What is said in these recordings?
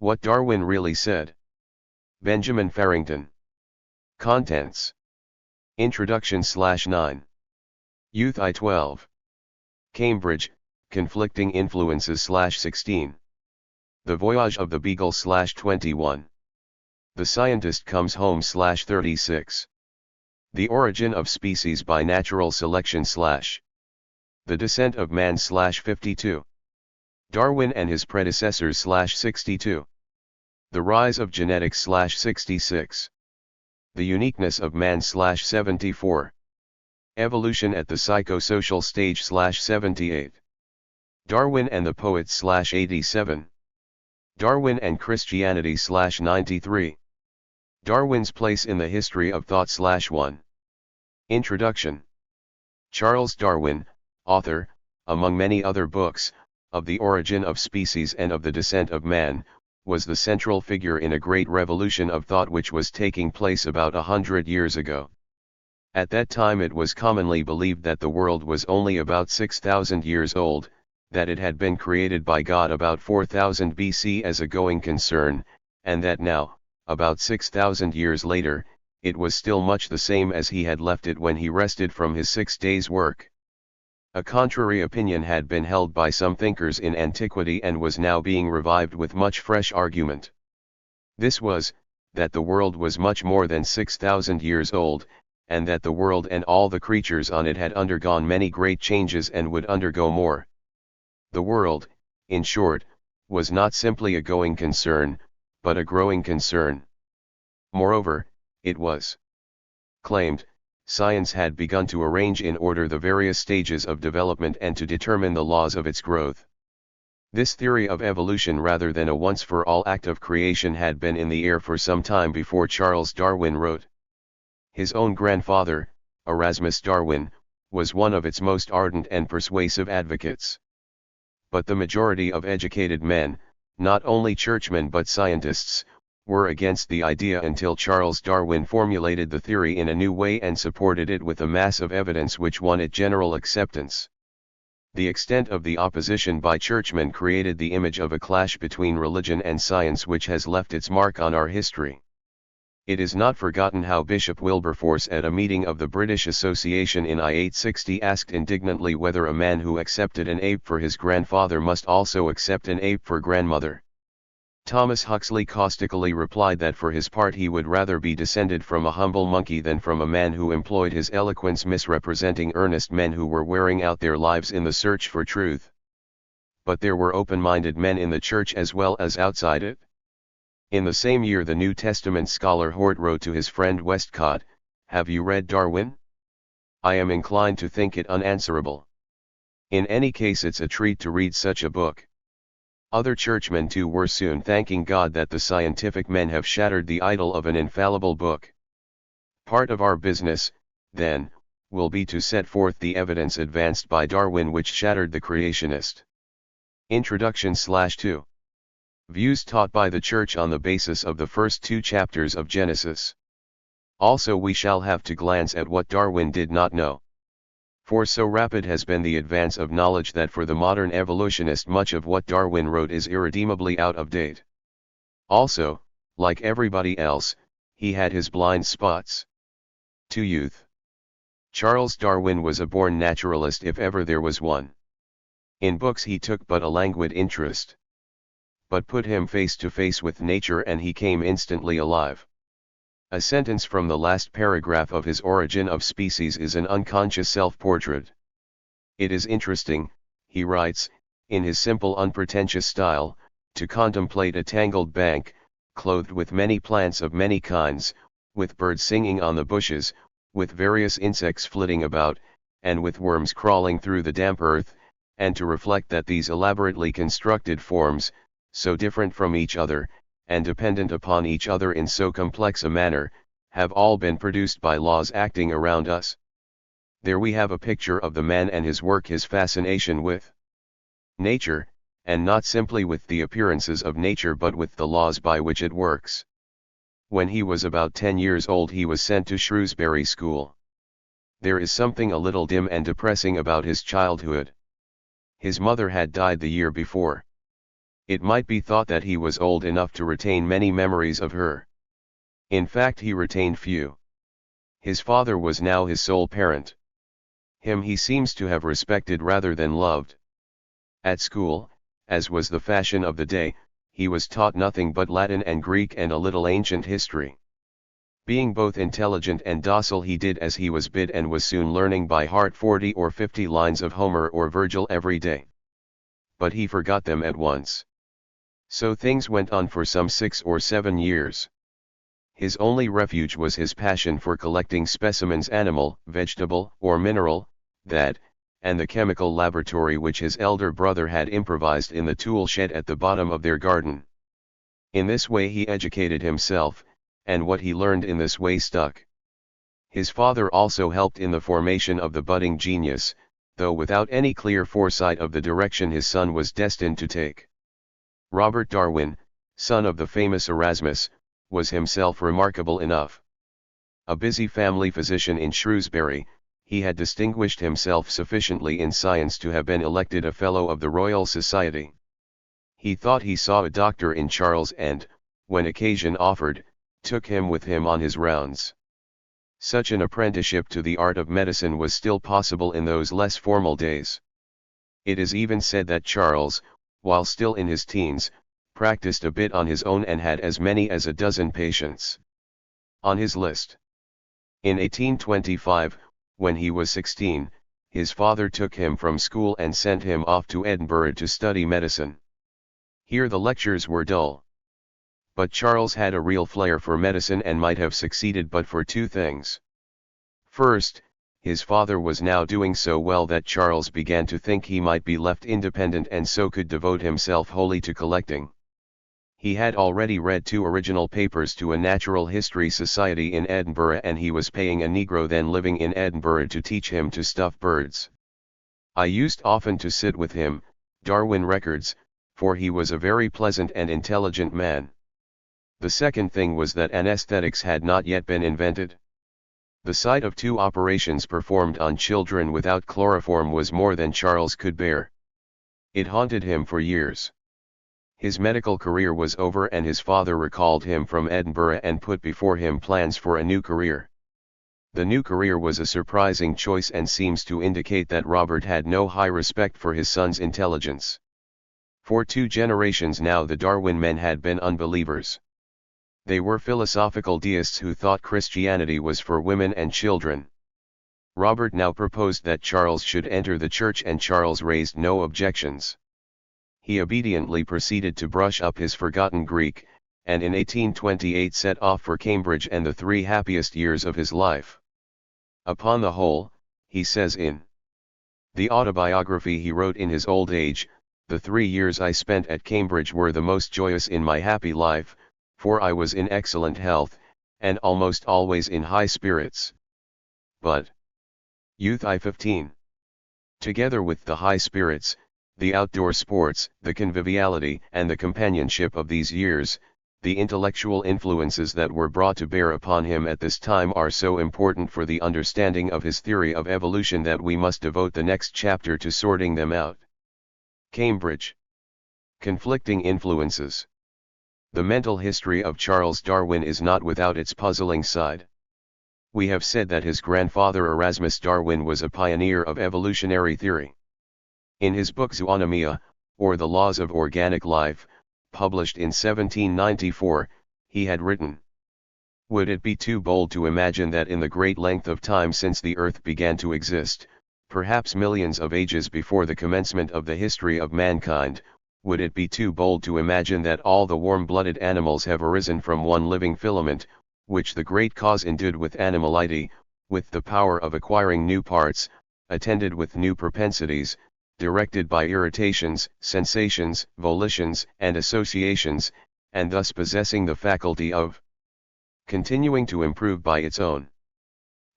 What Darwin really said. Benjamin Farrington. Contents. Introduction/9. Youth I-12. Cambridge, Conflicting Influences/16. The Voyage of the Beagle/21. The Scientist Comes Home/36. The Origin of Species by Natural Selection/ The Descent of Man/52. Darwin and His Predecessors/62. The Rise of Genetics/66. The Uniqueness of Man/74. Evolution at the Psychosocial Stage/78. Darwin and the Poets/87. Darwin and Christianity/93. Darwin's Place in the History of Thought/1. Introduction. Charles Darwin, author, among many other books, of The Origin of Species and of the Descent of Man, was the central figure in a great revolution of thought which was taking place about 100 years ago. At that time it was commonly believed that the world was only about 6,000 years old, that it had been created by God about 4000 BC as a going concern, and that now, about 6,000 years later, it was still much the same as He had left it when He rested from His 6 days' work. A contrary opinion had been held by some thinkers in antiquity and was now being revived with much fresh argument. This was, that the world was much more than 6,000 years old, and that the world and all the creatures on it had undergone many great changes and would undergo more. The world, in short, was not simply a going concern, but a growing concern. Moreover, it was claimed, science had begun to arrange in order the various stages of development and to determine the laws of its growth. This theory of evolution rather than a once-for-all act of creation had been in the air for some time before Charles Darwin wrote. His own grandfather, Erasmus Darwin, was one of its most ardent and persuasive advocates. But the majority of educated men, not only churchmen but scientists, were against the idea until Charles Darwin formulated the theory in a new way and supported it with a mass of evidence which won it general acceptance. The extent of the opposition by churchmen created the image of a clash between religion and science which has left its mark on our history. It is not forgotten how Bishop Wilberforce at a meeting of the British Association in I-860 asked indignantly whether a man who accepted an ape for his grandfather must also accept an ape for grandmother. Thomas Huxley caustically replied that for his part he would rather be descended from a humble monkey than from a man who employed his eloquence misrepresenting earnest men who were wearing out their lives in the search for truth. But there were open-minded men in the church as well as outside it. In the same year the New Testament scholar Hort wrote to his friend Westcott, "Have you read Darwin? I am inclined to think it unanswerable. In any case it's a treat to read such a book." Other churchmen too were soon thanking God that the scientific men have shattered the idol of an infallible book. Part of our business, then, will be to set forth the evidence advanced by Darwin which shattered the creationist. Introduction/2. Views taught by the Church on the basis of the first 2 chapters of Genesis. Also we shall have to glance at what Darwin did not know. For so rapid has been the advance of knowledge that for the modern evolutionist much of what Darwin wrote is irredeemably out of date. Also, like everybody else, he had his blind spots. To youth. Charles Darwin was a born naturalist if ever there was one. In books he took but a languid interest. But put him face to face with nature and he came instantly alive. A sentence from the last paragraph of his Origin of Species is an unconscious self-portrait. It is interesting, he writes, in his simple unpretentious style, to contemplate a tangled bank, clothed with many plants of many kinds, with birds singing on the bushes, with various insects flitting about, and with worms crawling through the damp earth, and to reflect that these elaborately constructed forms, so different from each other, and dependent upon each other in so complex a manner, have all been produced by laws acting around us. There we have a picture of the man and his work, his fascination with nature, and not simply with the appearances of nature but with the laws by which it works. When he was about 10 years old he was sent to Shrewsbury School. There is something a little dim and depressing about his childhood. His mother had died the year before. It might be thought that he was old enough to retain many memories of her. In fact, he retained few. His father was now his sole parent. Him he seems to have respected rather than loved. At school, as was the fashion of the day, he was taught nothing but Latin and Greek and a little ancient history. Being both intelligent and docile, he did as he was bid and was soon learning by heart 40 or 50 lines of Homer or Virgil every day. But he forgot them at once. So things went on for some 6 or 7 years. His only refuge was his passion for collecting specimens, animal, vegetable, or mineral, and the chemical laboratory which his elder brother had improvised in the tool shed at the bottom of their garden. In this way he educated himself, and what he learned in this way stuck. His father also helped in the formation of the budding genius, though without any clear foresight of the direction his son was destined to take. Robert Darwin, son of the famous Erasmus, was himself remarkable enough. A busy family physician in Shrewsbury, he had distinguished himself sufficiently in science to have been elected a Fellow of the Royal Society. He thought he saw a doctor in Charles and, when occasion offered, took him with him on his rounds. Such an apprenticeship to the art of medicine was still possible in those less formal days. It is even said that Charles, while still in his teens, practiced a bit on his own and had as many as a dozen patients on his list. In 1825, when he was 16, his father took him from school and sent him off to Edinburgh to study medicine. Here the lectures were dull. But Charles had a real flair for medicine and might have succeeded but for two things. First, his father was now doing so well that Charles began to think he might be left independent and so could devote himself wholly to collecting. He had already read 2 original papers to a natural history society in Edinburgh, and he was paying a Negro then living in Edinburgh to teach him to stuff birds. I used often to sit with him, Darwin records, for he was a very pleasant and intelligent man. The second thing was that anesthetics had not yet been invented. The sight of 2 operations performed on children without chloroform was more than Charles could bear. It haunted him for years. His medical career was over and his father recalled him from Edinburgh and put before him plans for a new career. The new career was a surprising choice and seems to indicate that Robert had no high respect for his son's intelligence. For 2 generations now the Darwin men had been unbelievers. They were philosophical deists who thought Christianity was for women and children. Robert now proposed that Charles should enter the church and Charles raised no objections. He obediently proceeded to brush up his forgotten Greek, and in 1828 set off for Cambridge and the 3 happiest years of his life. Upon the whole, he says in the autobiography he wrote in his old age, the 3 years I spent at Cambridge were the most joyous in my happy life, for I was in excellent health, and almost always in high spirits. But youth I 15. Together with the high spirits, the outdoor sports, the conviviality and the companionship of these years, the intellectual influences that were brought to bear upon him at this time are so important for the understanding of his theory of evolution that we must devote the next chapter to sorting them out. Cambridge. Conflicting influences. The mental history of Charles Darwin is not without its puzzling side. We have said that his grandfather Erasmus Darwin was a pioneer of evolutionary theory. In his book Zoonomia, or The Laws of Organic Life, published in 1794, he had written, "Would it be too bold to imagine that in the great length of time since the earth began to exist, perhaps millions of ages before the commencement of the history of mankind, would it be too bold to imagine that all the warm-blooded animals have arisen from one living filament, which the great cause endued with animality, with the power of acquiring new parts, attended with new propensities, directed by irritations, sensations, volitions, and associations, and thus possessing the faculty of continuing to improve by its own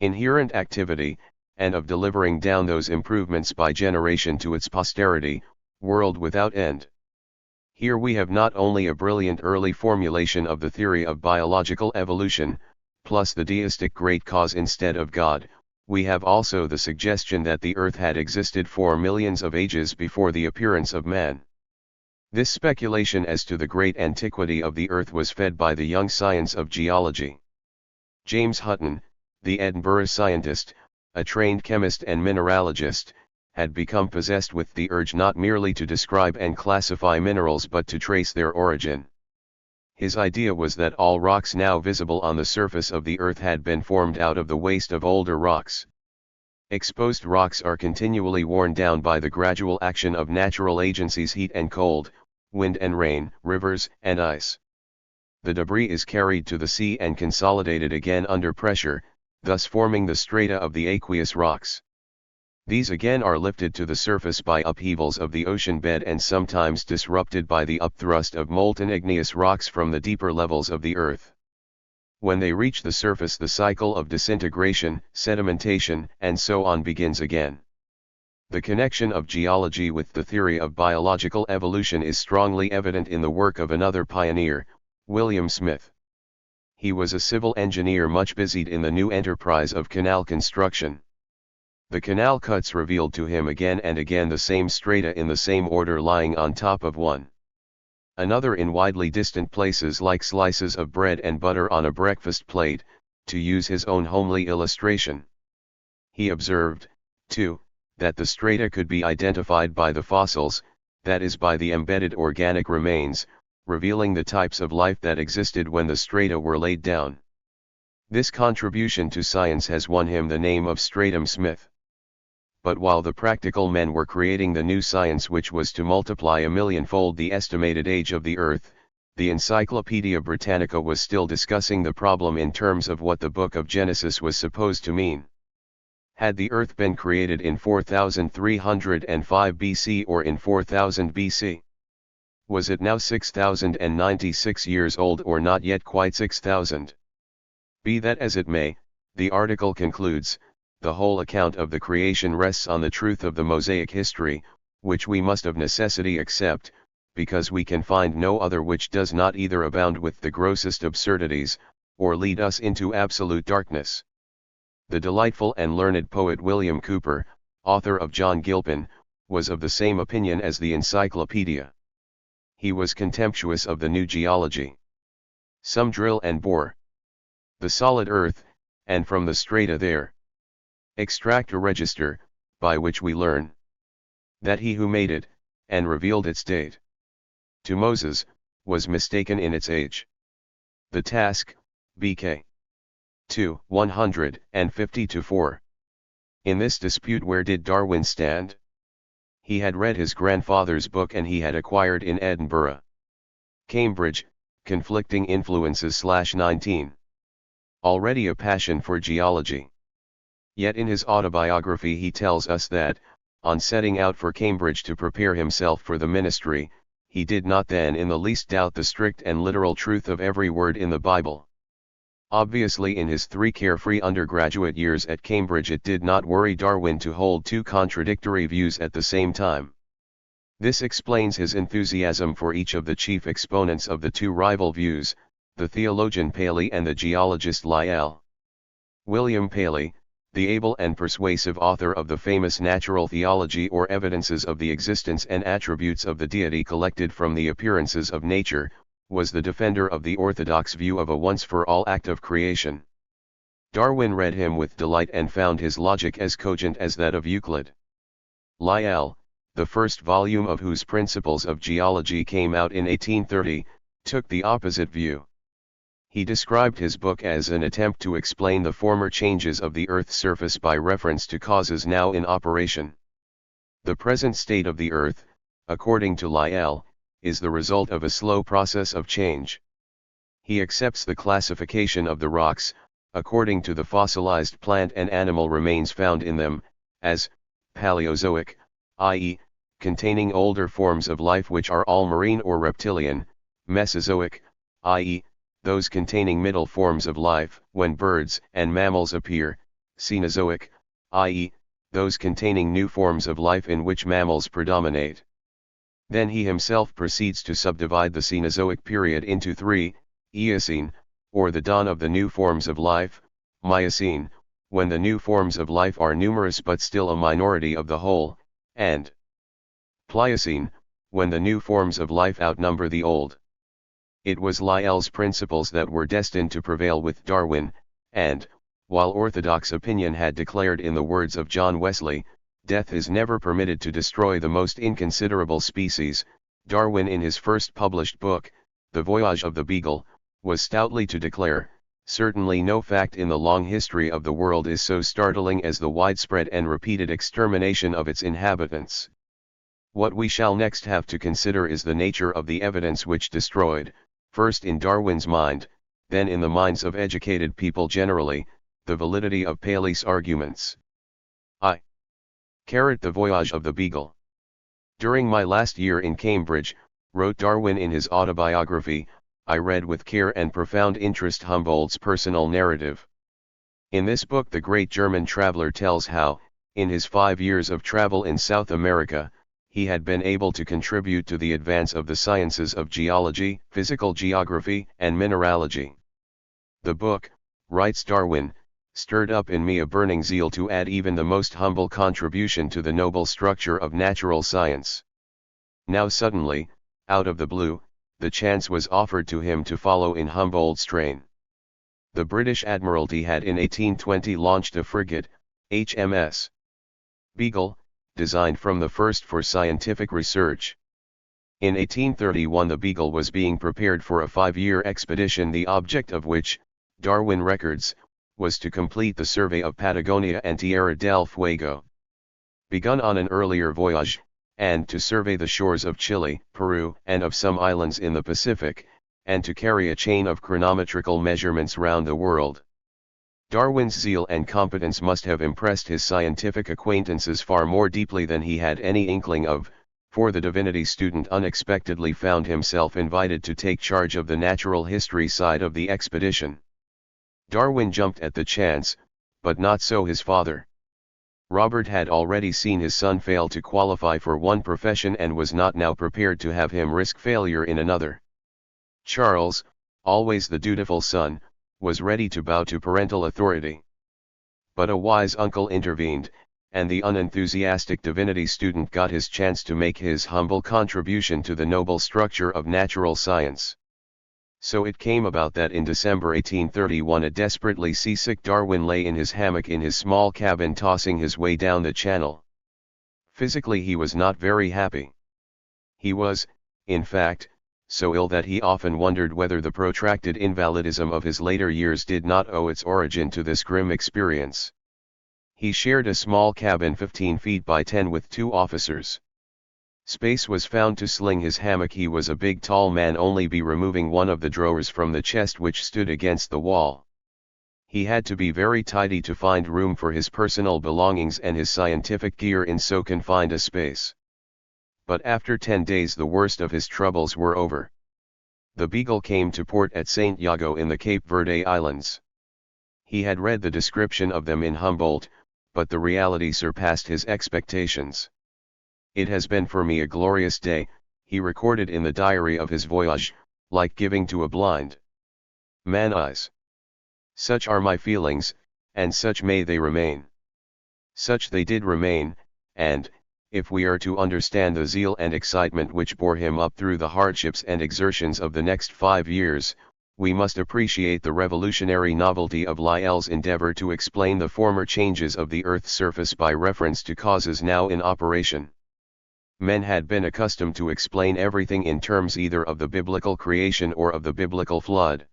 inherent activity, and of delivering down those improvements by generation to its posterity, world without end." Here we have not only a brilliant early formulation of the theory of biological evolution, plus the deistic great cause instead of God, we have also the suggestion that the earth had existed for millions of ages before the appearance of man. This speculation as to the great antiquity of the Earth was fed by the young science of geology. James Hutton, the Edinburgh scientist, a trained chemist and mineralogist, had become possessed with the urge not merely to describe and classify minerals but to trace their origin. His idea was that all rocks now visible on the surface of the Earth had been formed out of the waste of older rocks. Exposed rocks are continually worn down by the gradual action of natural agencies: heat and cold, wind and rain, rivers and ice. The debris is carried to the sea and consolidated again under pressure, thus forming the strata of the aqueous rocks. These again are lifted to the surface by upheavals of the ocean bed and sometimes disrupted by the upthrust of molten igneous rocks from the deeper levels of the Earth. When they reach the surface, the cycle of disintegration, sedimentation, and so on begins again. The connection of geology with the theory of biological evolution is strongly evident in the work of another pioneer, William Smith. He was a civil engineer much busied in the new enterprise of canal construction. The canal cuts revealed to him again and again the same strata in the same order lying on top of one another in widely distant places, like slices of bread and butter on a breakfast plate, to use his own homely illustration. He observed, too, that the strata could be identified by the fossils, that is by the embedded organic remains, revealing the types of life that existed when the strata were laid down. This contribution to science has won him the name of Stratum Smith. But while the practical men were creating the new science which was to multiply a millionfold the estimated age of the Earth, the Encyclopaedia Britannica was still discussing the problem in terms of what the book of Genesis was supposed to mean. Had the Earth been created in 4305 BC or in 4000 BC? Was it now 6096 years old or not yet quite 6000? Be that as it may, the article concludes, the whole account of the creation rests on the truth of the Mosaic history, which we must of necessity accept, because we can find no other which does not either abound with the grossest absurdities, or lead us into absolute darkness. The delightful and learned poet William Cooper, author of John Gilpin, was of the same opinion as the encyclopedia. He was contemptuous of the new geology. Some drill and bore the solid earth, and from the strata there extract a register, by which we learn that he who made it, and revealed its date to Moses, was mistaken in its age. The task, BK 2, 150-4. In this dispute, where did Darwin stand? He had read his grandfather's book and he had acquired in Edinburgh. Cambridge, Conflicting Influences /19. Already a passion for geology. Yet in his autobiography he tells us that, on setting out for Cambridge to prepare himself for the ministry, he did not then in the least doubt the strict and literal truth of every word in the Bible. Obviously, in his 3 carefree undergraduate years at Cambridge, it did not worry Darwin to hold 2 contradictory views at the same time. This explains his enthusiasm for each of the chief exponents of the 2 rival views, the theologian Paley and the geologist Lyell. William Paley, the able and persuasive author of the famous Natural Theology, or Evidences of the Existence and Attributes of the Deity collected from the appearances of nature, was the defender of the orthodox view of a once-for-all act of creation. Darwin read him with delight and found his logic as cogent as that of Euclid. Lyell, the first volume of whose Principles of Geology came out in 1830, took the opposite view. He described his book as an attempt to explain the former changes of the Earth's surface by reference to causes now in operation. The present state of the Earth, according to Lyell, is the result of a slow process of change. He accepts the classification of the rocks, according to the fossilized plant and animal remains found in them, as Paleozoic, i.e., containing older forms of life which are all marine or reptilian; Mesozoic, i.e., those containing middle forms of life, when birds and mammals appear; Cenozoic, i.e., those containing new forms of life in which mammals predominate. Then he himself proceeds to subdivide the Cenozoic period into 3, Eocene, or the dawn of the new forms of life; Miocene, when the new forms of life are numerous but still a minority of the whole; and Pliocene, when the new forms of life outnumber the old. It was Lyell's principles that were destined to prevail with Darwin, and, while orthodox opinion had declared in the words of John Wesley, death is never permitted to destroy the most inconsiderable species, Darwin in his first published book, The Voyage of the Beagle, was stoutly to declare, certainly no fact in the long history of the world is so startling as the widespread and repeated extermination of its inhabitants. What we shall next have to consider is the nature of the evidence which destroyed, first in Darwin's mind, then in the minds of educated people generally, the validity of Paley's arguments. The Voyage of the Beagle. During my last year in Cambridge, wrote Darwin in his autobiography, I read with care and profound interest Humboldt's personal narrative. In this book the great German traveler tells how, in his 5 years of travel in South America, he had been able to contribute to the advance of the sciences of geology, physical geography, and mineralogy. The book, writes Darwin, stirred up in me a burning zeal to add even the most humble contribution to the noble structure of natural science. Now suddenly, out of the blue, the chance was offered to him to follow in Humboldt's train. The British Admiralty had in 1820 launched a frigate, HMS Beagle, designed from the first for scientific research. In 1831 the Beagle was being prepared for a 5-year expedition, the object of which, Darwin records, was to complete the survey of Patagonia and Tierra del Fuego. Begun on an earlier voyage, and to survey the shores of Chile, Peru, and of some islands in the Pacific, and to carry a chain of chronometrical measurements round the world. Darwin's zeal and competence must have impressed his scientific acquaintances far more deeply than he had any inkling of, for the divinity student unexpectedly found himself invited to take charge of the natural history side of the expedition. Darwin jumped at the chance, but not so his father. Robert had already seen his son fail to qualify for one profession and was not now prepared to have him risk failure in another. Charles, always the dutiful son, was ready to bow to parental authority. But a wise uncle intervened, and the unenthusiastic divinity student got his chance to make his humble contribution to the noble structure of natural science. So it came about that in December 1831 a desperately seasick Darwin lay in his hammock in his small cabin tossing his way down the channel. Physically he was not very happy. He was, in fact, so ill that he often wondered whether the protracted invalidism of his later years did not owe its origin to this grim experience. He shared a small cabin 15 feet by 10 with 2 officers. Space was found to sling his hammock. He was a big tall man, only be removing one of the drawers from the chest which stood against the wall. He had to be very tidy to find room for his personal belongings and his scientific gear in so confined a space. But after 10 days the worst of his troubles were over. The Beagle came to port at St. Iago in the Cape Verde Islands. He had read the description of them in Humboldt, but the reality surpassed his expectations. It has been for me a glorious day, he recorded in the diary of his voyage, like giving to a blind man eyes. Such are my feelings, and such may they remain. Such they did remain, and, if we are to understand the zeal and excitement which bore him up through the hardships and exertions of the next 5 years, we must appreciate the revolutionary novelty of Lyell's endeavor to explain the former changes of the earth's surface by reference to causes now in operation. Men had been accustomed to explain everything in terms either of the biblical creation or of the biblical flood.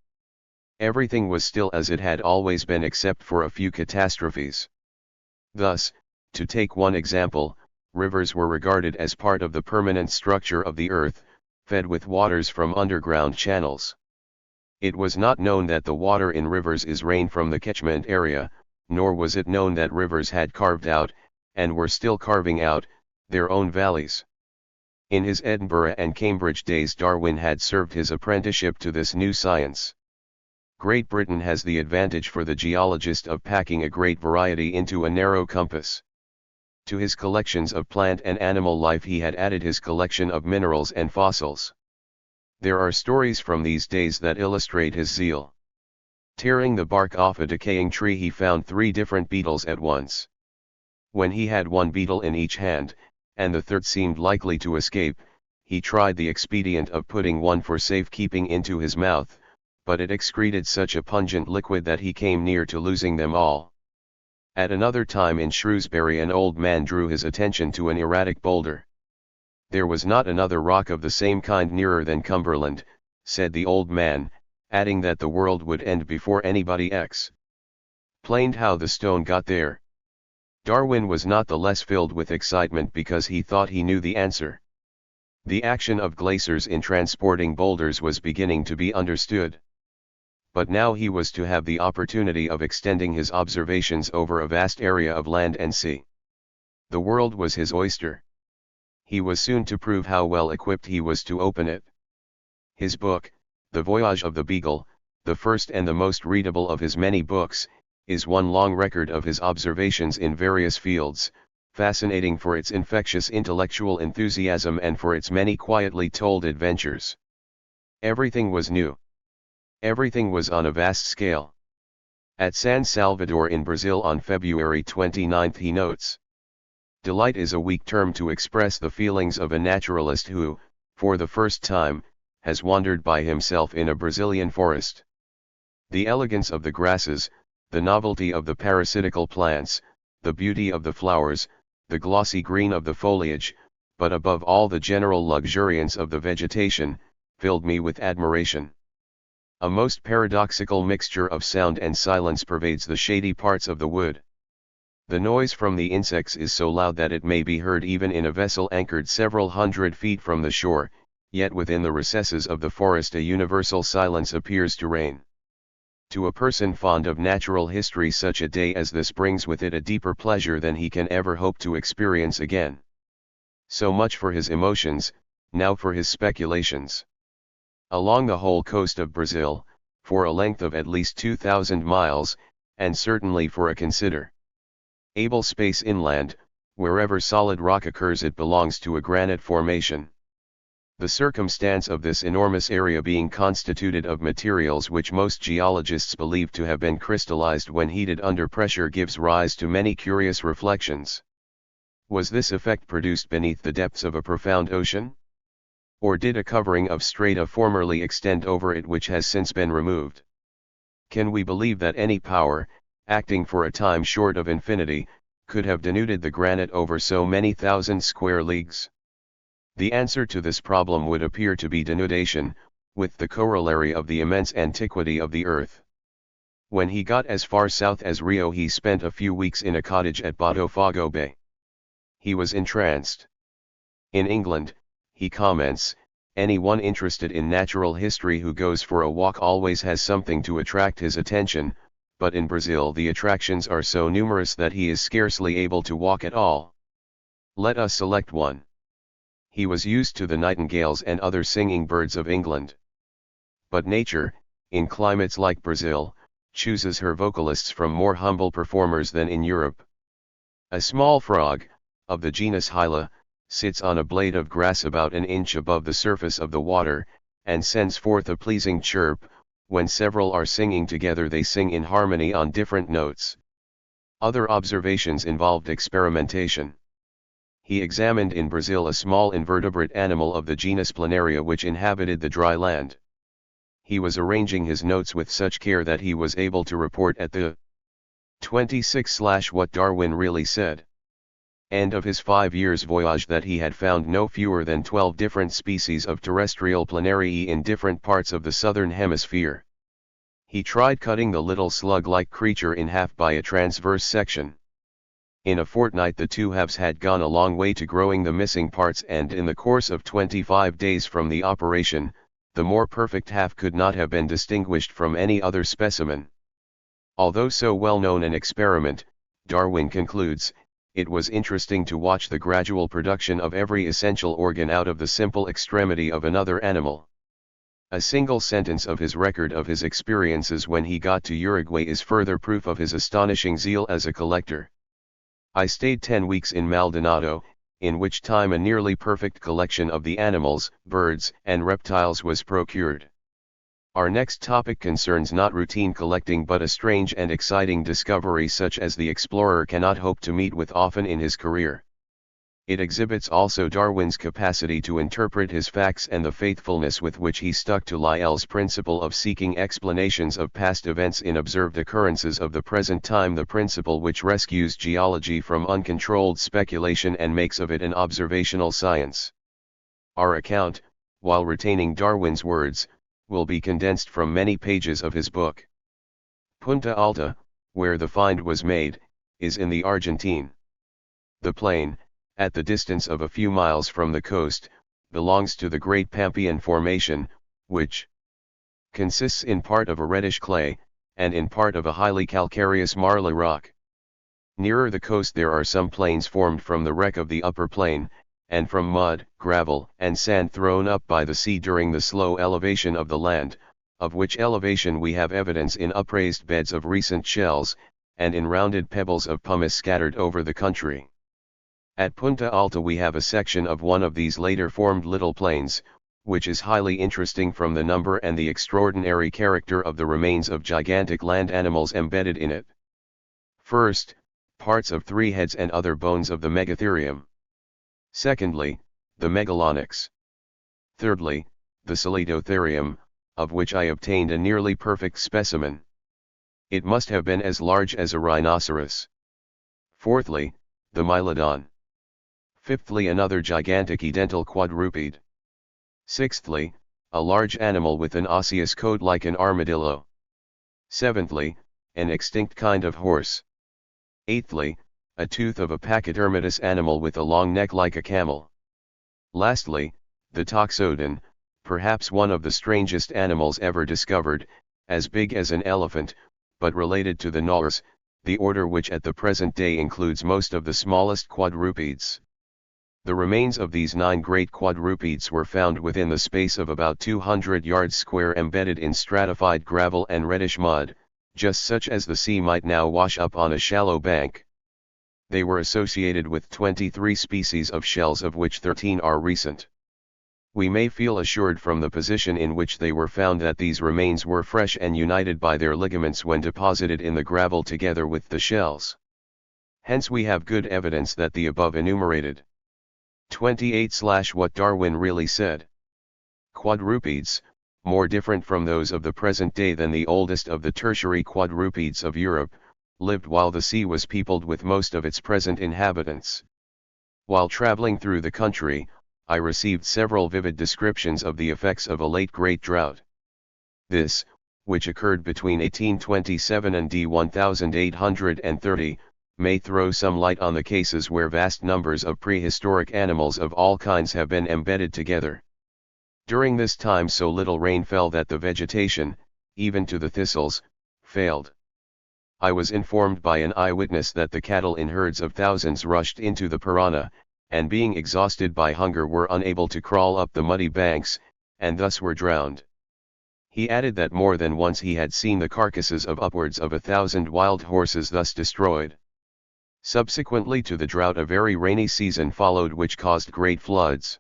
Everything was still as it had always been except for a few catastrophes. Thus, to take one example, rivers were regarded as part of the permanent structure of the earth, fed with waters from underground channels. It was not known that the water in rivers is rain from the catchment area, nor was it known that rivers had carved out, and were still carving out, their own valleys. In his Edinburgh and Cambridge days Darwin had served his apprenticeship to this new science. Great Britain has the advantage for the geologist of packing a great variety into a narrow compass. To his collections of plant and animal life he had added his collection of minerals and fossils. There are stories from these days that illustrate his zeal. Tearing the bark off a decaying tree he found 3 different beetles at once. When he had one beetle in each hand, and the third seemed likely to escape, he tried the expedient of putting one for safekeeping into his mouth, but it excreted such a pungent liquid that he came near to losing them all. At another time in Shrewsbury an old man drew his attention to an erratic boulder. There was not another rock of the same kind nearer than Cumberland, said the old man, adding that the world would end before anybody explained how the stone got there. Darwin was not the less filled with excitement because he thought he knew the answer. The action of glaciers in transporting boulders was beginning to be understood. But now he was to have the opportunity of extending his observations over a vast area of land and sea. The world was his oyster. He was soon to prove how well equipped he was to open it. His book, The Voyage of the Beagle, the first and the most readable of his many books, is one long record of his observations in various fields, fascinating for its infectious intellectual enthusiasm and for its many quietly told adventures. Everything was new. Everything was on a vast scale. At San Salvador in Brazil on February 29 he notes, "Delight is a weak term to express the feelings of a naturalist who, for the first time, has wandered by himself in a Brazilian forest. The elegance of the grasses, the novelty of the parasitical plants, the beauty of the flowers, the glossy green of the foliage, but above all the general luxuriance of the vegetation, filled me with admiration. A most paradoxical mixture of sound and silence pervades the shady parts of the wood. The noise from the insects is so loud that it may be heard even in a vessel anchored several hundred feet from the shore, yet within the recesses of the forest a universal silence appears to reign. To a person fond of natural history such a day as this brings with it a deeper pleasure than he can ever hope to experience again. So much for his emotions, now for his speculations. Along the whole coast of Brazil, for a length of at least 2,000 miles, and certainly for a considerable space inland, wherever solid rock occurs it belongs to a granite formation. The circumstance of this enormous area being constituted of materials which most geologists believe to have been crystallized when heated under pressure gives rise to many curious reflections. Was this effect produced beneath the depths of a profound ocean? Or did a covering of strata formerly extend over it which has since been removed? Can we believe that any power, acting for a time short of infinity, could have denuded the granite over so many thousand square leagues? The answer to this problem would appear to be denudation, with the corollary of the immense antiquity of the earth. When he got as far south as Rio he spent a few weeks in a cottage at Botafogo Bay. He was entranced. In England, he comments, anyone interested in natural history who goes for a walk always has something to attract his attention, but in Brazil the attractions are so numerous that he is scarcely able to walk at all. Let us select one. He was used to the nightingales and other singing birds of England. But nature, in climates like Brazil, chooses her vocalists from more humble performers than in Europe. A small frog, of the genus Hyla, sits on a blade of grass about an inch above the surface of the water, and sends forth a pleasing chirp. When several are singing together they sing in harmony on different notes. Other observations involved experimentation. He examined in Brazil a small invertebrate animal of the genus Planaria which inhabited the dry land. He was arranging his notes with such care that he was able to report at the 26 what Darwin really said. End of his 5 years' voyage that he had found no fewer than 12 different species of terrestrial Planariae in different parts of the southern hemisphere. He tried cutting the little slug-like creature in half by a transverse section. In a fortnight the two halves had gone a long way to growing the missing parts, and in the course of 25 days from the operation, the more perfect half could not have been distinguished from any other specimen. Although so well known an experiment, Darwin concludes, it was interesting to watch the gradual production of every essential organ out of the simple extremity of another animal. A single sentence of his record of his experiences when he got to Uruguay is further proof of his astonishing zeal as a collector. I stayed 10 weeks in Maldonado, in which time a nearly perfect collection of the animals, birds, and reptiles was procured. Our next topic concerns not routine collecting but a strange and exciting discovery such as the explorer cannot hope to meet with often in his career. It exhibits also Darwin's capacity to interpret his facts and the faithfulness with which he stuck to Lyell's principle of seeking explanations of past events in observed occurrences of the present time, the principle which rescues geology from uncontrolled speculation and makes of it an observational science. Our account, while retaining Darwin's words, will be condensed from many pages of his book. Punta Alta, where the find was made, is in the Argentine. The plain, at the distance of a few miles from the coast, belongs to the Great Pampean Formation, which consists in part of a reddish clay, and in part of a highly calcareous marla rock. Nearer the coast there are some plains formed from the wreck of the upper plain, and from mud, gravel, and sand thrown up by the sea during the slow elevation of the land, of which elevation we have evidence in upraised beds of recent shells, and in rounded pebbles of pumice scattered over the country. At Punta Alta we have a section of one of these later formed little plains, which is highly interesting from the number and the extraordinary character of the remains of gigantic land animals embedded in it. First, parts of 3 heads and other bones of the megatherium. Secondly, the megalonyx. Thirdly, the solidotherium, of which I obtained a nearly perfect specimen. It must have been as large as a rhinoceros. Fourthly, the mylodon. Fifthly, another gigantic edental quadruped. Sixthly, a large animal with an osseous coat like an armadillo. Seventhly, an extinct kind of horse. Eighthly, a tooth of a pachydermatous animal with a long neck like a camel. Lastly, the toxodon, perhaps one of the strangest animals ever discovered, as big as an elephant, but related to the gnolls, the order which at the present day includes most of the smallest quadrupeds. The remains of these 9 great quadrupeds were found within the space of about 200 yards square, embedded in stratified gravel and reddish mud, just such as the sea might now wash up on a shallow bank. They were associated with 23 species of shells, of which 13 are recent. We may feel assured from the position in which they were found that these remains were fresh and united by their ligaments when deposited in the gravel together with the shells. Hence we have good evidence that the above enumerated 28/what Darwin really said. Quadrupeds, more different from those of the present day than the oldest of the tertiary quadrupeds of Europe, lived while the sea was peopled with most of its present inhabitants. While traveling through the country, I received several vivid descriptions of the effects of a late great drought. This, which occurred between 1827 and D 1830, may throw some light on the cases where vast numbers of prehistoric animals of all kinds have been embedded together. During this time so little rain fell that the vegetation, even to the thistles, failed. I was informed by an eyewitness that the cattle in herds of thousands rushed into the Parana, and being exhausted by hunger were unable to crawl up the muddy banks, and thus were drowned. He added that more than once he had seen the carcasses of upwards of 1,000 wild horses thus destroyed. Subsequently to the drought a very rainy season followed which caused great floods.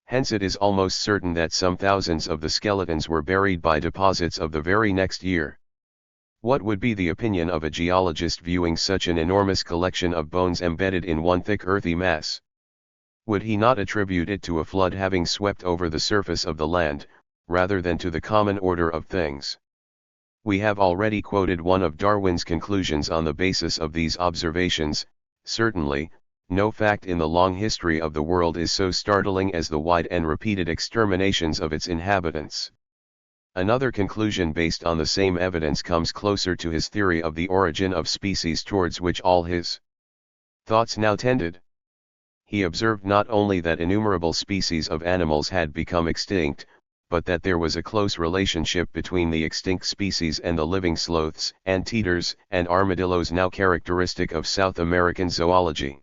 Hence it is almost certain that some thousands of the skeletons were buried by deposits of the very next year. What would be the opinion of a geologist viewing such an enormous collection of bones embedded in one thick earthy mass? Would he not attribute it to a flood having swept over the surface of the land, rather than to the common order of things? We have already quoted one of Darwin's conclusions on the basis of these observations. Certainly, no fact in the long history of the world is so startling as the wide and repeated exterminations of its inhabitants. Another conclusion based on the same evidence comes closer to his theory of the origin of species, towards which all his thoughts now tended. He observed not only that innumerable species of animals had become extinct, but that there was a close relationship between the extinct species and the living sloths, anteaters, and armadillos now characteristic of South American zoology.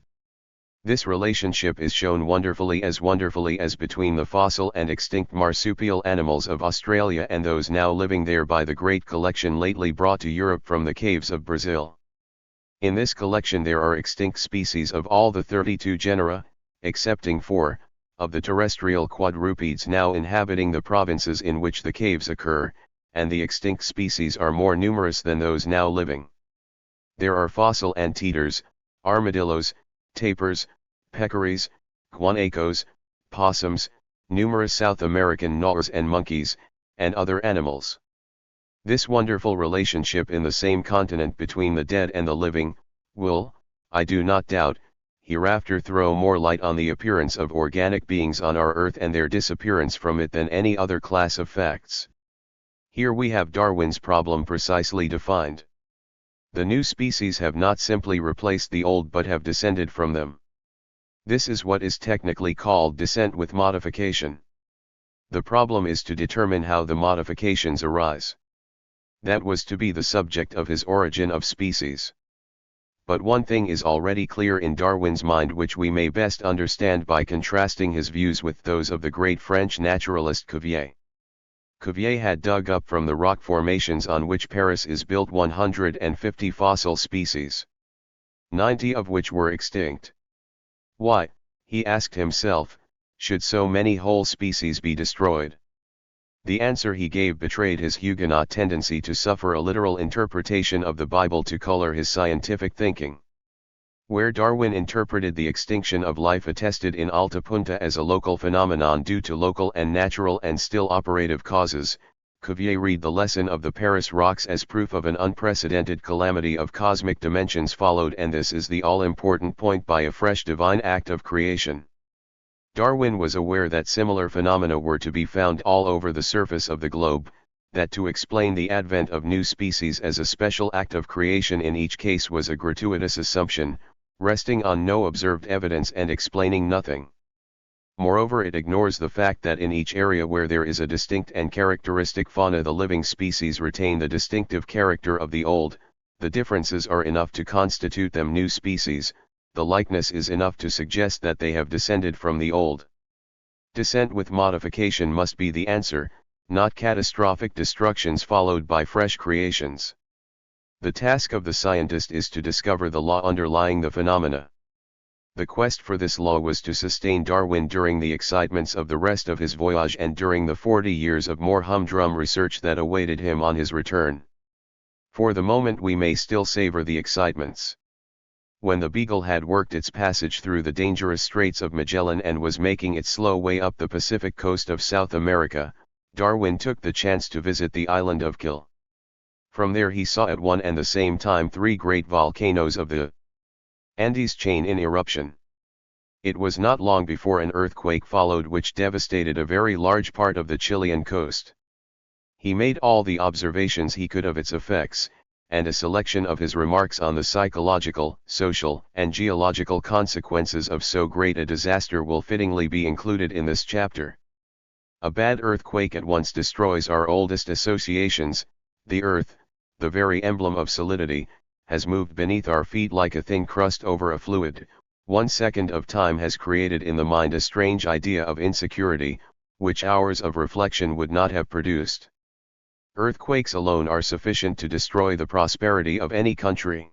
This relationship is shown wonderfully as between the fossil and extinct marsupial animals of Australia and those now living there by the great collection lately brought to Europe from the caves of Brazil. In this collection there are extinct species of all the 32 genera, excepting 4, of the terrestrial quadrupeds now inhabiting the provinces in which the caves occur, and the extinct species are more numerous than those now living. There are fossil anteaters, armadillos, tapirs, peccaries, guanacos, possums, numerous South American gnawers and monkeys, and other animals. This wonderful relationship in the same continent between the dead and the living, will, I do not doubt, hereafter throw more light on the appearance of organic beings on our earth and their disappearance from it than any other class of facts. Here we have Darwin's problem precisely defined. The new species have not simply replaced the old but have descended from them. This is what is technically called descent with modification. The problem is to determine how the modifications arise. That was to be the subject of his Origin of Species. But one thing is already clear in Darwin's mind, which we may best understand by contrasting his views with those of the great French naturalist Cuvier. Cuvier had dug up from the rock formations on which Paris is built 150 fossil species, 90 of which were extinct. Why, he asked himself, should so many whole species be destroyed? The answer he gave betrayed his Huguenot tendency to suffer a literal interpretation of the Bible to color his scientific thinking. Where Darwin interpreted the extinction of life attested in Alta Punta as a local phenomenon due to local and natural and still operative causes, Cuvier read the lesson of the Paris rocks as proof of an unprecedented calamity of cosmic dimensions followed, and this is the all-important point, by a fresh divine act of creation. Darwin was aware that similar phenomena were to be found all over the surface of the globe, that to explain the advent of new species as a special act of creation in each case was a gratuitous assumption, resting on no observed evidence and explaining nothing. Moreover, it ignores the fact that in each area where there is a distinct and characteristic fauna, the living species retain the distinctive character of the old. The differences are enough to constitute them new species. The likeness is enough to suggest that they have descended from the old. Descent with modification must be the answer, not catastrophic destructions followed by fresh creations. The task of the scientist is to discover the law underlying the phenomena. The quest for this law was to sustain Darwin during the excitements of the rest of his voyage and during the 40 years of more humdrum research that awaited him on his return. For the moment we may still savor the excitements. When the Beagle had worked its passage through the dangerous Straits of Magellan and was making its slow way up the Pacific coast of South America, Darwin took the chance to visit the island of Kill. From there he saw at one and the same time 3 great volcanoes of the Andes chain in eruption. It was not long before an earthquake followed which devastated a very large part of the Chilean coast. He made all the observations he could of its effects, and a selection of his remarks on the psychological, social, and geological consequences of so great a disaster will fittingly be included in this chapter. A bad earthquake at once destroys our oldest associations. The earth, the very emblem of solidity, has moved beneath our feet like a thin crust over a fluid. 1 second of time has created in the mind a strange idea of insecurity, which hours of reflection would not have produced. Earthquakes alone are sufficient to destroy the prosperity of any country.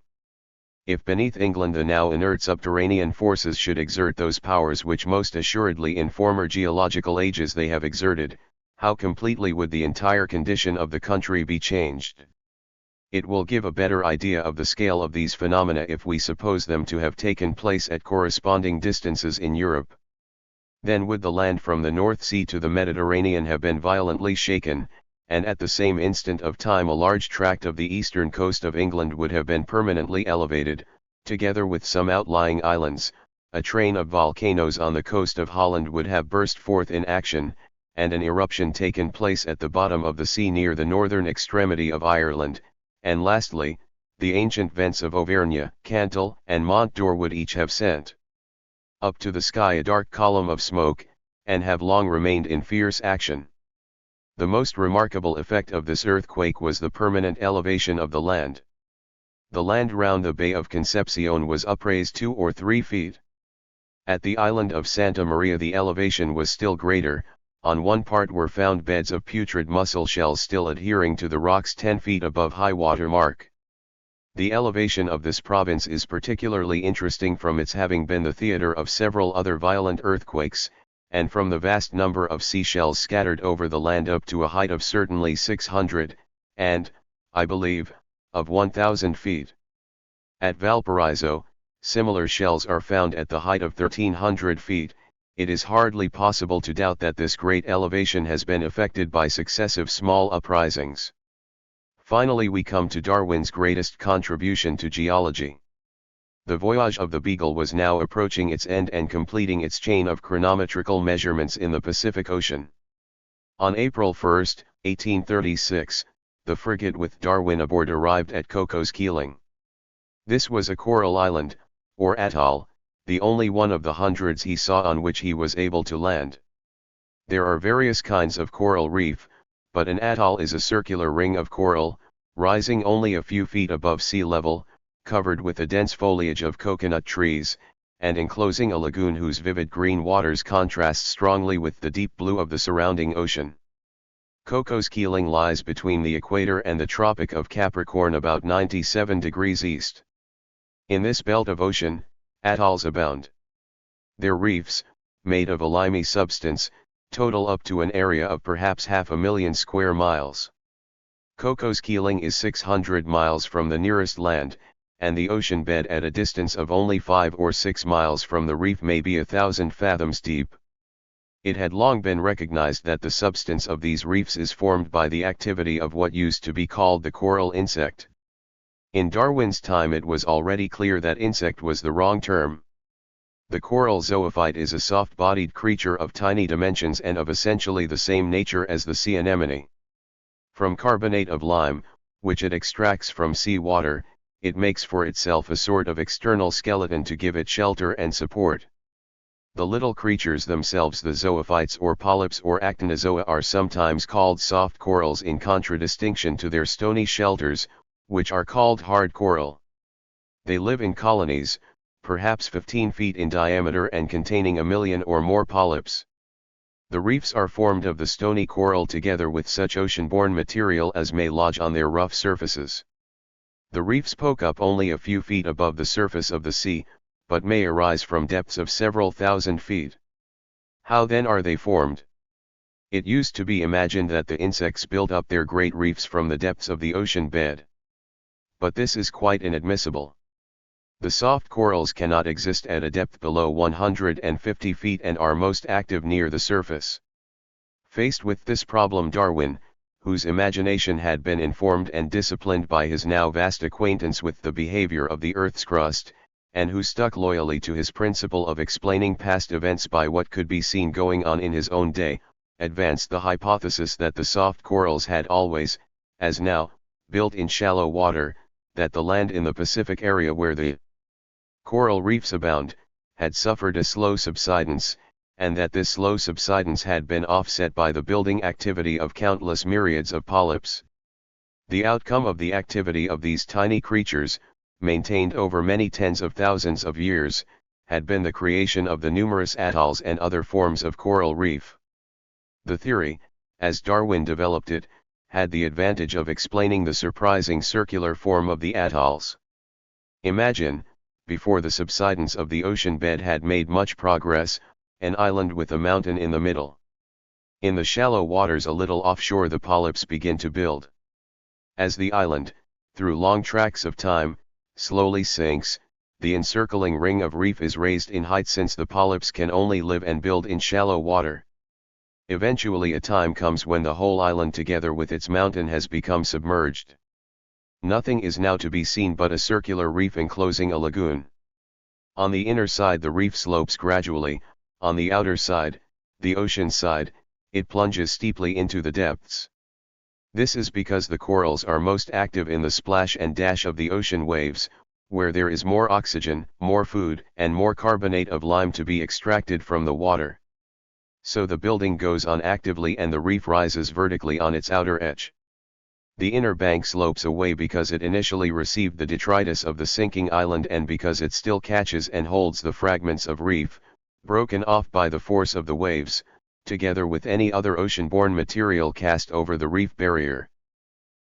If beneath England the now inert subterranean forces should exert those powers which most assuredly in former geological ages they have exerted, how completely would the entire condition of the country be changed? It will give a better idea of the scale of these phenomena if we suppose them to have taken place at corresponding distances in Europe. Then would the land from the North Sea to the Mediterranean have been violently shaken, and at the same instant of time a large tract of the eastern coast of England would have been permanently elevated, together with some outlying islands. A train of volcanoes on the coast of Holland would have burst forth in action, and an eruption taken place at the bottom of the sea near the northern extremity of Ireland, and lastly, the ancient vents of Auvergne, Cantal, and Mont d'Or would each have sent up to the sky a dark column of smoke, and have long remained in fierce action. The most remarkable effect of this earthquake was the permanent elevation of the land. The land round the Bay of Concepcion was upraised 2 or 3 feet. At the island of Santa Maria the elevation was still greater. On one part were found beds of putrid mussel shells still adhering to the rocks 10 feet above high water mark. The elevation of this province is particularly interesting from its having been the theater of several other violent earthquakes, and from the vast number of seashells scattered over the land up to a height of certainly 600, and, I believe, of 1,000 feet. At Valparaiso, Similar shells are found at the height of 1,300 feet. It is hardly possible to doubt that this great elevation has been affected by successive small uprisings. Finally, we come to Darwin's greatest contribution to geology. The voyage of the Beagle was now approaching its end and completing its chain of chronometrical measurements in the Pacific Ocean. On April 1, 1836, the frigate with Darwin aboard arrived at Cocos Keeling. This was a coral island, or atoll, the only one of the hundreds he saw on which he was able to land. There are various kinds of coral reef, but an atoll is a circular ring of coral, rising only a few feet above sea level, covered with a dense foliage of coconut trees, and enclosing a lagoon whose vivid green waters contrast strongly with the deep blue of the surrounding ocean. Cocos Keeling lies between the equator and the Tropic of Capricorn about 97 degrees east. In this belt of ocean, atolls abound. Their reefs, made of a limy substance, total up to an area of perhaps 500,000 square miles. Cocos Keeling is 600 miles from the nearest land, and the ocean bed at a distance of only 5 or 6 miles from the reef may be 1,000 fathoms deep. It had long been recognized that the substance of these reefs is formed by the activity of what used to be called the coral insect. In Darwin's time it was already clear that insect was the wrong term. The coral zoophyte is a soft-bodied creature of tiny dimensions and of essentially the same nature as the sea anemone. From carbonate of lime, which it extracts from sea water, it makes for itself a sort of external skeleton to give it shelter and support. The little creatures themselves, the zoophytes or polyps or actinozoa, are sometimes called soft corals in contradistinction to their stony shelters, which are called hard coral. They live in colonies, perhaps 15 feet in diameter and containing 1 million or more polyps. The reefs are formed of the stony coral together with such ocean-borne material as may lodge on their rough surfaces. The reefs poke up only a few feet above the surface of the sea, but may arise from depths of several thousand feet. How then are they formed? It used to be imagined that the insects built up their great reefs from the depths of the ocean bed. But this is quite inadmissible. The soft corals cannot exist at a depth below 150 feet and are most active near the surface. Faced with this problem, Darwin, whose imagination had been informed and disciplined by his now vast acquaintance with the behavior of the Earth's crust, and who stuck loyally to his principle of explaining past events by what could be seen going on in his own day, advanced the hypothesis that the soft corals had always, as now, built in shallow water, that the land in the Pacific area where the coral reefs abound, had suffered a slow subsidence, and that this slow subsidence had been offset by the building activity of countless myriads of polyps. The outcome of the activity of these tiny creatures, maintained over many tens of thousands of years, had been the creation of the numerous atolls and other forms of coral reef. The theory, as Darwin developed it, had the advantage of explaining the surprising circular form of the atolls. Imagine, before the subsidence of the ocean bed had made much progress, an island with a mountain in the middle. In the shallow waters a little offshore the polyps begin to build. As the island, through long tracts of time, slowly sinks, the encircling ring of reef is raised in height since the polyps can only live and build in shallow water. Eventually a time comes when the whole island together with its mountain has become submerged. Nothing is now to be seen but a circular reef enclosing a lagoon. On the inner side the reef slopes gradually, on the outer side, the ocean side, it plunges steeply into the depths. This is because the corals are most active in the splash and dash of the ocean waves, where there is more oxygen, more food, and more carbonate of lime to be extracted from the water. So the building goes on actively and the reef rises vertically on its outer edge. The inner bank slopes away because it initially received the detritus of the sinking island and because it still catches and holds the fragments of reef, broken off by the force of the waves, together with any other ocean-borne material cast over the reef barrier.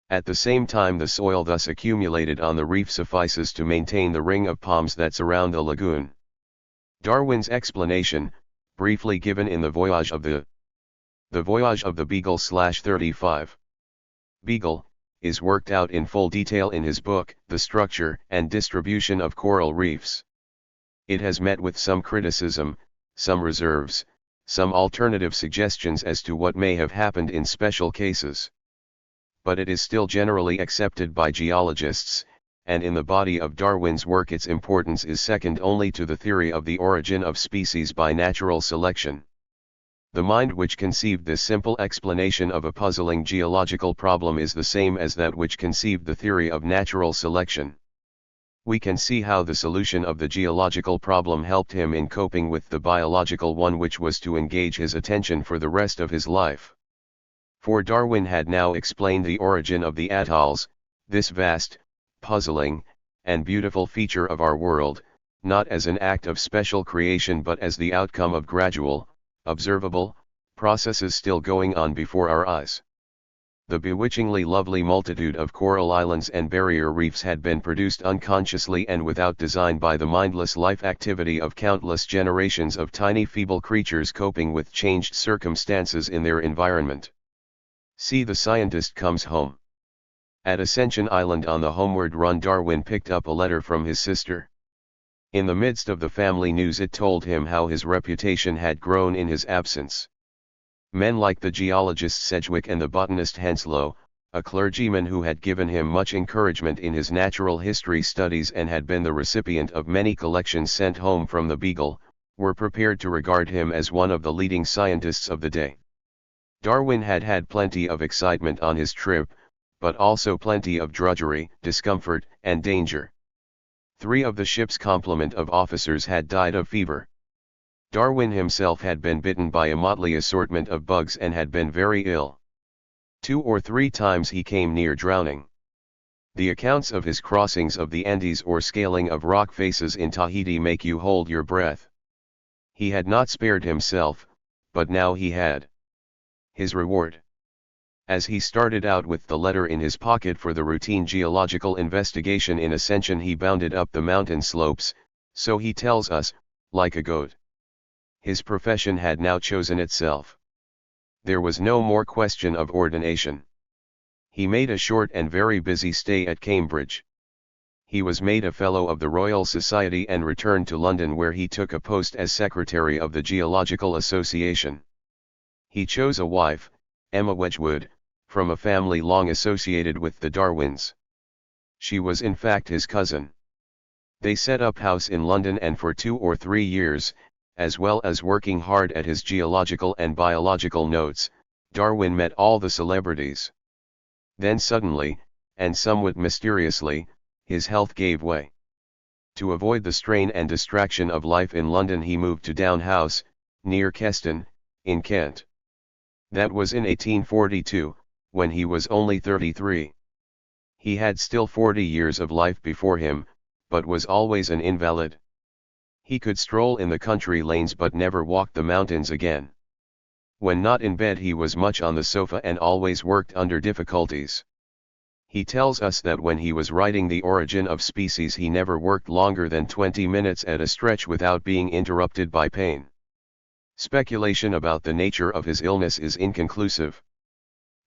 At the same time the soil thus accumulated on the reef suffices to maintain the ring of palms that surround the lagoon. Darwin's explanation, briefly given in the Voyage of the Beagle/35. Beagle, is worked out in full detail in his book, The Structure and Distribution of Coral Reefs. It has met with some criticism, some reserves, some alternative suggestions as to what may have happened in special cases. But it is still generally accepted by geologists, and in the body of Darwin's work its importance is second only to the theory of the origin of species by natural selection. The mind which conceived this simple explanation of a puzzling geological problem is the same as that which conceived the theory of natural selection. We can see how the solution of the geological problem helped him in coping with the biological one which was to engage his attention for the rest of his life. For Darwin had now explained the origin of the atolls, this vast, puzzling, and beautiful feature of our world, not as an act of special creation but as the outcome of gradual, observable, processes still going on before our eyes. The bewitchingly lovely multitude of coral islands and barrier reefs had been produced unconsciously and without design by the mindless life activity of countless generations of tiny feeble creatures coping with changed circumstances in their environment. See The Scientist Comes Home. At Ascension Island on the homeward run, Darwin picked up a letter from his sister. In the midst of the family news it told him how his reputation had grown in his absence. Men like the geologist Sedgwick and the botanist Henslow, a clergyman who had given him much encouragement in his natural history studies and had been the recipient of many collections sent home from the Beagle, were prepared to regard him as one of the leading scientists of the day. Darwin had had plenty of excitement on his trip, but also plenty of drudgery, discomfort, and danger. 3 of the ship's complement of officers had died of fever. Darwin himself had been bitten by a motley assortment of bugs and had been very ill. 2 or 3 times he came near drowning. The accounts of his crossings of the Andes or scaling of rock faces in Tahiti make you hold your breath. He had not spared himself, but now he had his reward. As he started out with the letter in his pocket for the routine geological investigation in Ascension, he bounded up the mountain slopes, so he tells us, like a goat. His profession had now chosen itself. There was no more question of ordination. He made a short and very busy stay at Cambridge. He was made a Fellow of the Royal Society and returned to London, where he took a post as Secretary of the Geological Association. He chose a wife, Emma Wedgwood, from a family long associated with the Darwins. She was in fact his cousin. They set up house in London, and for 2 or 3 years, as well as working hard at his geological and biological notes, Darwin met all the celebrities. Then suddenly, and somewhat mysteriously, his health gave way. To avoid the strain and distraction of life in London, he moved to Down House, near Keston, in Kent. That was in 1842, when he was only 33. He had still 40 years of life before him, but was always an invalid. He could stroll in the country lanes but never walk the mountains again. When not in bed he was much on the sofa and always worked under difficulties. He tells us that when he was writing The Origin of Species he never worked longer than 20 minutes at a stretch without being interrupted by pain. Speculation about the nature of his illness is inconclusive.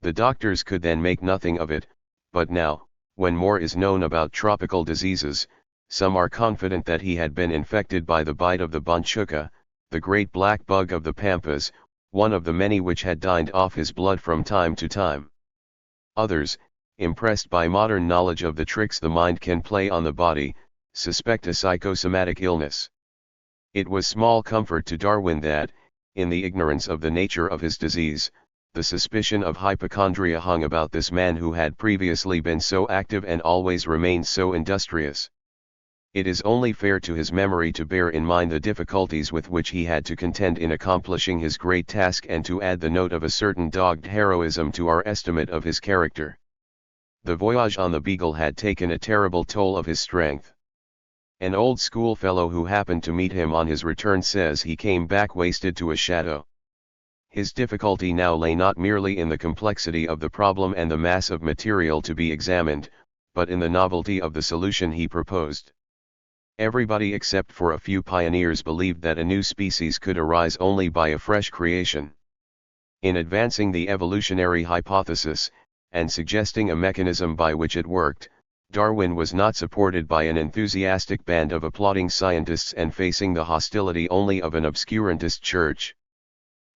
The doctors could then make nothing of it, but now, when more is known about tropical diseases, some are confident that he had been infected by the bite of the bunchuca, the great black bug of the pampas, one of the many which had dined off his blood from time to time. Others, impressed by modern knowledge of the tricks the mind can play on the body, suspect a psychosomatic illness. It was small comfort to Darwin that, in the ignorance of the nature of his disease, the suspicion of hypochondria hung about this man who had previously been so active and always remained so industrious. It is only fair to his memory to bear in mind the difficulties with which he had to contend in accomplishing his great task, and to add the note of a certain dogged heroism to our estimate of his character. The voyage on the Beagle had taken a terrible toll of his strength. An old schoolfellow who happened to meet him on his return says he came back wasted to a shadow. His difficulty now lay not merely in the complexity of the problem and the mass of material to be examined, but in the novelty of the solution he proposed. Everybody except for a few pioneers believed that a new species could arise only by a fresh creation. In advancing the evolutionary hypothesis, and suggesting a mechanism by which it worked, Darwin was not supported by an enthusiastic band of applauding scientists and facing the hostility only of an obscurantist church.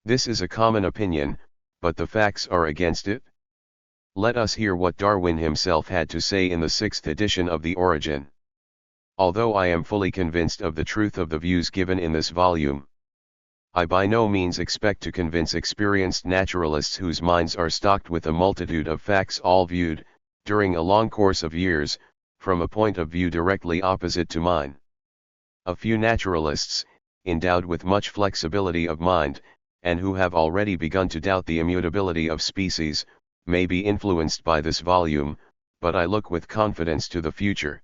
This is a common opinion, but the facts are against it. Let us hear what Darwin himself had to say in the 6th edition of The Origin. Although I am fully convinced of the truth of the views given in this volume, I by no means expect to convince experienced naturalists whose minds are stocked with a multitude of facts all viewed, during a long course of years, from a point of view directly opposite to mine. A few naturalists, endowed with much flexibility of mind, and who have already begun to doubt the immutability of species, may be influenced by this volume, but I look with confidence to the future.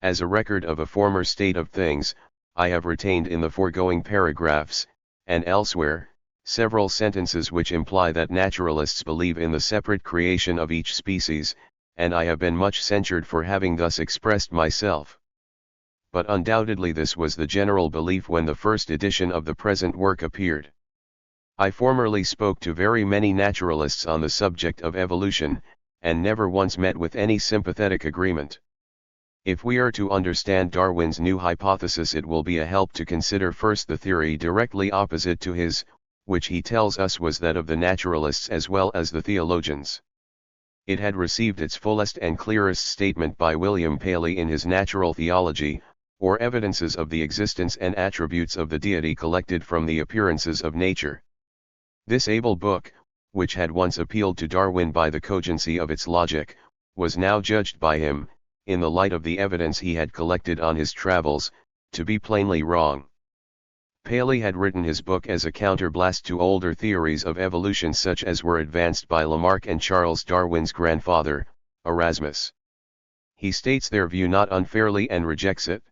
As a record of a former state of things, I have retained in the foregoing paragraphs, and elsewhere, several sentences which imply that naturalists believe in the separate creation of each species, and I have been much censured for having thus expressed myself. But undoubtedly this was the general belief when the first edition of the present work appeared. I formerly spoke to very many naturalists on the subject of evolution, and never once met with any sympathetic agreement. If we are to understand Darwin's new hypothesis, it will be a help to consider first the theory directly opposite to his, which he tells us was that of the naturalists as well as the theologians. It had received its fullest and clearest statement by William Paley in his Natural Theology, or Evidences of the Existence and Attributes of the Deity collected from the Appearances of Nature. This able book, which had once appealed to Darwin by the cogency of its logic, was now judged by him, in the light of the evidence he had collected on his travels, to be plainly wrong. Paley had written his book as a counterblast to older theories of evolution such as were advanced by Lamarck and Charles Darwin's grandfather, Erasmus. He states their view not unfairly and rejects it.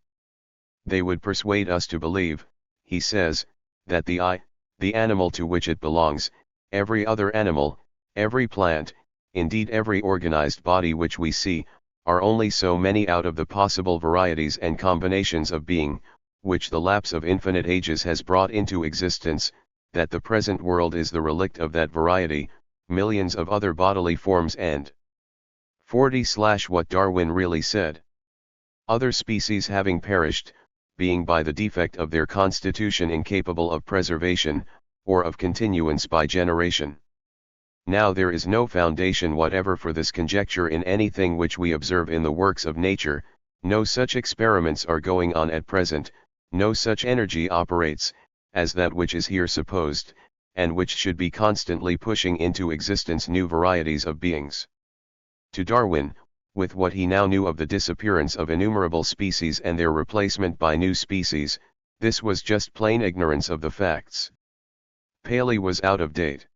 They would persuade us to believe, he says, that the animal to which it belongs, every other animal, every plant, indeed every organized body which we see, are only so many out of the possible varieties and combinations of being, which the lapse of infinite ages has brought into existence, that the present world is the relict of that variety, millions of other bodily forms and 40/what Darwin really said. Other species having perished, being by the defect of their constitution incapable of preservation, or of continuance by generation. Now there is no foundation whatever for this conjecture in anything which we observe in the works of nature, no such experiments are going on at present, no such energy operates, as that which is here supposed, and which should be constantly pushing into existence new varieties of beings. To Darwin, with what he now knew of the disappearance of innumerable species and their replacement by new species, this was just plain ignorance of the facts. Paley was out of date.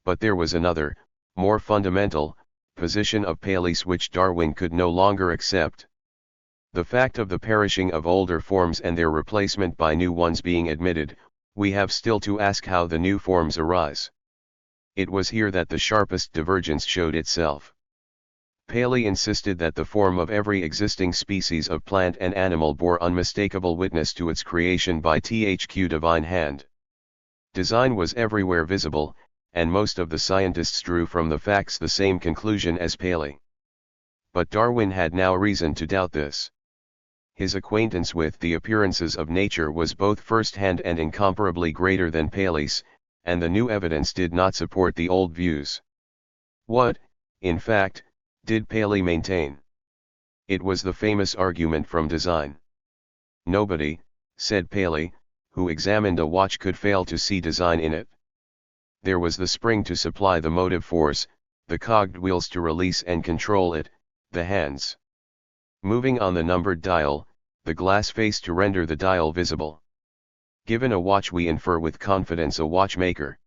But there was another, more fundamental, position of Paley's which Darwin could no longer accept. The fact of the perishing of older forms and their replacement by new ones being admitted, we have still to ask how the new forms arise. It was here that the sharpest divergence showed itself. Paley insisted that the form of every existing species of plant and animal bore unmistakable witness to its creation by THQ divine hand. Design was everywhere visible, and most of the scientists drew from the facts the same conclusion as Paley. But Darwin had now reason to doubt this. His acquaintance with the appearances of nature was both first-hand and incomparably greater than Paley's, and the new evidence did not support the old views. What, in fact, did Paley maintain? It was the famous argument from design. Nobody, said Paley, who examined a watch could fail to see design in it. There was the spring to supply the motive force, the cogged wheels to release and control it, the hands moving on the numbered dial, the glass face to render the dial visible. Given a watch we infer with confidence a watchmaker.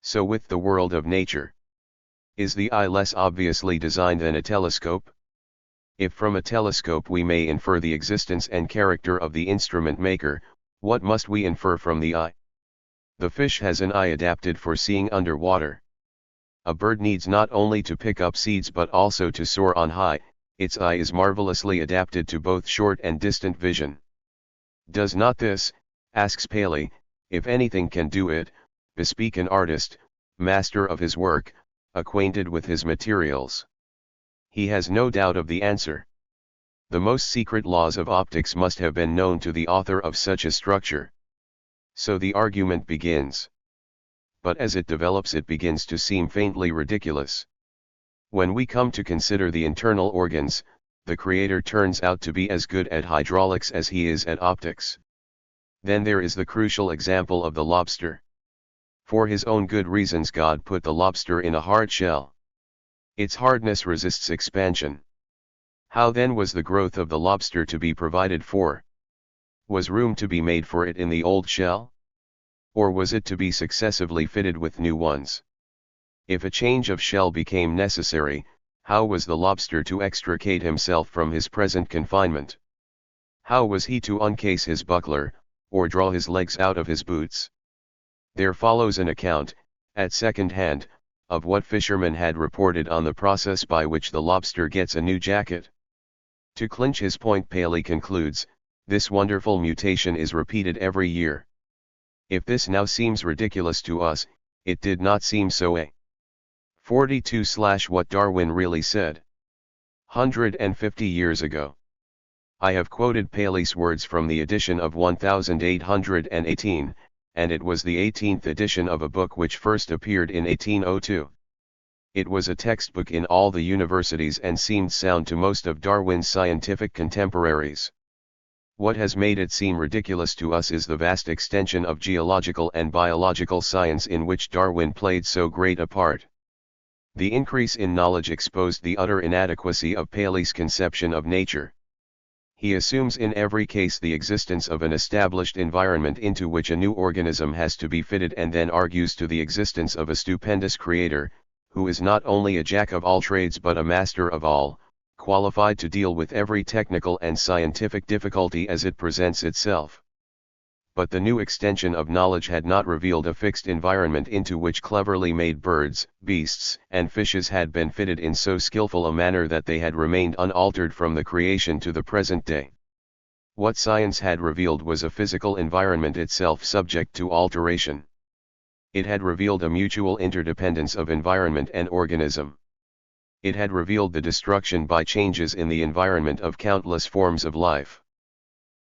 So with the world of nature. Is the eye less obviously designed than a telescope? If from a telescope we may infer the existence and character of the instrument maker, what must we infer from the eye? The fish has an eye adapted for seeing under water. A bird needs not only to pick up seeds but also to soar on high, its eye is marvelously adapted to both short and distant vision. Does not this, asks Paley, if anything can do it, bespeak an artist, master of his work, acquainted with his materials? He has no doubt of the answer. The most secret laws of optics must have been known to the author of such a structure. So the argument begins. But as it develops, it begins to seem faintly ridiculous. When we come to consider the internal organs, the Creator turns out to be as good at hydraulics as he is at optics. Then there is the crucial example of the lobster. For his own good reasons, God put the lobster in a hard shell. Its hardness resists expansion. How then was the growth of the lobster to be provided for? Was room to be made for it in the old shell? Or was it to be successively fitted with new ones? If a change of shell became necessary, how was the lobster to extricate himself from his present confinement? How was he to uncase his buckler, or draw his legs out of his boots? There follows an account, at second hand, of what fishermen had reported on the process by which the lobster gets a new jacket. To clinch his point, Paley concludes, this wonderful mutation is repeated every year. If this now seems ridiculous to us, it did not seem so a. 42/what Darwin really said. 150 years ago. I have quoted Paley's words from the edition of 1818, and it was the 18th edition of a book which first appeared in 1802. It was a textbook in all the universities and seemed sound to most of Darwin's scientific contemporaries. What has made it seem ridiculous to us is the vast extension of geological and biological science in which Darwin played so great a part. The increase in knowledge exposed the utter inadequacy of Paley's conception of nature. He assumes in every case the existence of an established environment into which a new organism has to be fitted, and then argues to the existence of a stupendous creator, who is not only a jack of all trades but a master of all, qualified to deal with every technical and scientific difficulty as it presents itself. But the new extension of knowledge had not revealed a fixed environment into which cleverly made birds, beasts, and fishes had been fitted in so skillful a manner that they had remained unaltered from the creation to the present day. What science had revealed was a physical environment itself subject to alteration. It had revealed a mutual interdependence of environment and organism. It had revealed the destruction by changes in the environment of countless forms of life.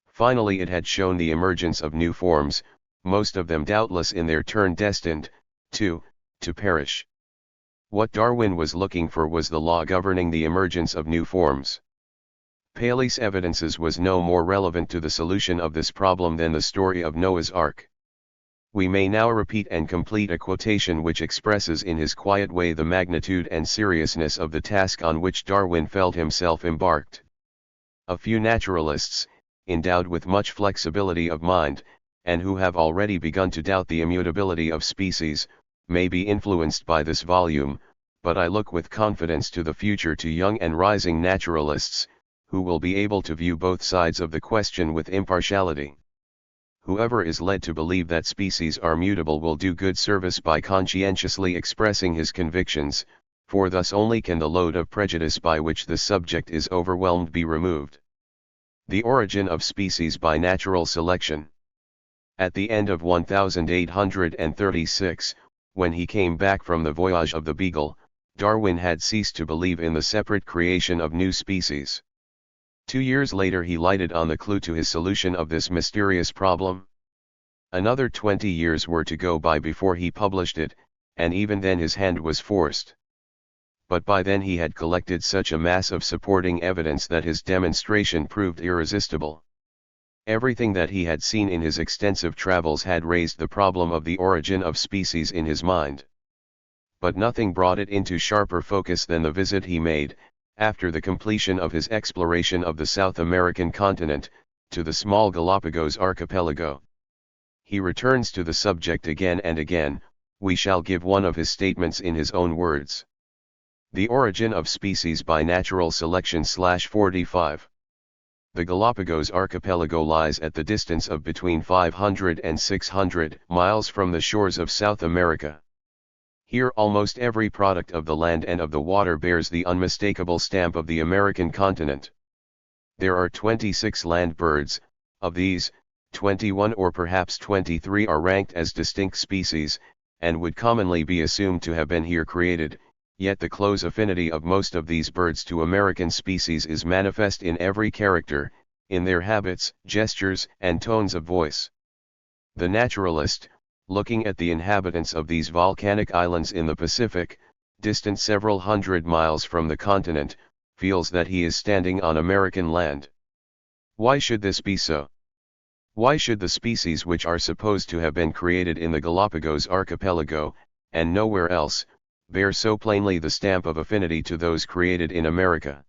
Finally, it had shown the emergence of new forms, most of them doubtless in their turn destined to perish. What Darwin was looking for was the law governing the emergence of new forms. Paley's evidences was no more relevant to the solution of this problem than the story of Noah's Ark. We may now repeat and complete a quotation which expresses in his quiet way the magnitude and seriousness of the task on which Darwin felt himself embarked. A few naturalists, endowed with much flexibility of mind, and who have already begun to doubt the immutability of species, may be influenced by this volume, but I look with confidence to the future, to young and rising naturalists, who will be able to view both sides of the question with impartiality. Whoever is led to believe that species are mutable will do good service by conscientiously expressing his convictions, for thus only can the load of prejudice by which the subject is overwhelmed be removed. The origin of species by natural selection. At the end of 1836, when he came back from the voyage of the Beagle, Darwin had ceased to believe in the separate creation of new species. 2 years later he lighted on the clue to his solution of this mysterious problem. Another 20 years were to go by before he published it, and even then his hand was forced. But by then he had collected such a mass of supporting evidence that his demonstration proved irresistible. Everything that he had seen in his extensive travels had raised the problem of the origin of species in his mind. But nothing brought it into sharper focus than the visit he made, after the completion of his exploration of the South American continent, to the small Galapagos archipelago. He returns to the subject again and again. We shall give one of his statements in his own words. The origin of species by natural selection /45. The Galapagos archipelago lies at the distance of between 500 and 600 miles from the shores of South America. Here almost every product of the land and of the water bears the unmistakable stamp of the American continent. There are 26 land birds. Of these, 21 or perhaps 23 are ranked as distinct species, and would commonly be assumed to have been here created, yet the close affinity of most of these birds to American species is manifest in every character, in their habits, gestures, and tones of voice. The naturalist, looking at the inhabitants of these volcanic islands in the Pacific, distant several hundred miles from the continent, feels that he is standing on American land. Why should this be so? Why should the species which are supposed to have been created in the Galapagos archipelago, and nowhere else, bear so plainly the stamp of affinity to those created in America?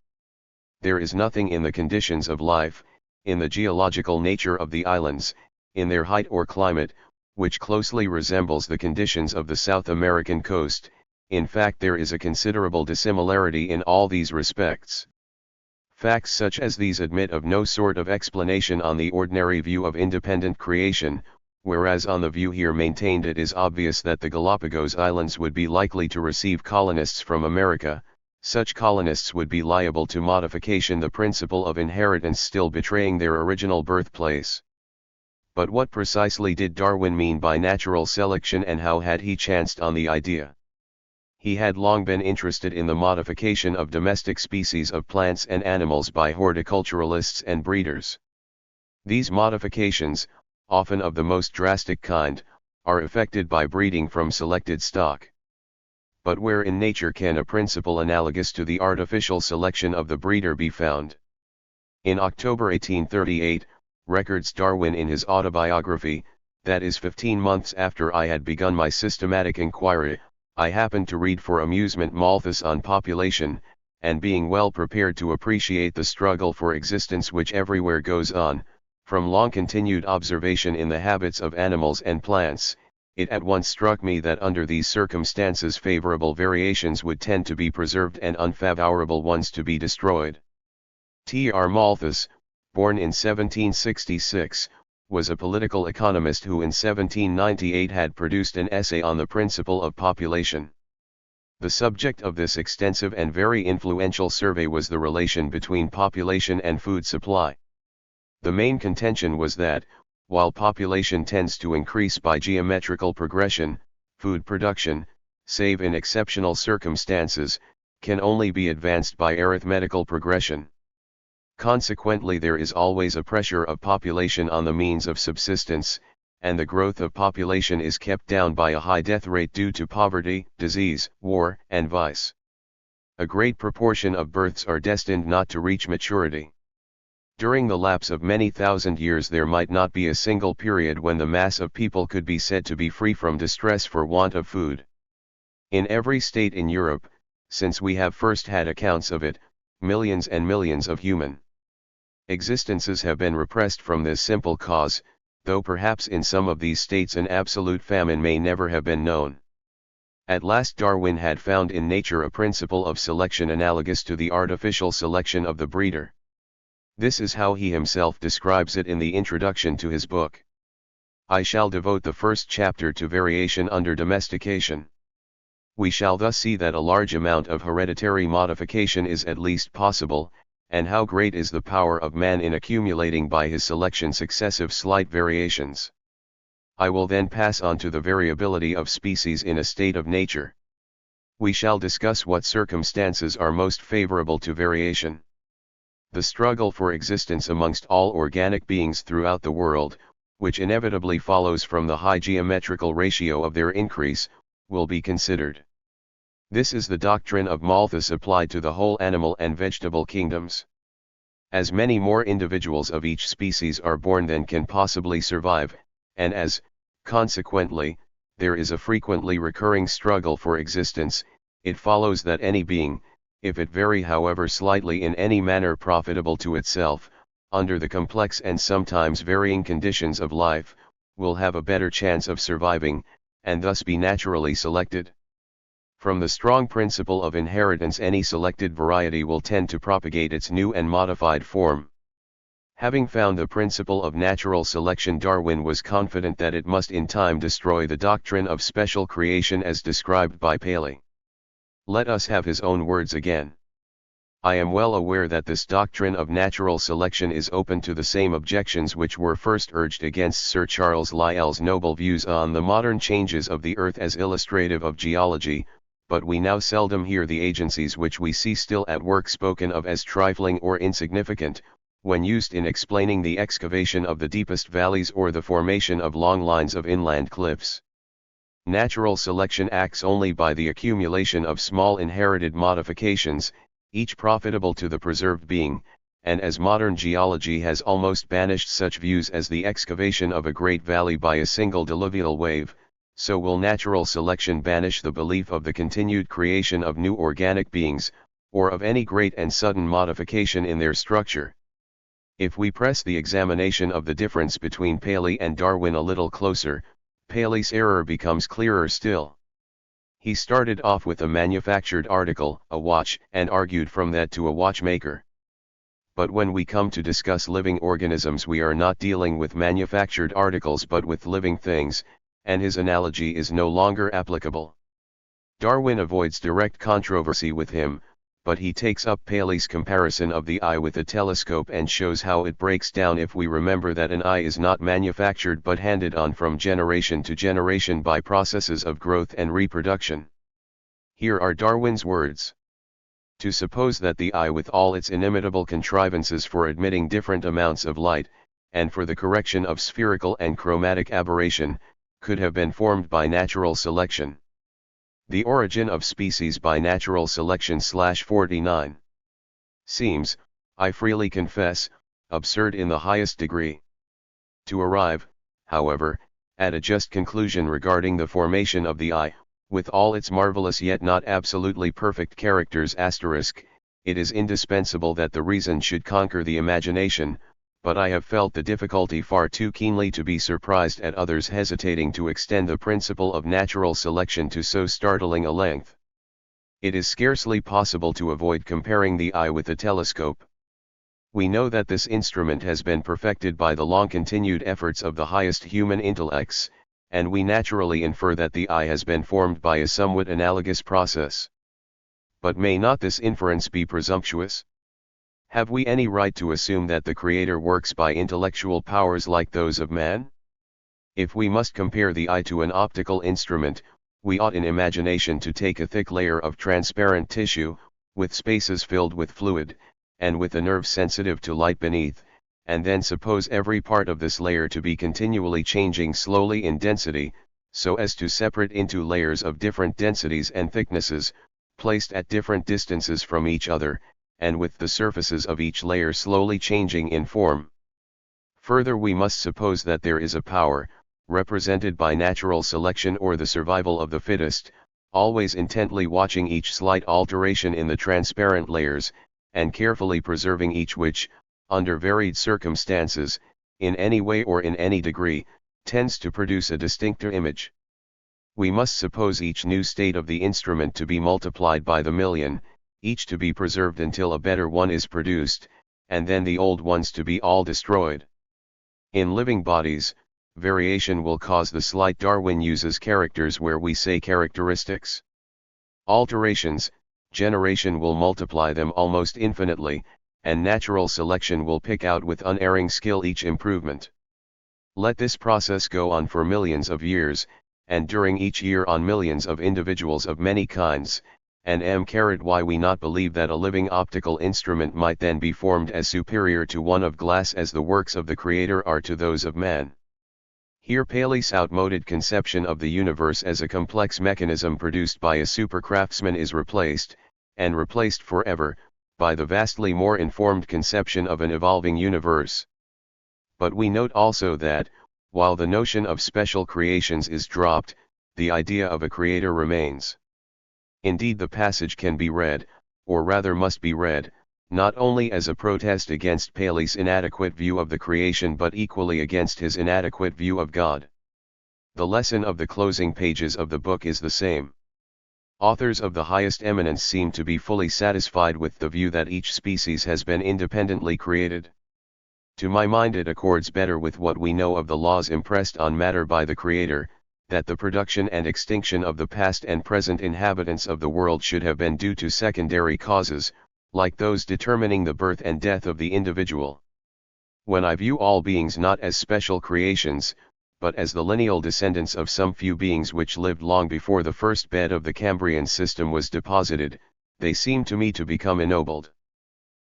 There is nothing in the conditions of life, in the geological nature of the islands, in their height or climate, which closely resembles the conditions of the South American coast. In fact, there is a considerable dissimilarity in all these respects. Facts such as these admit of no sort of explanation on the ordinary view of independent creation, whereas on the view here maintained it is obvious that the Galapagos Islands would be likely to receive colonists from America. Such colonists would be liable to modification, the principle of inheritance still betraying their original birthplace. But what precisely did Darwin mean by natural selection, and how had he chanced on the idea? He had long been interested in the modification of domestic species of plants and animals by horticulturalists and breeders. These modifications, often of the most drastic kind, are effected by breeding from selected stock. But where in nature can a principle analogous to the artificial selection of the breeder be found? In October 1838, records Darwin in his autobiography, that is 15 months after I had begun my systematic inquiry, I happened to read for amusement Malthus on population, and being well prepared to appreciate the struggle for existence which everywhere goes on, from long continued observation in the habits of animals and plants, it at once struck me that under these circumstances favorable variations would tend to be preserved and unfavorable ones to be destroyed. T.R. Malthus, born in 1766, was a political economist who in 1798 had produced an essay on the principle of population. The subject of this extensive and very influential survey was the relation between population and food supply. The main contention was that, while population tends to increase by geometrical progression, food production, save in exceptional circumstances, can only be advanced by arithmetical progression. Consequently, there is always a pressure of population on the means of subsistence, and the growth of population is kept down by a high death rate due to poverty, disease, war, and vice. A great proportion of births are destined not to reach maturity. During the lapse of many thousand years there might not be a single period when the mass of people could be said to be free from distress for want of food. In every state in Europe, since we have first had accounts of it, millions and millions of human existences have been repressed from this simple cause, though perhaps in some of these states an absolute famine may never have been known. At last Darwin had found in nature a principle of selection analogous to the artificial selection of the breeder. This is how he himself describes it in the introduction to his book. I shall devote the first chapter to variation under domestication. We shall thus see that a large amount of hereditary modification is at least possible, and how great is the power of man in accumulating by his selection successive slight variations. I will then pass on to the variability of species in a state of nature. We shall discuss what circumstances are most favorable to variation. The struggle for existence amongst all organic beings throughout the world, which inevitably follows from the high geometrical ratio of their increase, will be considered. This is the doctrine of Malthus applied to the whole animal and vegetable kingdoms. As many more individuals of each species are born than can possibly survive, and as, consequently, there is a frequently recurring struggle for existence, it follows that any being, if it vary however slightly in any manner profitable to itself, under the complex and sometimes varying conditions of life, will have a better chance of surviving, and thus be naturally selected. From the strong principle of inheritance, any selected variety will tend to propagate its new and modified form. Having found the principle of natural selection, Darwin was confident that it must in time destroy the doctrine of special creation as described by Paley. Let us have his own words again. I am well aware that this doctrine of natural selection is open to the same objections which were first urged against Sir Charles Lyell's noble views on the modern changes of the earth as illustrative of geology, but we now seldom hear the agencies which we see still at work spoken of as trifling or insignificant, when used in explaining the excavation of the deepest valleys or the formation of long lines of inland cliffs. Natural selection acts only by the accumulation of small inherited modifications, each profitable to the preserved being, and as modern geology has almost banished such views as the excavation of a great valley by a single diluvial wave, so will natural selection banish the belief of the continued creation of new organic beings, or of any great and sudden modification in their structure. If we press the examination of the difference between Paley and Darwin a little closer, Paley's error becomes clearer still. He started off with a manufactured article, a watch, and argued from that to a watchmaker. But when we come to discuss living organisms, we are not dealing with manufactured articles but with living things, and his analogy is no longer applicable. Darwin avoids direct controversy with him, but he takes up Paley's comparison of the eye with a telescope and shows how it breaks down if we remember that an eye is not manufactured but handed on from generation to generation by processes of growth and reproduction. Here are Darwin's words. To suppose that the eye with all its inimitable contrivances for admitting different amounts of light, and for the correction of spherical and chromatic aberration, could have been formed by natural selection. The origin of species by natural selection /49. Seems, I freely confess, absurd in the highest degree. To arrive, however, at a just conclusion regarding the formation of the eye, with all its marvelous yet not absolutely perfect characters *, it is indispensable that the reason should conquer the imagination, but I have felt the difficulty far too keenly to be surprised at others hesitating to extend the principle of natural selection to so startling a length. It is scarcely possible to avoid comparing the eye with a telescope. We know that this instrument has been perfected by the long-continued efforts of the highest human intellects, and we naturally infer that the eye has been formed by a somewhat analogous process. But may not this inference be presumptuous? Have we any right to assume that the Creator works by intellectual powers like those of man? If we must compare the eye to an optical instrument, we ought in imagination to take a thick layer of transparent tissue, with spaces filled with fluid, and with a nerve sensitive to light beneath, and then suppose every part of this layer to be continually changing slowly in density, so as to separate into layers of different densities and thicknesses, placed at different distances from each other, and with the surfaces of each layer slowly changing in form. Further, we must suppose that there is a power, represented by natural selection or the survival of the fittest, always intently watching each slight alteration in the transparent layers, and carefully preserving each which, under varied circumstances, in any way or in any degree, tends to produce a distincter image. We must suppose each new state of the instrument to be multiplied by the million, each to be preserved until a better one is produced, and then the old ones to be all destroyed. In living bodies, variation will cause the slight. Darwin uses characters where we say characteristics. Alterations, generation will multiply them almost infinitely, and natural selection will pick out with unerring skill each improvement. Let this process go on for millions of years, and during each year on millions of individuals of many kinds, and why we not believe that a living optical instrument might then be formed as superior to one of glass as the works of the Creator are to those of man. Here Paley's outmoded conception of the universe as a complex mechanism produced by a super craftsman is replaced, and replaced forever, by the vastly more informed conception of an evolving universe. But we note also that, while the notion of special creations is dropped, the idea of a creator remains. Indeed, the passage can be read, or rather must be read, not only as a protest against Paley's inadequate view of the creation but equally against his inadequate view of God. The lesson of the closing pages of the book is the same. Authors of the highest eminence seem to be fully satisfied with the view that each species has been independently created. To my mind, it accords better with what we know of the laws impressed on matter by the Creator, that the production and extinction of the past and present inhabitants of the world should have been due to secondary causes, like those determining the birth and death of the individual. When I view all beings not as special creations, but as the lineal descendants of some few beings which lived long before the first bed of the Cambrian system was deposited, they seem to me to become ennobled.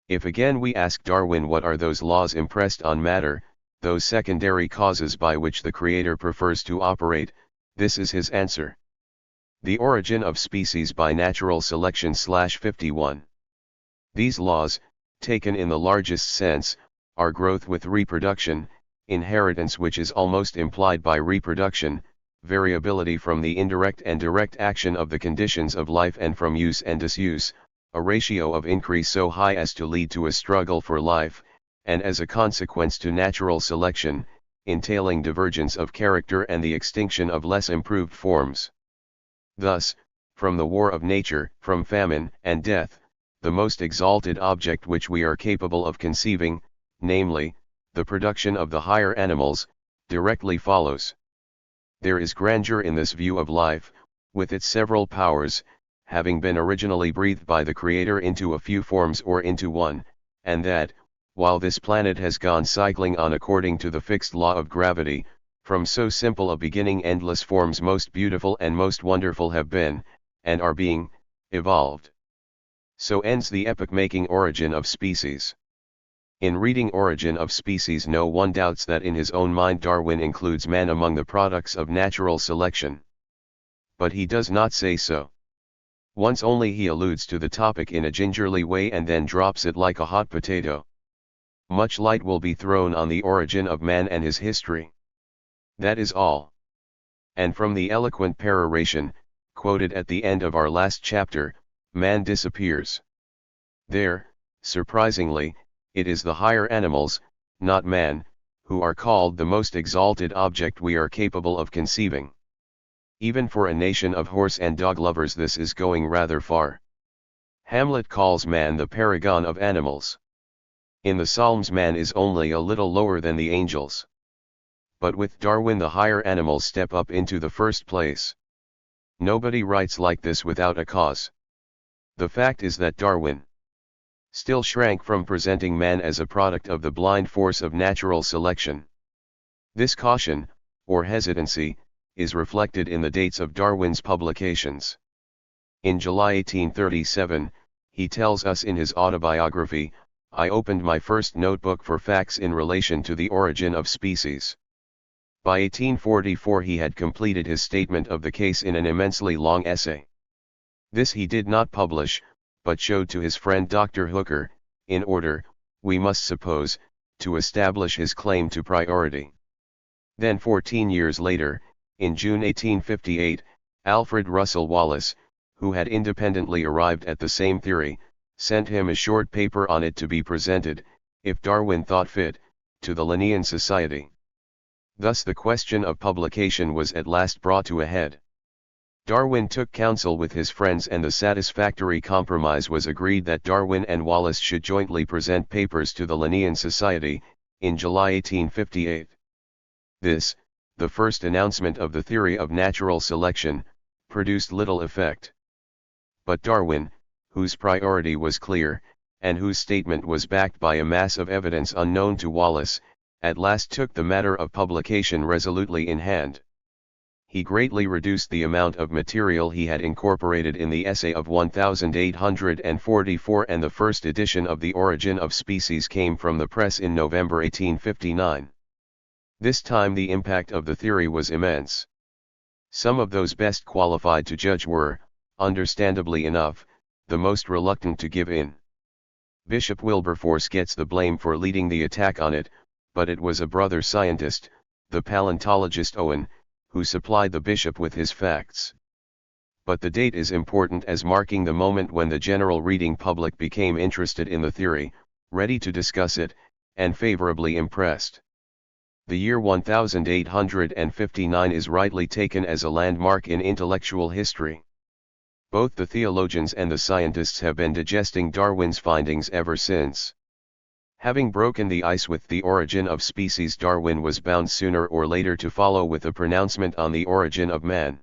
If again we ask Darwin what are those laws impressed on matter, those secondary causes by which the Creator prefers to operate, this is his answer. The origin of species by natural selection /51. These laws, taken in the largest sense, are growth with reproduction, inheritance which is almost implied by reproduction, variability from the indirect and direct action of the conditions of life and from use and disuse, a ratio of increase so high as to lead to a struggle for life, and as a consequence to natural selection, entailing divergence of character and the extinction of less improved forms. Thus, from the war of nature, from famine and death, the most exalted object which we are capable of conceiving, namely, the production of the higher animals, directly follows. There is grandeur in this view of life, with its several powers, having been originally breathed by the Creator into a few forms or into one, and that, while this planet has gone cycling on according to the fixed law of gravity, from so simple a beginning endless forms most beautiful and most wonderful have been, and are being, evolved. So ends the epoch-making origin of species. In reading Origin of Species, no one doubts that in his own mind Darwin includes man among the products of natural selection. But he does not say so. Once only he alludes to the topic in a gingerly way and then drops it like a hot potato. Much light will be thrown on the origin of man and his history. That is all. And from the eloquent peroration, quoted at the end of our last chapter, man disappears. There, surprisingly, it is the higher animals, not man, who are called the most exalted object we are capable of conceiving. Even for a nation of horse and dog lovers this is going rather far. Hamlet calls man the paragon of animals. In the Psalms man is only a little lower than the angels. But with Darwin the higher animals step up into the first place. Nobody writes like this without a cause. The fact is that Darwin still shrank from presenting man as a product of the blind force of natural selection. This caution, or hesitancy, is reflected in the dates of Darwin's publications. In July 1837, he tells us in his autobiography, "I opened my first notebook for facts in relation to the origin of species." By 1844 he had completed his statement of the case in an immensely long essay. This he did not publish, but showed to his friend Dr. Hooker, in order, we must suppose, to establish his claim to priority. Then 14 years later, in June 1858, Alfred Russel Wallace, who had independently arrived at the same theory, sent him a short paper on it to be presented, if Darwin thought fit, to the Linnean Society. Thus the question of publication was at last brought to a head. Darwin took counsel with his friends and the satisfactory compromise was agreed that Darwin and Wallace should jointly present papers to the Linnean Society, in July 1858. This, the first announcement of the theory of natural selection, produced little effect. But Darwin, whose priority was clear, and whose statement was backed by a mass of evidence unknown to Wallace, at last took the matter of publication resolutely in hand. He greatly reduced the amount of material he had incorporated in the essay of 1844 and the first edition of The Origin of Species came from the press in November 1859. This time the impact of the theory was immense. Some of those best qualified to judge were, understandably enough, the most reluctant to give in. Bishop Wilberforce gets the blame for leading the attack on it, but it was a brother scientist, the paleontologist Owen, who supplied the bishop with his facts. But the date is important as marking the moment when the general reading public became interested in the theory, ready to discuss it, and favorably impressed. The year 1859 is rightly taken as a landmark in intellectual history. Both the theologians and the scientists have been digesting Darwin's findings ever since. Having broken the ice with The Origin of Species, Darwin was bound sooner or later to follow with a pronouncement on the origin of man.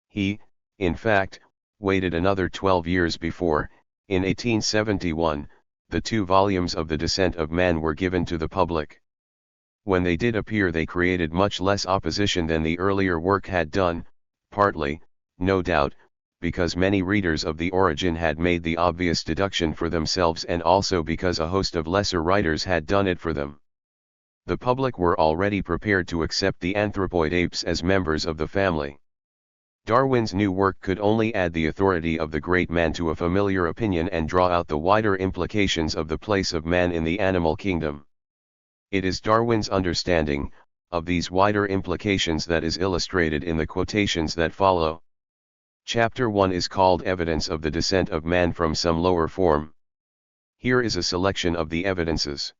He, in fact, waited another 12 years before, in 1871, the 2 volumes of The Descent of Man were given to the public. when they did appear they created much less opposition than the earlier work had done, partly, no doubt, because many readers of the origin had made the obvious deduction for themselves and also because a host of lesser writers had done it for them. The public were already prepared to accept the anthropoid apes as members of the family. Darwin's new work could only add the authority of the great man to a familiar opinion and draw out the wider implications of the place of man in the animal kingdom. It is Darwin's understanding of these wider implications that is illustrated in the quotations that follow. Chapter 1 is called Evidence of the Descent of Man from Some Lower Form. Here is a selection of the evidences.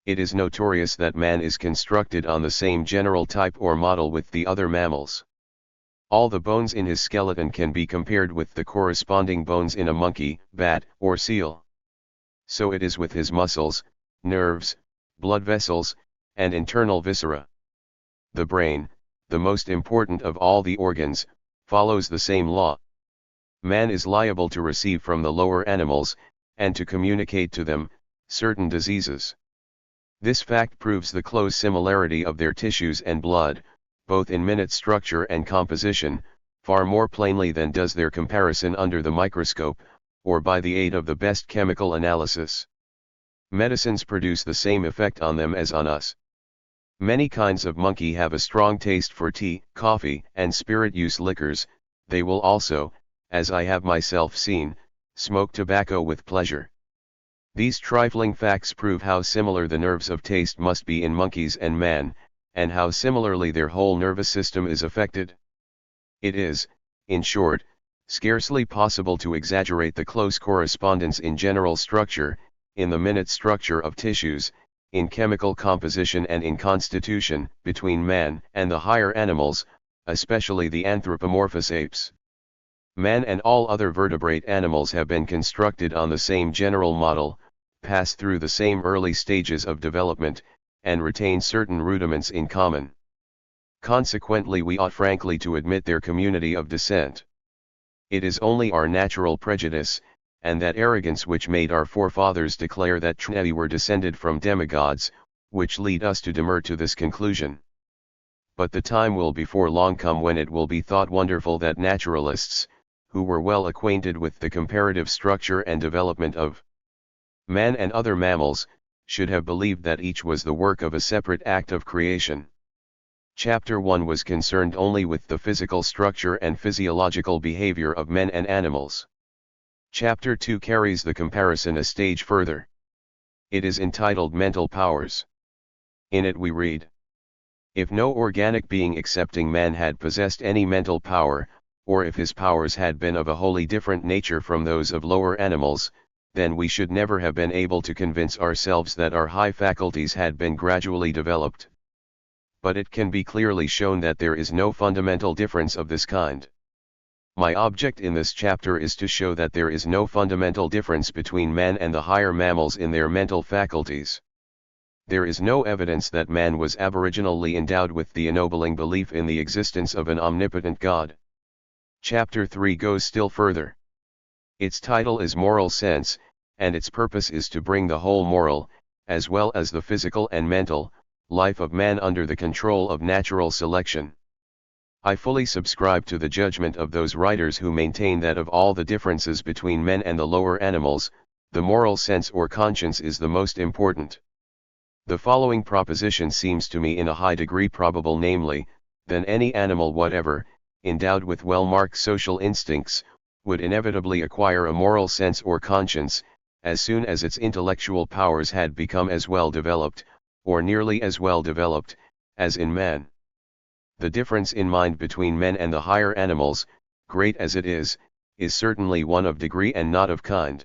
It is notorious that man is constructed on the same general type or model with the other mammals. All the bones in his skeleton can be compared with the corresponding bones in a monkey, bat, or seal. So it is with his muscles, nerves, blood vessels, and internal viscera. The brain, the most important of all the organs, follows the same law. Man is liable to receive from the lower animals, and to communicate to them, certain diseases. This fact proves the close similarity of their tissues and blood, both in minute structure and composition, far more plainly than does their comparison under the microscope, or by the aid of the best chemical analysis. Medicines produce the same effect on them as on us. Many kinds of monkey have a strong taste for tea, coffee, and spirit-use liquors. They will also, as I have myself seen, smoke tobacco with pleasure. These trifling facts prove how similar the nerves of taste must be in monkeys and man, and how similarly their whole nervous system is affected. It is, in short, scarcely possible to exaggerate the close correspondence in general structure, in the minute structure of tissues, in chemical composition and in constitution, between man and the higher animals, especially the anthropomorphous apes. Man and all other vertebrate animals have been constructed on the same general model, pass through the same early stages of development, and retain certain rudiments in common. Consequently, we ought frankly to admit their community of descent. It is only our natural prejudice, and that arrogance which made our forefathers declare that we were descended from demigods, which lead us to demur to this conclusion. But the time will before long come when it will be thought wonderful that naturalists, who were well acquainted with the comparative structure and development of man and other mammals, should have believed that each was the work of a separate act of creation. Chapter 1 was concerned only with the physical structure and physiological behavior of men and animals. Chapter 2 carries the comparison a stage further. It is entitled Mental Powers. In it we read: if no organic being excepting man had possessed any mental power, or if his powers had been of a wholly different nature from those of lower animals, then we should never have been able to convince ourselves that our high faculties had been gradually developed. But it can be clearly shown that there is no fundamental difference of this kind. My object in this chapter is to show that there is no fundamental difference between man and the higher mammals in their mental faculties. There is no evidence that man was aboriginally endowed with the ennobling belief in the existence of an omnipotent God. Chapter 3 goes still further. Its title is Moral Sense, and its purpose is to bring the whole moral, as well as the physical and mental, life of man under the control of natural selection. I fully subscribe to the judgment of those writers who maintain that of all the differences between men and the lower animals, the moral sense or conscience is the most important. The following proposition seems to me in a high degree probable, namely, that any animal whatever, endowed with well-marked social instincts, would inevitably acquire a moral sense or conscience, as soon as its intellectual powers had become as well developed, or nearly as well developed, as in man. The difference in mind between men and the higher animals, great as it is certainly one of degree and not of kind.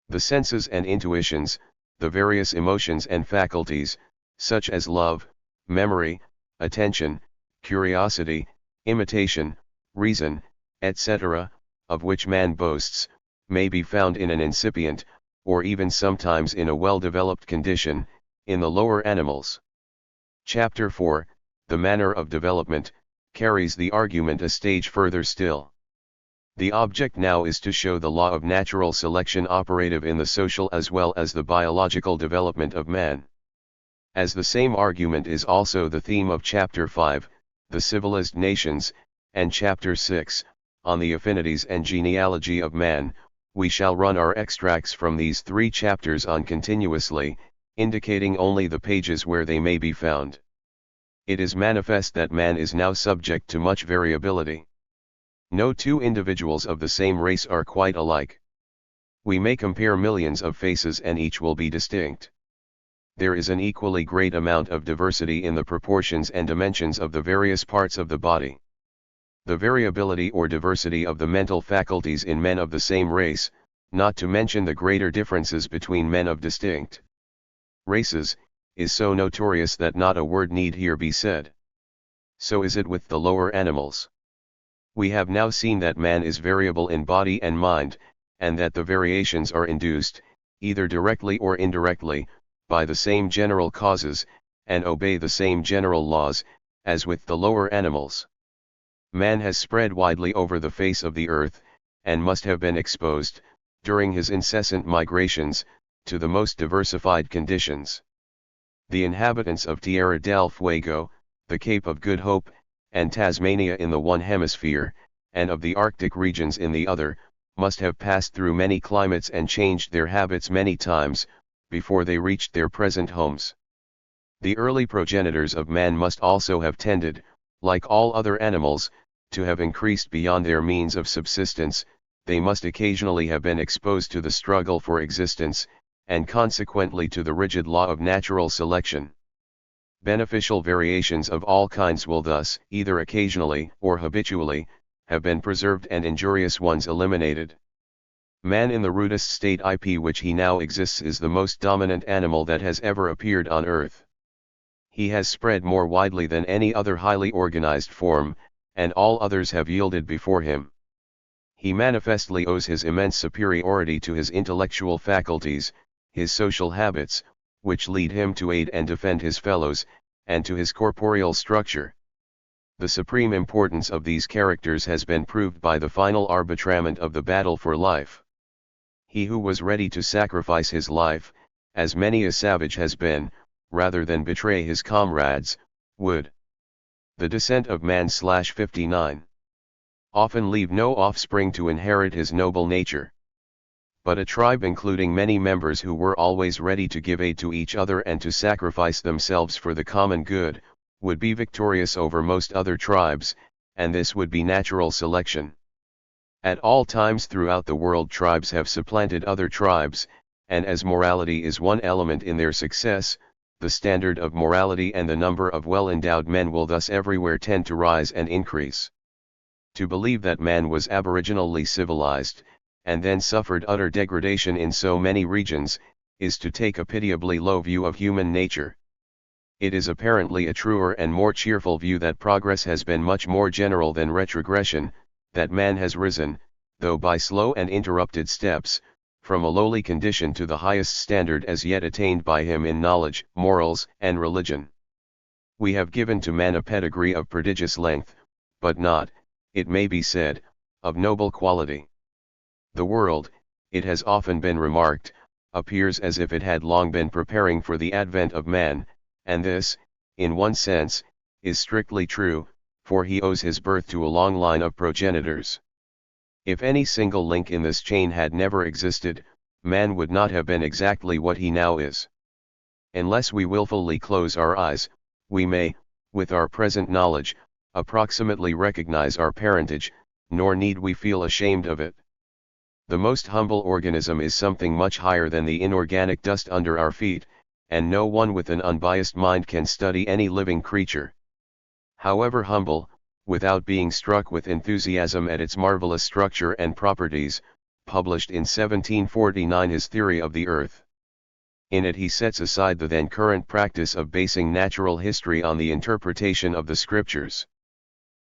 The senses and intuitions, the various emotions and faculties, such as love, memory, attention, curiosity, imitation, reason, etc., of which man boasts, may be found in an incipient, or even sometimes in a well-developed condition, in the lower animals. Chapter 4, The Manner of Development, carries the argument a stage further still. The object now is to show the law of natural selection operative in the social as well as the biological development of man. As the same argument is also the theme of Chapter 5, The Civilized Nations, and Chapter 6, on the affinities and genealogy of man, we shall run our extracts from these 3 chapters on continuously, indicating only the pages where they may be found. It is manifest that man is now subject to much variability. No 2 individuals of the same race are quite alike. We may compare millions of faces and each will be distinct. There is an equally great amount of diversity in the proportions and dimensions of the various parts of the body. The variability or diversity of the mental faculties in men of the same race, not to mention the greater differences between men of distinct races, is so notorious that not a word need here be said. So is it with the lower animals. We have now seen that man is variable in body and mind, and that the variations are induced, either directly or indirectly, by the same general causes, and obey the same general laws, as with the lower animals. Man has spread widely over the face of the earth, and must have been exposed, during his incessant migrations, to the most diversified conditions. The inhabitants of Tierra del Fuego, the Cape of Good Hope, and Tasmania in the one hemisphere, and of the Arctic regions in the other, must have passed through many climates and changed their habits many times, before they reached their present homes. The early progenitors of man must also have tended, like all other animals, to have increased beyond their means of subsistence. They must occasionally have been exposed to the struggle for existence, and consequently to the rigid law of natural selection. Beneficial variations of all kinds will thus, either occasionally or habitually, have been preserved and injurious ones eliminated. Man in the rudest state which he now exists is the most dominant animal that has ever appeared on earth. He has spread more widely than any other highly organized form, and all others have yielded before him. He manifestly owes his immense superiority to his intellectual faculties, his social habits, which lead him to aid and defend his fellows, and to his corporeal structure. The supreme importance of these characters has been proved by the final arbitrament of the battle for life. He who was ready to sacrifice his life, as many a savage has been, rather than betray his comrades, would. The descent of man /59. Often leave no offspring to inherit his noble nature. But a tribe including many members who were always ready to give aid to each other and to sacrifice themselves for the common good, would be victorious over most other tribes, and this would be natural selection. At all times throughout the world tribes have supplanted other tribes, and as morality is one element in their success, the standard of morality and the number of well-endowed men will thus everywhere tend to rise and increase. To believe that man was aboriginally civilized, and then suffered utter degradation in so many regions, is to take a pitiably low view of human nature. It is apparently a truer and more cheerful view that progress has been much more general than retrogression, that man has risen, though by slow and interrupted steps, from a lowly condition to the highest standard as yet attained by him in knowledge, morals, and religion. We have given to man a pedigree of prodigious length, but not, it may be said, of noble quality. The world, it has often been remarked, appears as if it had long been preparing for the advent of man, and this, in one sense, is strictly true, for he owes his birth to a long line of progenitors. If any single link in this chain had never existed, man would not have been exactly what he now is. Unless we willfully close our eyes, we may, with our present knowledge, approximately recognize our parentage, nor need we feel ashamed of it. The most humble organism is something much higher than the inorganic dust under our feet, and no one with an unbiased mind can study any living creature, however humble, without being struck with enthusiasm at its marvelous structure and properties. Published in 1749 his Theory of the Earth. In it he sets aside the then current practice of basing natural history on the interpretation of the scriptures.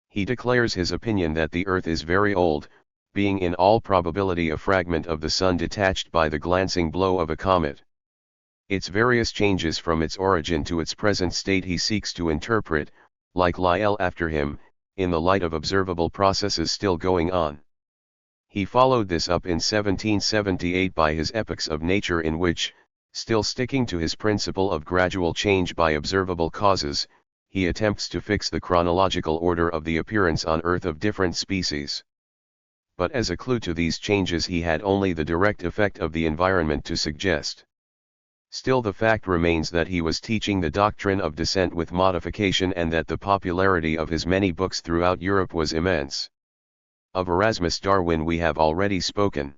He declares his opinion that the earth is very old, being in all probability a fragment of the sun detached by the glancing blow of a comet. Its various changes from its origin to its present state he seeks to interpret, like Lyell after him, in the light of observable processes still going on. He followed this up in 1778 by his Epochs of Nature, in which, Still sticking to his principle of gradual change by observable causes, he attempts to fix the chronological order of the appearance on Earth of different species. But as a clue to these changes he had only the direct effect of the environment to suggest. Still the fact remains that he was teaching the doctrine of descent with modification and that the popularity of his many books throughout Europe was immense. Of Erasmus Darwin we have already spoken.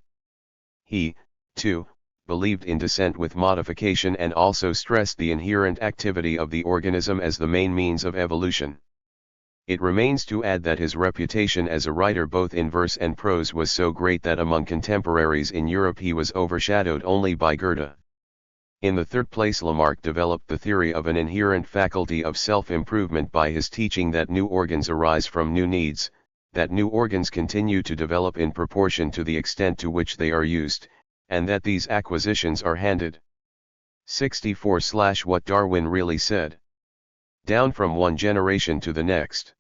He, too, believed in descent with modification and also stressed the inherent activity of the organism as the main means of evolution. It remains to add that his reputation as a writer both in verse and prose was so great that among contemporaries in Europe he was overshadowed only by Goethe. In the third place, Lamarck developed the theory of an inherent faculty of self-improvement by his teaching that new organs arise from new needs, that new organs continue to develop in proportion to the extent to which they are used, and that these acquisitions are handed. 64/What Darwin really said. Down from one generation to the next.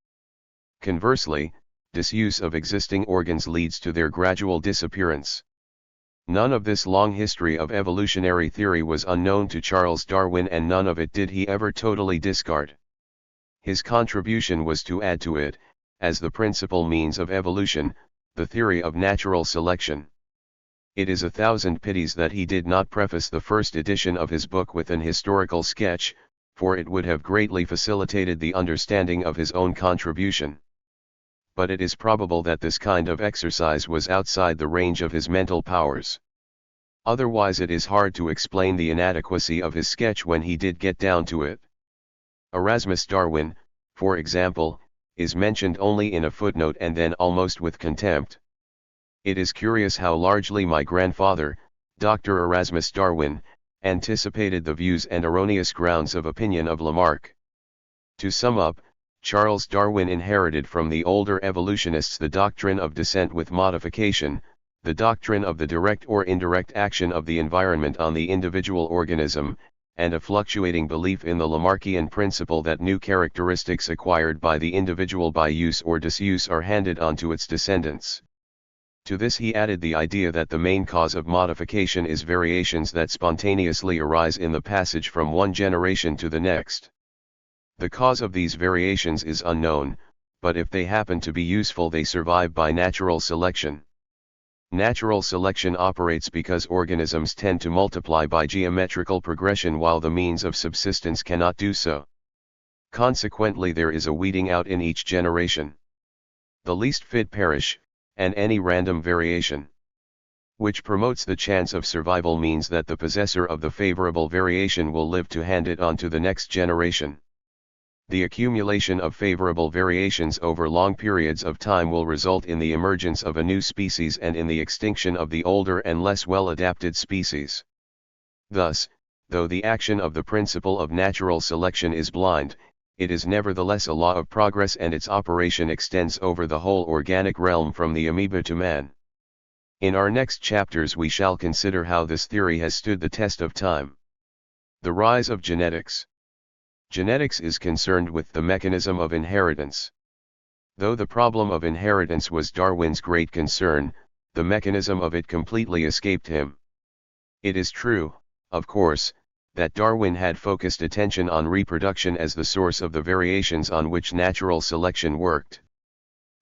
Conversely, disuse of existing organs leads to their gradual disappearance. None of this long history of evolutionary theory was unknown to Charles Darwin, and none of it did he ever totally discard. His contribution was to add to it, as the principal means of evolution, the theory of natural selection. It is a thousand pities that he did not preface the first edition of his book with an historical sketch, for it would have greatly facilitated the understanding of his own contribution. But it is probable that this kind of exercise was outside the range of his mental powers. Otherwise it is hard to explain the inadequacy of his sketch when he did get down to it. Erasmus Darwin, for example, is mentioned only in a footnote and then almost with contempt. It is curious how largely my grandfather, Dr. Erasmus Darwin, anticipated the views and erroneous grounds of opinion of Lamarck. To sum up, Charles Darwin inherited from the older evolutionists the doctrine of descent with modification, the doctrine of the direct or indirect action of the environment on the individual organism, and a fluctuating belief in the Lamarckian principle that new characteristics acquired by the individual by use or disuse are handed on to its descendants. To this he added the idea that the main cause of modification is variations that spontaneously arise in the passage from one generation to the next. The cause of these variations is unknown, but if they happen to be useful they survive by natural selection. Natural selection operates because organisms tend to multiply by geometrical progression while the means of subsistence cannot do so. Consequently there is a weeding out in each generation. The least fit perish, and any random variation which promotes the chance of survival means that the possessor of the favorable variation will live to hand it on to the next generation. The accumulation of favorable variations over long periods of time will result in the emergence of a new species and in the extinction of the older and less well-adapted species. Thus, though the action of the principle of natural selection is blind, it is nevertheless a law of progress, and its operation extends over the whole organic realm from the amoeba to man. In our next chapters we shall consider how this theory has stood the test of time. The rise of genetics. Genetics is concerned with the mechanism of inheritance. Though the problem of inheritance was Darwin's great concern, the mechanism of it completely escaped him. It is true, of course, that Darwin had focused attention on reproduction as the source of the variations on which natural selection worked.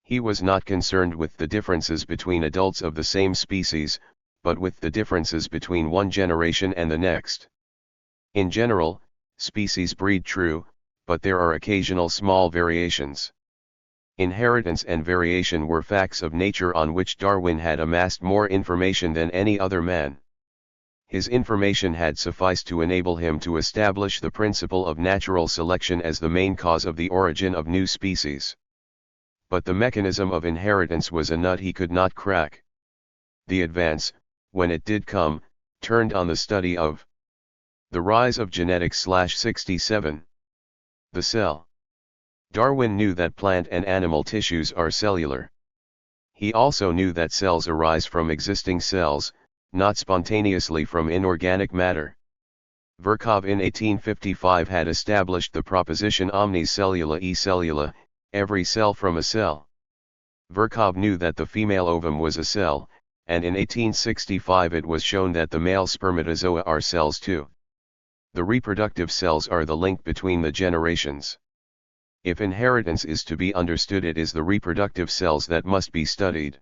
He was not concerned with the differences between adults of the same species, but with the differences between one generation and the next. In general, species breed true, but there are occasional small variations. Inheritance and variation were facts of nature on which Darwin had amassed more information than any other man. His information had sufficed to enable him to establish the principle of natural selection as the main cause of the origin of new species. But the mechanism of inheritance was a nut he could not crack. The advance, when it did come, turned on the study of the rise of genetics. 67. The cell. Darwin knew that plant and animal tissues are cellular. He also knew that cells arise from existing cells, not spontaneously from inorganic matter. Virchow in 1855 had established the proposition omnis cellula e cellula, every cell from a cell. Virchow knew that the female ovum was a cell, and in 1865 it was shown that the male spermatozoa are cells too. The reproductive cells are the link between the generations. If inheritance is to be understood, it is the reproductive cells that must be studied.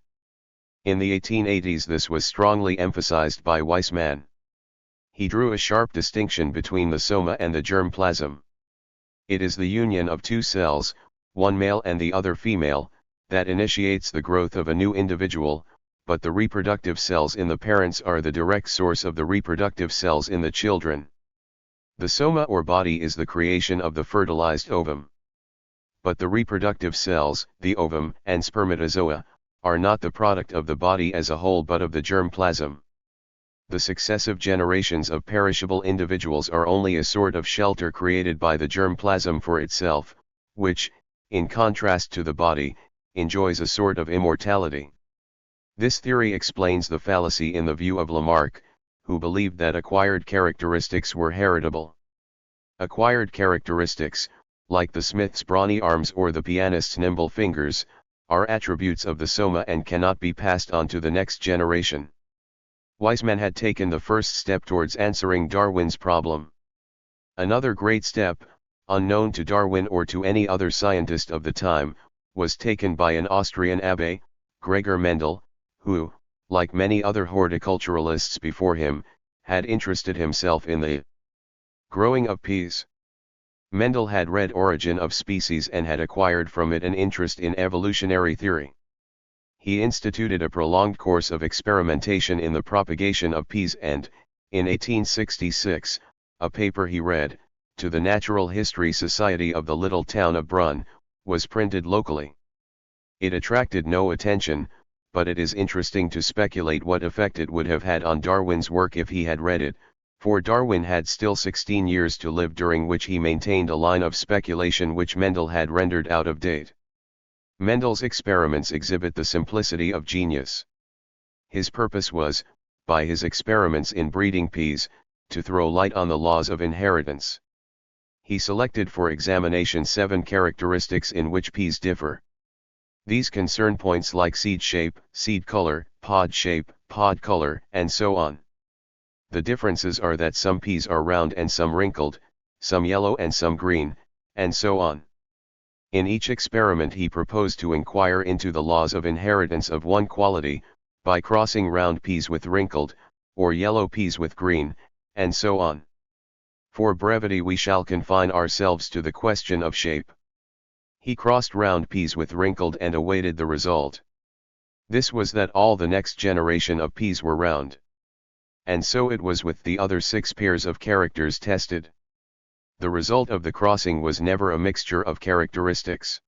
In the 1880s this was strongly emphasized by Weismann. He drew a sharp distinction between the soma and the germ plasm. It is the union of two cells, one male and the other female, that initiates the growth of a new individual, but the reproductive cells in the parents are the direct source of the reproductive cells in the children. The soma or body is the creation of the fertilized ovum. But the reproductive cells, the ovum and spermatozoa, are not the product of the body as a whole but of the germ plasm. The successive generations of perishable individuals are only a sort of shelter created by the germ plasm for itself, which, in contrast to the body, enjoys a sort of immortality. This theory explains the fallacy in the view of Lamarck, who believed that acquired characteristics were heritable. Acquired characteristics, like the smith's brawny arms or the pianist's nimble fingers, are attributes of the soma and cannot be passed on to the next generation. Weismann had taken the first step towards answering Darwin's problem. Another great step, unknown to Darwin or to any other scientist of the time, was taken by an Austrian abbé, Gregor Mendel, who, like many other horticulturalists before him, had interested himself in the growing of peas. Mendel had read Origin of Species and had acquired from it an interest in evolutionary theory. He instituted a prolonged course of experimentation in the propagation of peas and, in 1866, a paper he read, to the Natural History Society of the little town of Brunn, was printed locally. It attracted no attention, but it is interesting to speculate what effect it would have had on Darwin's work if he had read it, for Darwin had still 16 years to live, during which he maintained a line of speculation which Mendel had rendered out of date. Mendel's experiments exhibit the simplicity of genius. His purpose was, by his experiments in breeding peas, to throw light on the laws of inheritance. He selected for examination 7 characteristics in which peas differ. These concern points like seed shape, seed color, pod color, and so on. The differences are that some peas are round and some wrinkled, some yellow and some green, and so on. In each experiment he proposed to inquire into the laws of inheritance of one quality, by crossing round peas with wrinkled, or yellow peas with green, and so on. For brevity we shall confine ourselves to the question of shape. He crossed round peas with wrinkled and awaited the result. This was that all the next generation of peas were round. And so it was with the other 6 pairs of characters tested. The result of the crossing was never a mixture of characteristics.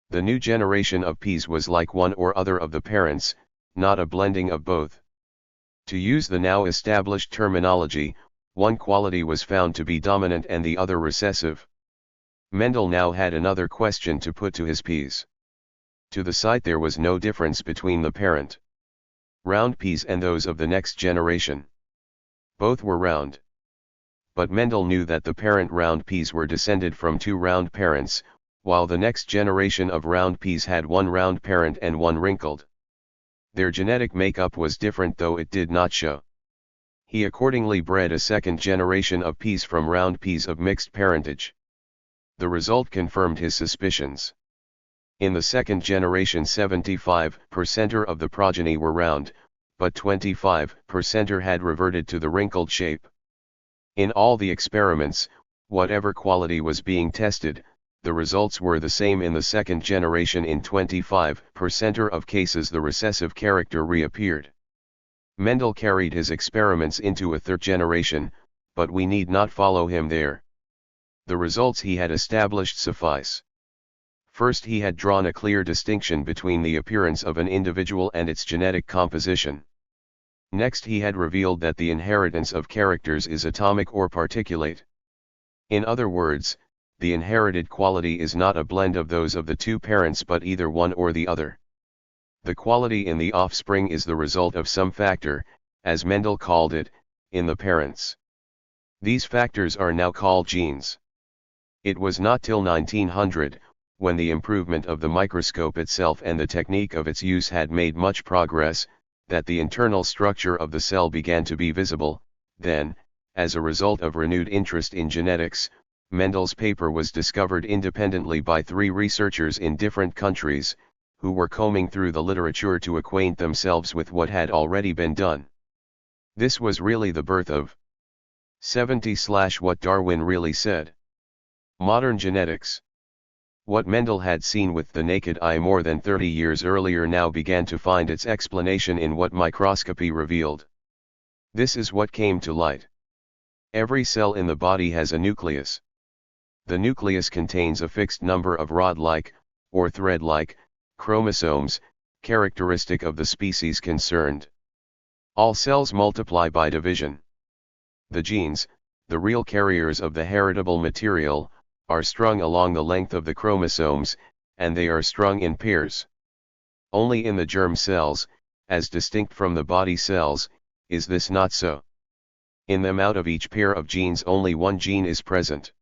The new generation of peas was like one or other of the parents, not a blending of both. To use the now established terminology, one quality was found to be dominant and the other recessive. Mendel now had another question to put to his peas. To the sight there was no difference between the parent round peas and those of the next generation. Both were round. But Mendel knew that the parent round peas were descended from 2 round parents, while the next generation of round peas had 1 round parent and 1 wrinkled. Their genetic makeup was different, though it did not show. He accordingly bred a second generation of peas from round peas of mixed parentage. The result confirmed his suspicions. In the second generation 75% of the progeny were round, but 25% had reverted to the wrinkled shape. In all the experiments, whatever quality was being tested, the results were the same. In the second generation in 25% of cases the recessive character reappeared. Mendel carried his experiments into a third generation, but we need not follow him there. The results he had established suffice. First, he had drawn a clear distinction between the appearance of an individual and its genetic composition. Next, he had revealed that the inheritance of characters is atomic or particulate. In other words, the inherited quality is not a blend of those of the 2 parents but either one or the other. The quality in the offspring is the result of some factor, as Mendel called it, in the parents. These factors are now called genes. It was not till 1900, when the improvement of the microscope itself and the technique of its use had made much progress, that the internal structure of the cell began to be visible. Then, as a result of renewed interest in genetics, Mendel's paper was discovered independently by 3 researchers in different countries, who were combing through the literature to acquaint themselves with what had already been done. This was really the birth of 70/what Darwin really said. Modern genetics. What Mendel had seen with the naked eye more than 30 years earlier now began to find its explanation in what microscopy revealed. This is what came to light. Every cell in the body has a nucleus. The nucleus contains a fixed number of rod-like, or thread-like, chromosomes, characteristic of the species concerned. All cells multiply by division. The genes, the real carriers of the heritable material, are strung along the length of the chromosomes, and they are strung in pairs. Only in the germ cells, as distinct from the body cells, is this not so. In them, out of each pair of genes only one gene is present.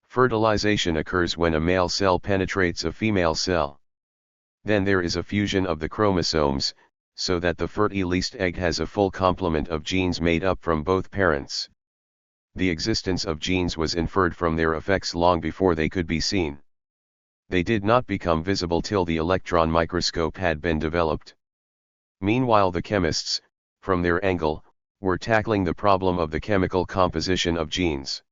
Fertilization occurs when a male cell penetrates a female cell. Then there is a fusion of the chromosomes, so that the fertilized egg has a full complement of genes made up from both parents. The existence of genes was inferred from their effects long before they could be seen. They did not become visible till the electron microscope had been developed. Meanwhile the chemists, from their angle, were tackling the problem of the chemical composition of genes.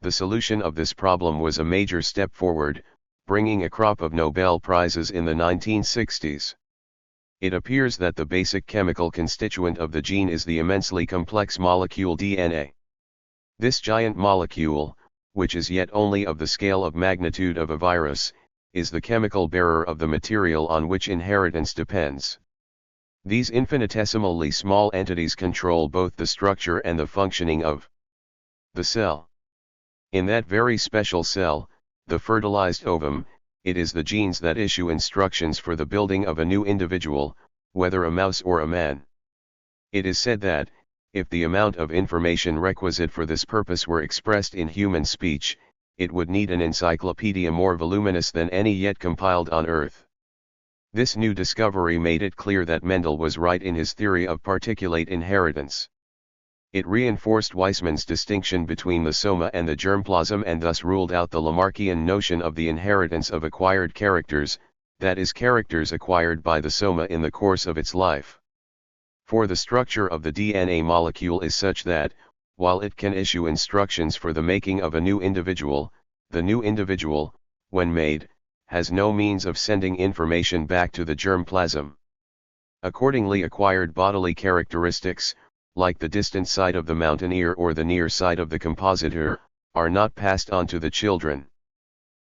The solution of this problem was a major step forward, bringing a crop of Nobel Prizes in the 1960s. It appears that the basic chemical constituent of the gene is the immensely complex molecule DNA. This giant molecule, which is yet only of the scale of magnitude of a virus, is the chemical bearer of the material on which inheritance depends. These infinitesimally small entities control both the structure and the functioning of the cell. In that very special cell, the fertilized ovum, it is the genes that issue instructions for the building of a new individual, whether a mouse or a man. It is said that, if the amount of information requisite for this purpose were expressed in human speech, it would need an encyclopedia more voluminous than any yet compiled on Earth. This new discovery made it clear that Mendel was right in his theory of particulate inheritance. It reinforced Weismann's distinction between the soma and the germplasm and thus ruled out the Lamarckian notion of the inheritance of acquired characters, that is, characters acquired by the soma in the course of its life. For the structure of the DNA molecule is such that, while it can issue instructions for the making of a new individual, the new individual, when made, has no means of sending information back to the germplasm. Accordingly, acquired bodily characteristics, like the distant side of the mountaineer or the near side of the compositor, are not passed on to the children.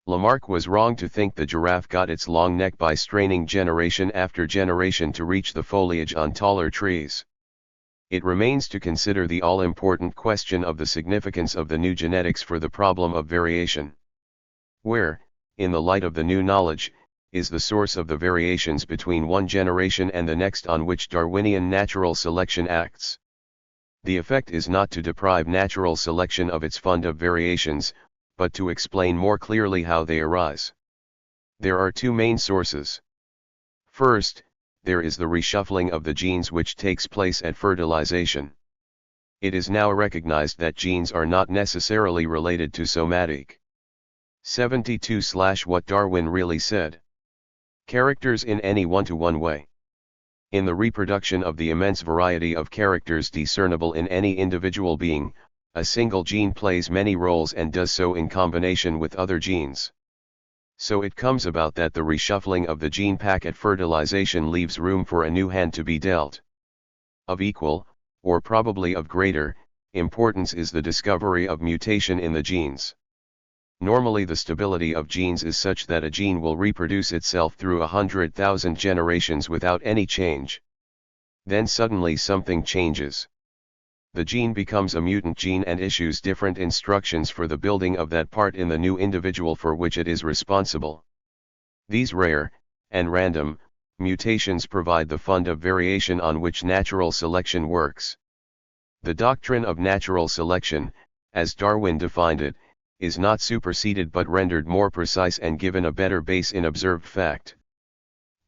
Lamarck was wrong to think the giraffe got its long neck by straining generation after generation to reach the foliage on taller trees. It remains to consider the all-important question of the significance of the new genetics for the problem of variation. Where, in the light of the new knowledge, is the source of the variations between one generation and the next on which Darwinian natural selection acts? The effect is not to deprive natural selection of its fund of variations, but to explain more clearly how they arise. There are 2 main sources. First, there is the reshuffling of the genes which takes place at fertilization. It is now recognized that genes are not necessarily related to somatic. 72/what Darwin really said. Characters in any one-to-one way. In the reproduction of the immense variety of characters discernible in any individual being, a single gene plays many roles and does so in combination with other genes. So it comes about that the reshuffling of the gene pack at fertilization leaves room for a new hand to be dealt. Of equal, or probably of greater, importance is the discovery of mutation in the genes. Normally the stability of genes is such that a gene will reproduce itself through 100,000 generations without any change. Then suddenly something changes. The gene becomes a mutant gene and issues different instructions for the building of that part in the new individual for which it is responsible. These rare, and random, mutations provide the fund of variation on which natural selection works. The doctrine of natural selection, as Darwin defined it, is not superseded but rendered more precise and given a better base in observed fact.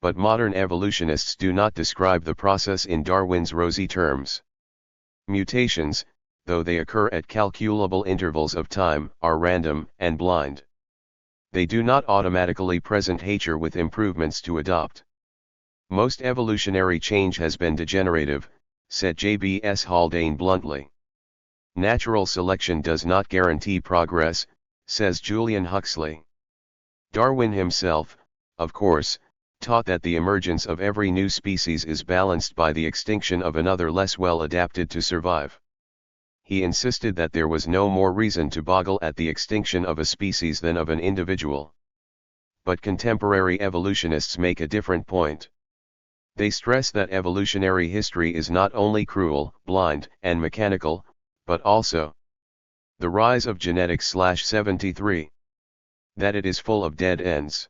But modern evolutionists do not describe the process in Darwin's rosy terms. Mutations, though they occur at calculable intervals of time, are random and blind. They do not automatically present nature with improvements to adopt. Most evolutionary change has been degenerative, said J.B.S. Haldane bluntly. Natural selection does not guarantee progress, says Julian Huxley. Darwin himself, of course, taught that the emergence of every new species is balanced by the extinction of another less well adapted to survive. He insisted that there was no more reason to boggle at the extinction of a species than of an individual. But contemporary evolutionists make a different point. They stress that evolutionary history is not only cruel, blind, and mechanical, but also the rise of genetics/73. That it is full of dead ends.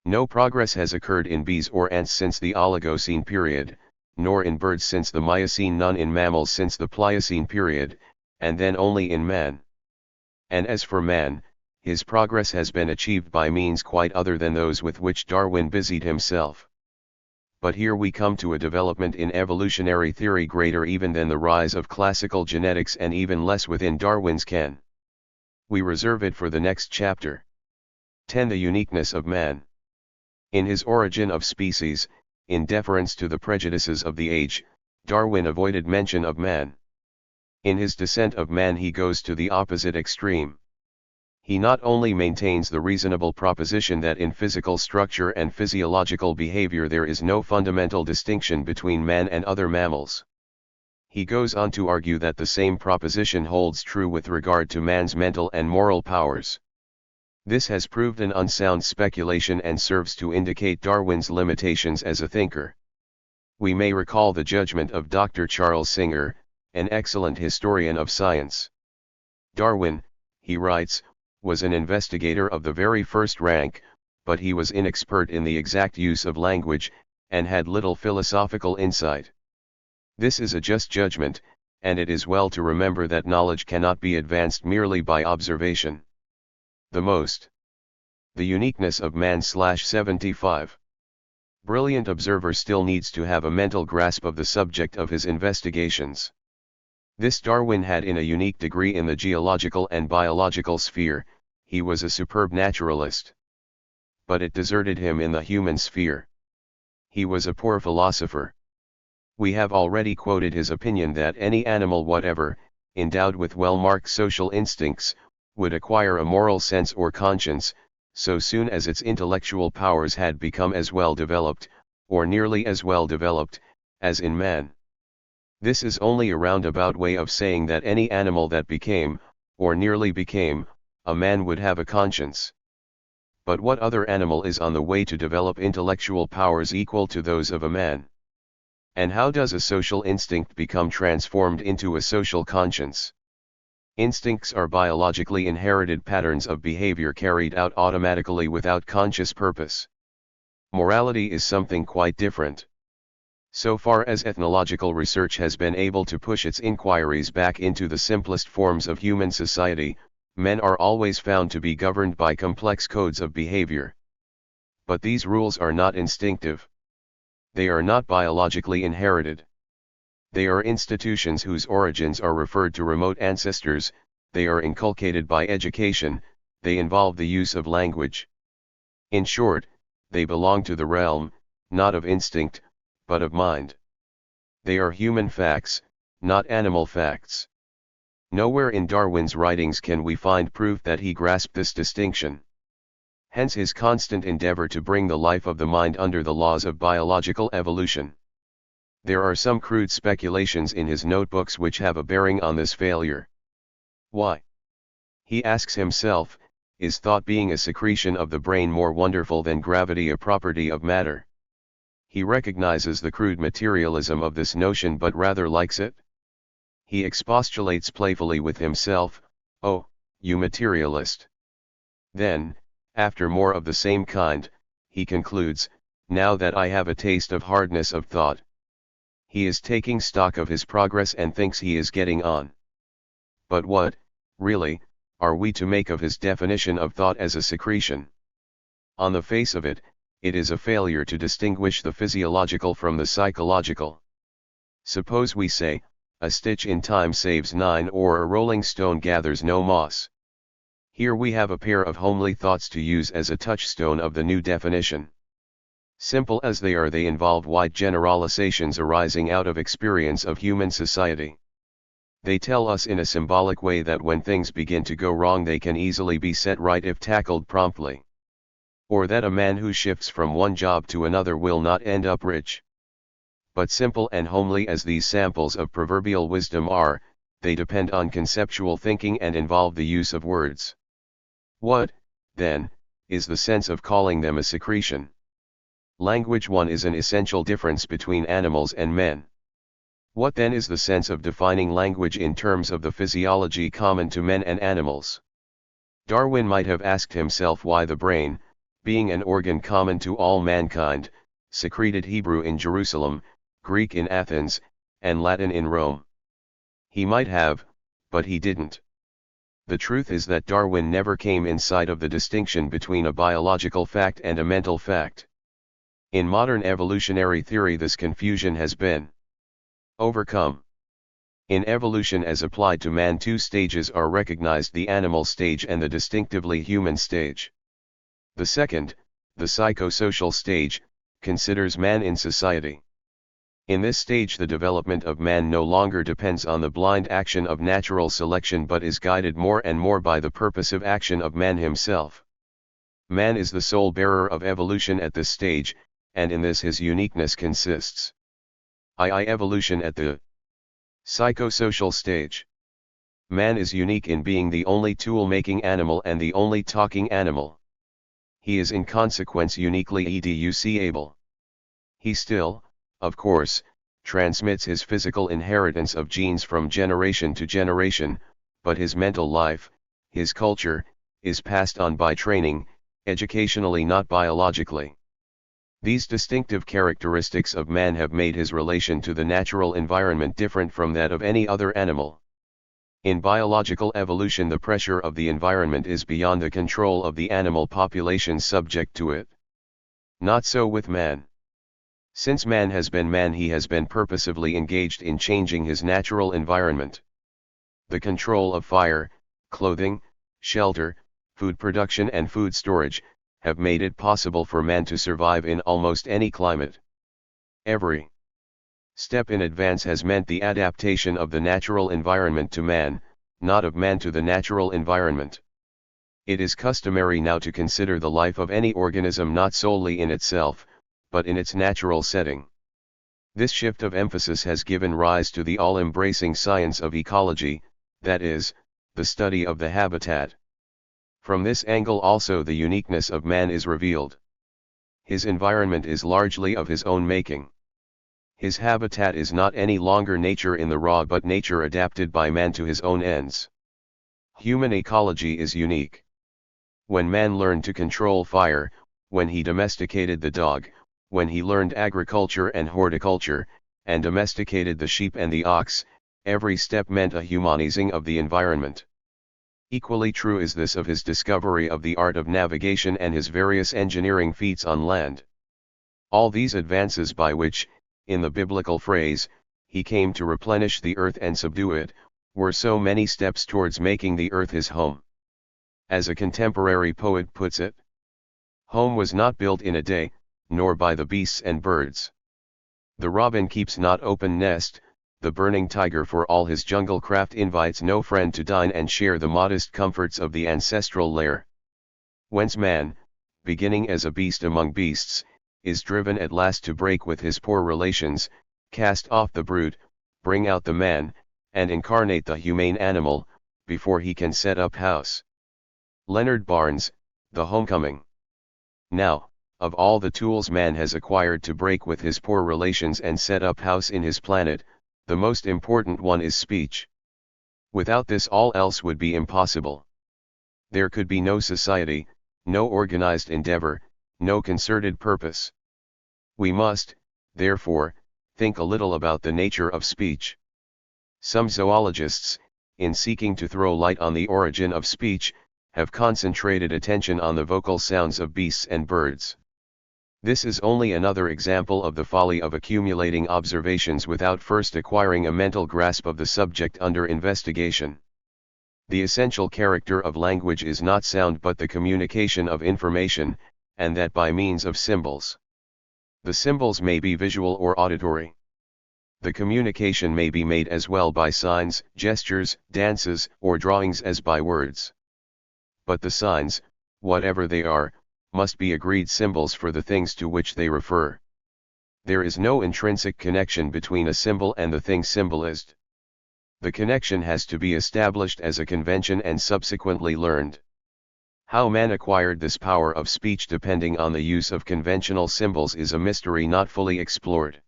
No progress has occurred in bees or ants since the Oligocene period, nor in birds since the Miocene, none in mammals since the Pliocene period, and then only in man. And as for man, his progress has been achieved by means quite other than those with which Darwin busied himself. But here we come to a development in evolutionary theory greater even than the rise of classical genetics and even less within Darwin's ken. We reserve it for the next chapter. 10. The uniqueness of man. In his Origin of Species, in deference to the prejudices of the age, Darwin avoided mention of man. In his Descent of Man he goes to the opposite extreme. He not only maintains the reasonable proposition that in physical structure and physiological behavior there is no fundamental distinction between man and other mammals. He goes on to argue that the same proposition holds true with regard to man's mental and moral powers. This has proved an unsound speculation and serves to indicate Darwin's limitations as a thinker. We may recall the judgment of Dr. Charles Singer, an excellent historian of science. Darwin, he writes, was an investigator of the very first rank, but he was inexpert in the exact use of language, and had little philosophical insight. This is a just judgment, and it is well to remember that knowledge cannot be advanced merely by observation. The uniqueness of man/75. Brilliant observer still needs to have a mental grasp of the subject of his investigations. This Darwin had in a unique degree in the geological and biological sphere. He was a superb naturalist. But it deserted him in the human sphere. He was a poor philosopher. We have already quoted his opinion that any animal whatever, endowed with well-marked social instincts, would acquire a moral sense or conscience, so soon as its intellectual powers had become as well developed, or nearly as well developed, as in man. This is only a roundabout way of saying that any animal that became, or nearly became, a man would have a conscience. But what other animal is on the way to develop intellectual powers equal to those of a man? And how does a social instinct become transformed into a social conscience? Instincts are biologically inherited patterns of behavior carried out automatically without conscious purpose. Morality is something quite different. So far as ethnological research has been able to push its inquiries back into the simplest forms of human society, men are always found to be governed by complex codes of behavior. But these rules are not instinctive. They are not biologically inherited. They are institutions whose origins are referred to remote ancestors, they are inculcated by education, they involve the use of language. In short, they belong to the realm, not of instinct, but of mind. They are human facts, not animal facts. Nowhere in Darwin's writings can we find proof that he grasped this distinction. Hence his constant endeavor to bring the life of the mind under the laws of biological evolution. There are some crude speculations in his notebooks which have a bearing on this failure. Why? He asks himself, is thought being a secretion of the brain more wonderful than gravity a property of matter? He recognizes the crude materialism of this notion but rather likes it. He expostulates playfully with himself, "Oh, you materialist." Then, after more of the same kind, he concludes, "Now that I have a taste of hardness of thought." He is taking stock of his progress and thinks he is getting on. But what, really, are we to make of his definition of thought as a secretion? On the face of it, it is a failure to distinguish the physiological from the psychological. Suppose we say, a stitch in time saves 9, or a rolling stone gathers no moss. Here we have a pair of homely thoughts to use as a touchstone of the new definition. Simple as they are, they involve wide generalizations arising out of experience of human society. They tell us in a symbolic way that when things begin to go wrong, they can easily be set right if tackled promptly. Or that a man who shifts from one job to another will not end up rich. But simple and homely as these samples of proverbial wisdom are, they depend on conceptual thinking and involve the use of words. What, then, is the sense of calling them a secretion? Language. One is an essential difference between animals and men. What then is the sense of defining language in terms of the physiology common to men and animals? Darwin might have asked himself why the brain, being an organ common to all mankind, secreted Hebrew in Jerusalem, Greek in Athens, and Latin in Rome. He might have, but he didn't. The truth is that Darwin never came in sight of the distinction between a biological fact and a mental fact. In modern evolutionary theory, this confusion has been overcome. In evolution as applied to man, two stages are recognized: the animal stage and the distinctively human stage. The second, the psychosocial stage, considers man in society. In this stage, the development of man no longer depends on the blind action of natural selection, but is guided more and more by the purposive action of man himself. Man is the sole bearer of evolution at this stage, and in this his uniqueness consists. Evolution at the psychosocial stage. Man is unique in being the only tool-making animal and the only talking animal. He is in consequence uniquely educable. He still, of course, transmits his physical inheritance of genes from generation to generation, but his mental life, his culture, is passed on by training, educationally, not biologically. These distinctive characteristics of man have made his relation to the natural environment different from that of any other animal. In biological evolution, the pressure of the environment is beyond the control of the animal population subject to it. Not so with man. Since man has been man, he has been purposively engaged in changing his natural environment. The control of fire, clothing, shelter, food production and food storage, have made it possible for man to survive in almost any climate. Every step in advance has meant the adaptation of the natural environment to man, not of man to the natural environment. It is customary now to consider the life of any organism not solely in itself, but in its natural setting. This shift of emphasis has given rise to the all-embracing science of ecology, that is, the study of the habitat. From this angle also the uniqueness of man is revealed. His environment is largely of his own making. His habitat is not any longer nature in the raw, but nature adapted by man to his own ends. Human ecology is unique. When man learned to control fire, when he domesticated the dog, when he learned agriculture and horticulture, and domesticated the sheep and the ox, every step meant a humanizing of the environment. Equally true is this of his discovery of the art of navigation and his various engineering feats on land. All these advances by which, in the biblical phrase, he came to replenish the earth and subdue it, were so many steps towards making the earth his home. As a contemporary poet puts it, home was not built in a day, nor by the beasts and birds. The robin keeps not open nest, the burning tiger for all his jungle craft invites no friend to dine and share the modest comforts of the ancestral lair. Whence man, beginning as a beast among beasts, is driven at last to break with his poor relations, cast off the brute, bring out the man, and incarnate the humane animal, before he can set up house. Leonard Barnes, The Homecoming. Now, of all the tools man has acquired to break with his poor relations and set up house in his planet, the most important one is speech. Without this all else would be impossible. There could be no society, no organized endeavor, no concerted purpose. We must, therefore, think a little about the nature of speech. Some zoologists, in seeking to throw light on the origin of speech, have concentrated attention on the vocal sounds of beasts and birds. This is only another example of the folly of accumulating observations without first acquiring a mental grasp of the subject under investigation. The essential character of language is not sound but the communication of information, and that by means of symbols. The symbols may be visual or auditory. The communication may be made as well by signs, gestures, dances, or drawings as by words. But the signs, whatever they are, must be agreed symbols for the things to which they refer. There is no intrinsic connection between a symbol and the thing symbolized. The connection has to be established as a convention and subsequently learned. How man acquired this power of speech depending on the use of conventional symbols is a mystery not fully explored.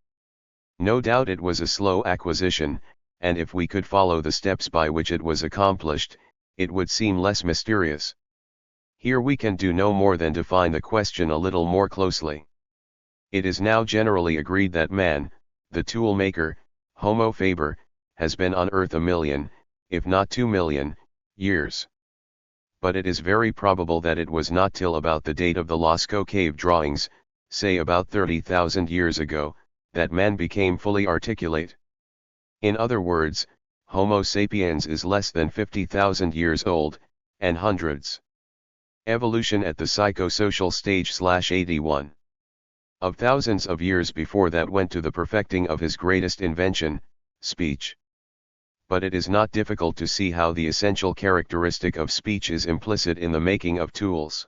No doubt it was a slow acquisition, and if we could follow the steps by which it was accomplished, it would seem less mysterious. Here we can do no more than define the question a little more closely. It is now generally agreed that man, the tool maker, Homo faber, has been on earth 1 million, if not 2 million, years. But it is very probable that it was not till about the date of the Lascaux cave drawings, say about 30,000 years ago, that man became fully articulate. In other words, Homo sapiens is less than 50,000 years old, and hundreds. Evolution at the psychosocial stage /81. Of thousands of years before that went to the perfecting of his greatest invention, speech. But it is not difficult to see how the essential characteristic of speech is implicit in the making of tools.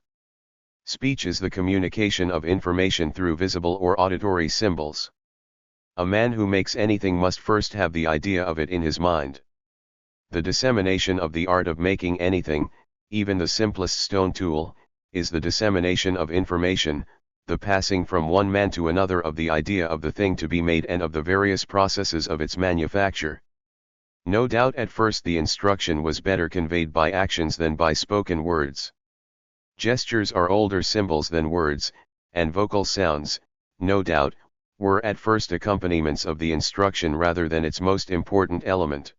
Speech is the communication of information through visible or auditory symbols. A man who makes anything must first have the idea of it in his mind. The dissemination of the art of making anything, even the simplest stone tool, is the dissemination of information, the passing from one man to another of the idea of the thing to be made and of the various processes of its manufacture. No doubt at first the instruction was better conveyed by actions than by spoken words. Gestures are older symbols than words, and vocal sounds, no doubt, were at first accompaniments of the instruction rather than its most important element.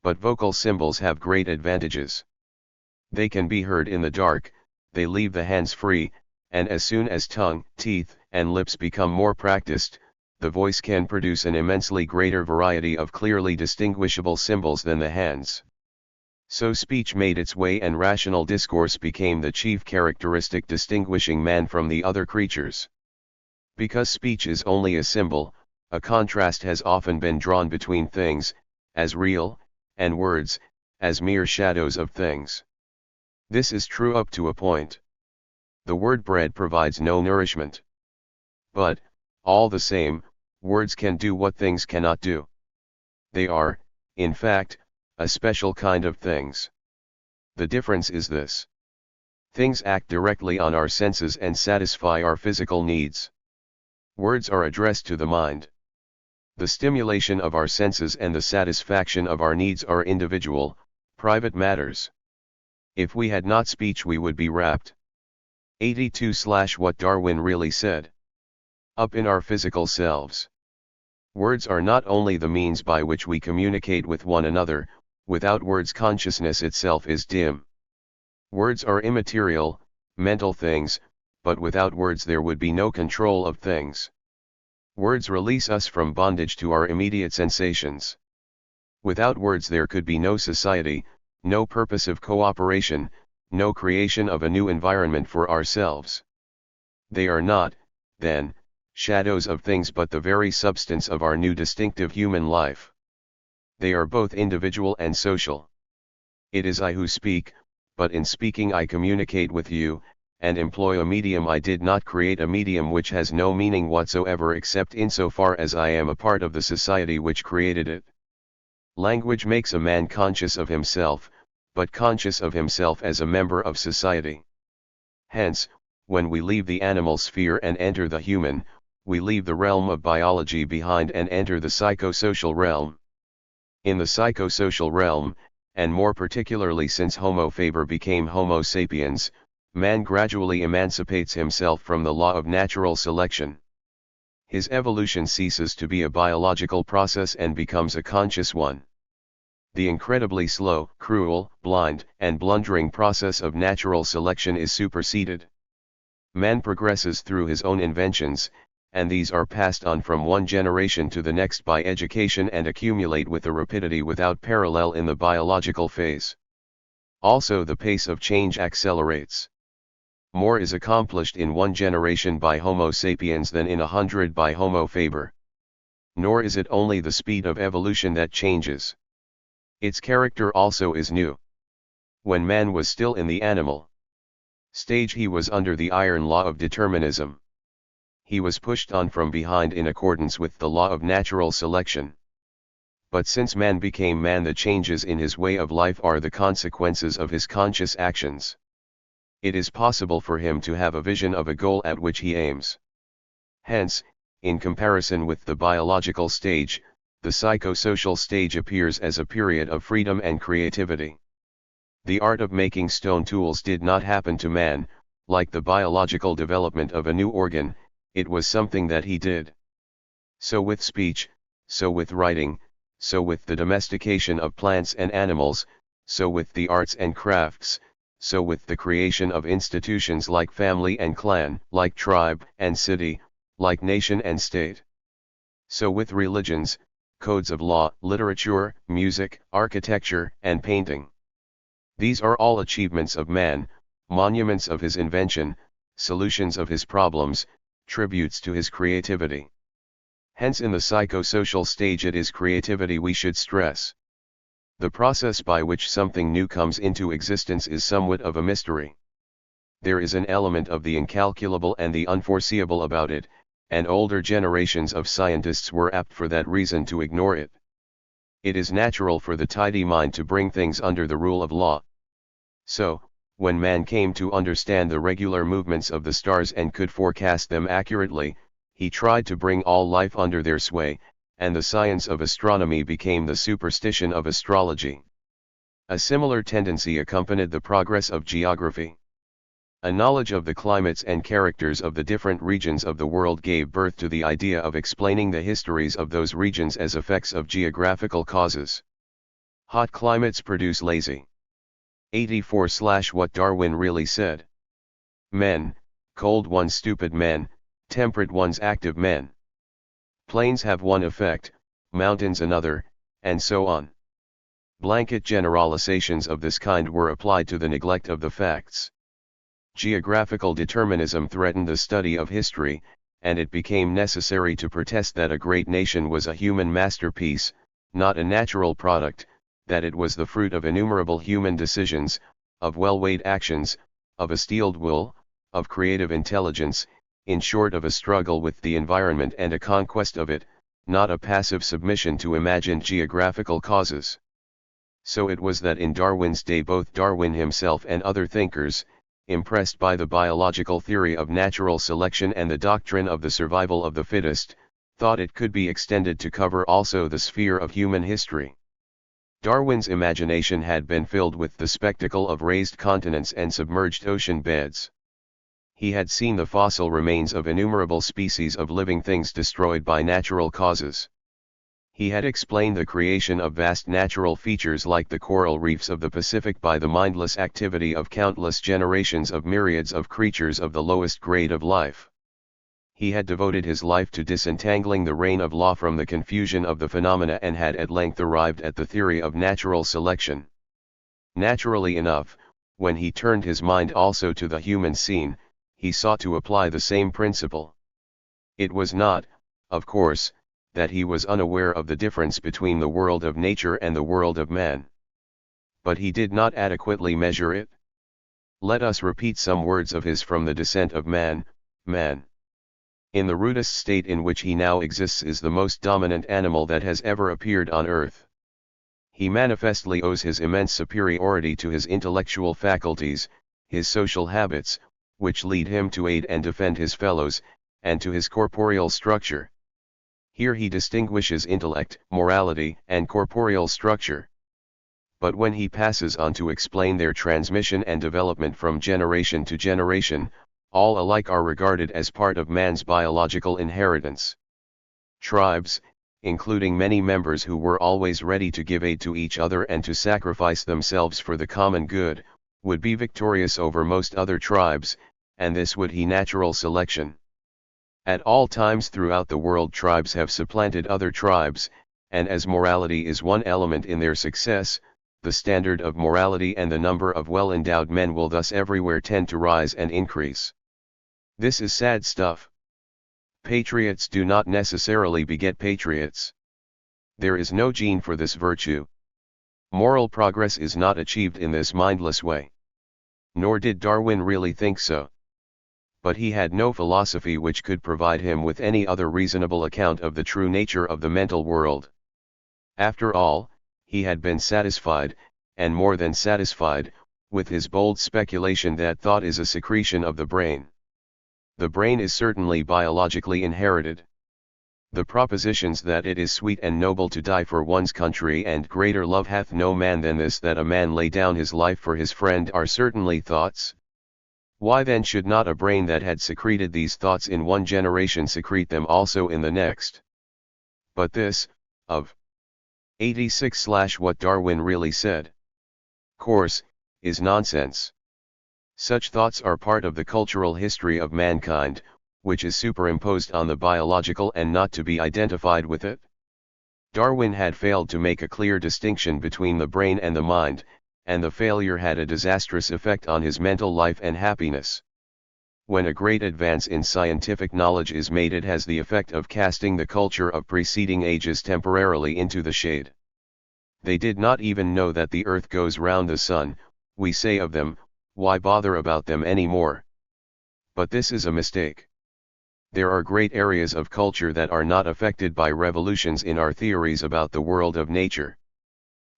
But vocal symbols have great advantages. They can be heard in the dark, they leave the hands free, and as soon as tongue, teeth, and lips become more practiced, the voice can produce an immensely greater variety of clearly distinguishable symbols than the hands. So speech made its way and rational discourse became the chief characteristic distinguishing man from the other creatures. Because speech is only a symbol, a contrast has often been drawn between things, as real, and words, as mere shadows of things. This is true up to a point. The word bread provides no nourishment. But, all the same, words can do what things cannot do. They are, in fact, a special kind of things. The difference is this. Things act directly on our senses and satisfy our physical needs. Words are addressed to the mind. The stimulation of our senses and the satisfaction of our needs are individual, private matters. If we had not speech we would be wrapped. 82/What Darwin really said. Up in our physical selves. Words are not only the means by which we communicate with one another, without words consciousness itself is dim. Words are immaterial, mental things, but without words there would be no control of things. Words release us from bondage to our immediate sensations. Without words there could be no society, no purpose of cooperation, no creation of a new environment for ourselves. They are not, then, shadows of things but the very substance of our new distinctive human life. They are both individual and social. It is I who speak, but in speaking I communicate with you, and employ a medium. I did not create a medium which has no meaning whatsoever except insofar as I am a part of the society which created it. Language makes a man conscious of himself, but conscious of himself as a member of society. Hence, when we leave the animal sphere and enter the human, we leave the realm of biology behind and enter the psychosocial realm. In the psychosocial realm, and more particularly since Homo faber became Homo sapiens, man gradually emancipates himself from the law of natural selection. His evolution ceases to be a biological process and becomes a conscious one. The incredibly slow, cruel, blind, and blundering process of natural selection is superseded. Man progresses through his own inventions, and these are passed on from one generation to the next by education and accumulate with a rapidity without parallel in the biological phase. Also, the pace of change accelerates. More is accomplished in one generation by Homo sapiens than in 100 by Homo faber. Nor is it only the speed of evolution that changes. Its character also is new. When man was still in the animal stage, he was under the iron law of determinism. He was pushed on from behind in accordance with the law of natural selection. But since man became man, the changes in his way of life are the consequences of his conscious actions. It is possible for him to have a vision of a goal at which he aims. Hence, in comparison with the biological stage, the psychosocial stage appears as a period of freedom and creativity. The art of making stone tools did not happen to man, like the biological development of a new organ, it was something that he did. So with speech, so with writing, so with the domestication of plants and animals, so with the arts and crafts, so with the creation of institutions like family and clan, like tribe and city, like nation and state. So with religions, codes of law, literature, music, architecture, and painting. These are all achievements of man, monuments of his invention, solutions of his problems, tributes to his creativity. Hence in the psychosocial stage it is creativity we should stress. The process by which something new comes into existence is somewhat of a mystery. There is an element of the incalculable and the unforeseeable about it, and older generations of scientists were apt for that reason to ignore it. It is natural for the tidy mind to bring things under the rule of law. So, when man came to understand the regular movements of the stars and could forecast them accurately, he tried to bring all life under their sway, and the science of astronomy became the superstition of astrology. A similar tendency accompanied the progress of geography. A knowledge of the climates and characters of the different regions of the world gave birth to the idea of explaining the histories of those regions as effects of geographical causes. Hot climates produce lazy. 84/What Darwin really said. Men, cold ones stupid men, temperate ones active men. Plains have one effect, mountains another, and so on. Blanket generalizations of this kind were applied to the neglect of the facts. Geographical determinism threatened the study of history, and it became necessary to protest that a great nation was a human masterpiece, not a natural product, that it was the fruit of innumerable human decisions, of well-weighed actions, of a steeled will, of creative intelligence, in short of a struggle with the environment and a conquest of it, not a passive submission to imagined geographical causes. So it was that in Darwin's day both Darwin himself and other thinkers, impressed by the biological theory of natural selection and the doctrine of the survival of the fittest, thought it could be extended to cover also the sphere of human history. Darwin's imagination had been filled with the spectacle of raised continents and submerged ocean beds. He had seen the fossil remains of innumerable species of living things destroyed by natural causes. He had explained the creation of vast natural features like the coral reefs of the Pacific by the mindless activity of countless generations of myriads of creatures of the lowest grade of life. He had devoted his life to disentangling the reign of law from the confusion of the phenomena and had at length arrived at the theory of natural selection. Naturally enough, when he turned his mind also to the human scene, he sought to apply the same principle. It was not, of course, that he was unaware of the difference between the world of nature and the world of man. But he did not adequately measure it. Let us repeat some words of his from the Descent of Man. Man, in the rudest state in which he now exists, is the most dominant animal that has ever appeared on earth. He manifestly owes his immense superiority to his intellectual faculties, his social habits, which lead him to aid and defend his fellows, and to his corporeal structure. Here he distinguishes intellect, morality, and corporeal structure. But when he passes on to explain their transmission and development from generation to generation, all alike are regarded as part of man's biological inheritance. Tribes, including many members who were always ready to give aid to each other and to sacrifice themselves for the common good, would be victorious over most other tribes, and this would he natural selection. At all times throughout the world tribes have supplanted other tribes, and as morality is one element in their success, the standard of morality and the number of well-endowed men will thus everywhere tend to rise and increase. This is sad stuff. Patriots do not necessarily beget patriots. There is no gene for this virtue. Moral progress is not achieved in this mindless way. Nor did Darwin really think so. But he had no philosophy which could provide him with any other reasonable account of the true nature of the mental world. After all, he had been satisfied, and more than satisfied, with his bold speculation that thought is a secretion of the brain. The brain is certainly biologically inherited. The propositions that it is sweet and noble to die for one's country and greater love hath no man than this that a man lay down his life for his friend are certainly thoughts. Why then should not a brain that had secreted these thoughts in one generation secrete them also in the next? But this, of 86/what Darwin really said, course, is nonsense. Such thoughts are part of the cultural history of mankind, which is superimposed on the biological and not to be identified with it. Darwin had failed to make a clear distinction between the brain and the mind, and the failure had a disastrous effect on his mental life and happiness. When a great advance in scientific knowledge is made, it has the effect of casting the culture of preceding ages temporarily into the shade. They did not even know that the earth goes round the sun, we say of them, why bother about them any more? But this is a mistake. There are great areas of culture that are not affected by revolutions in our theories about the world of nature.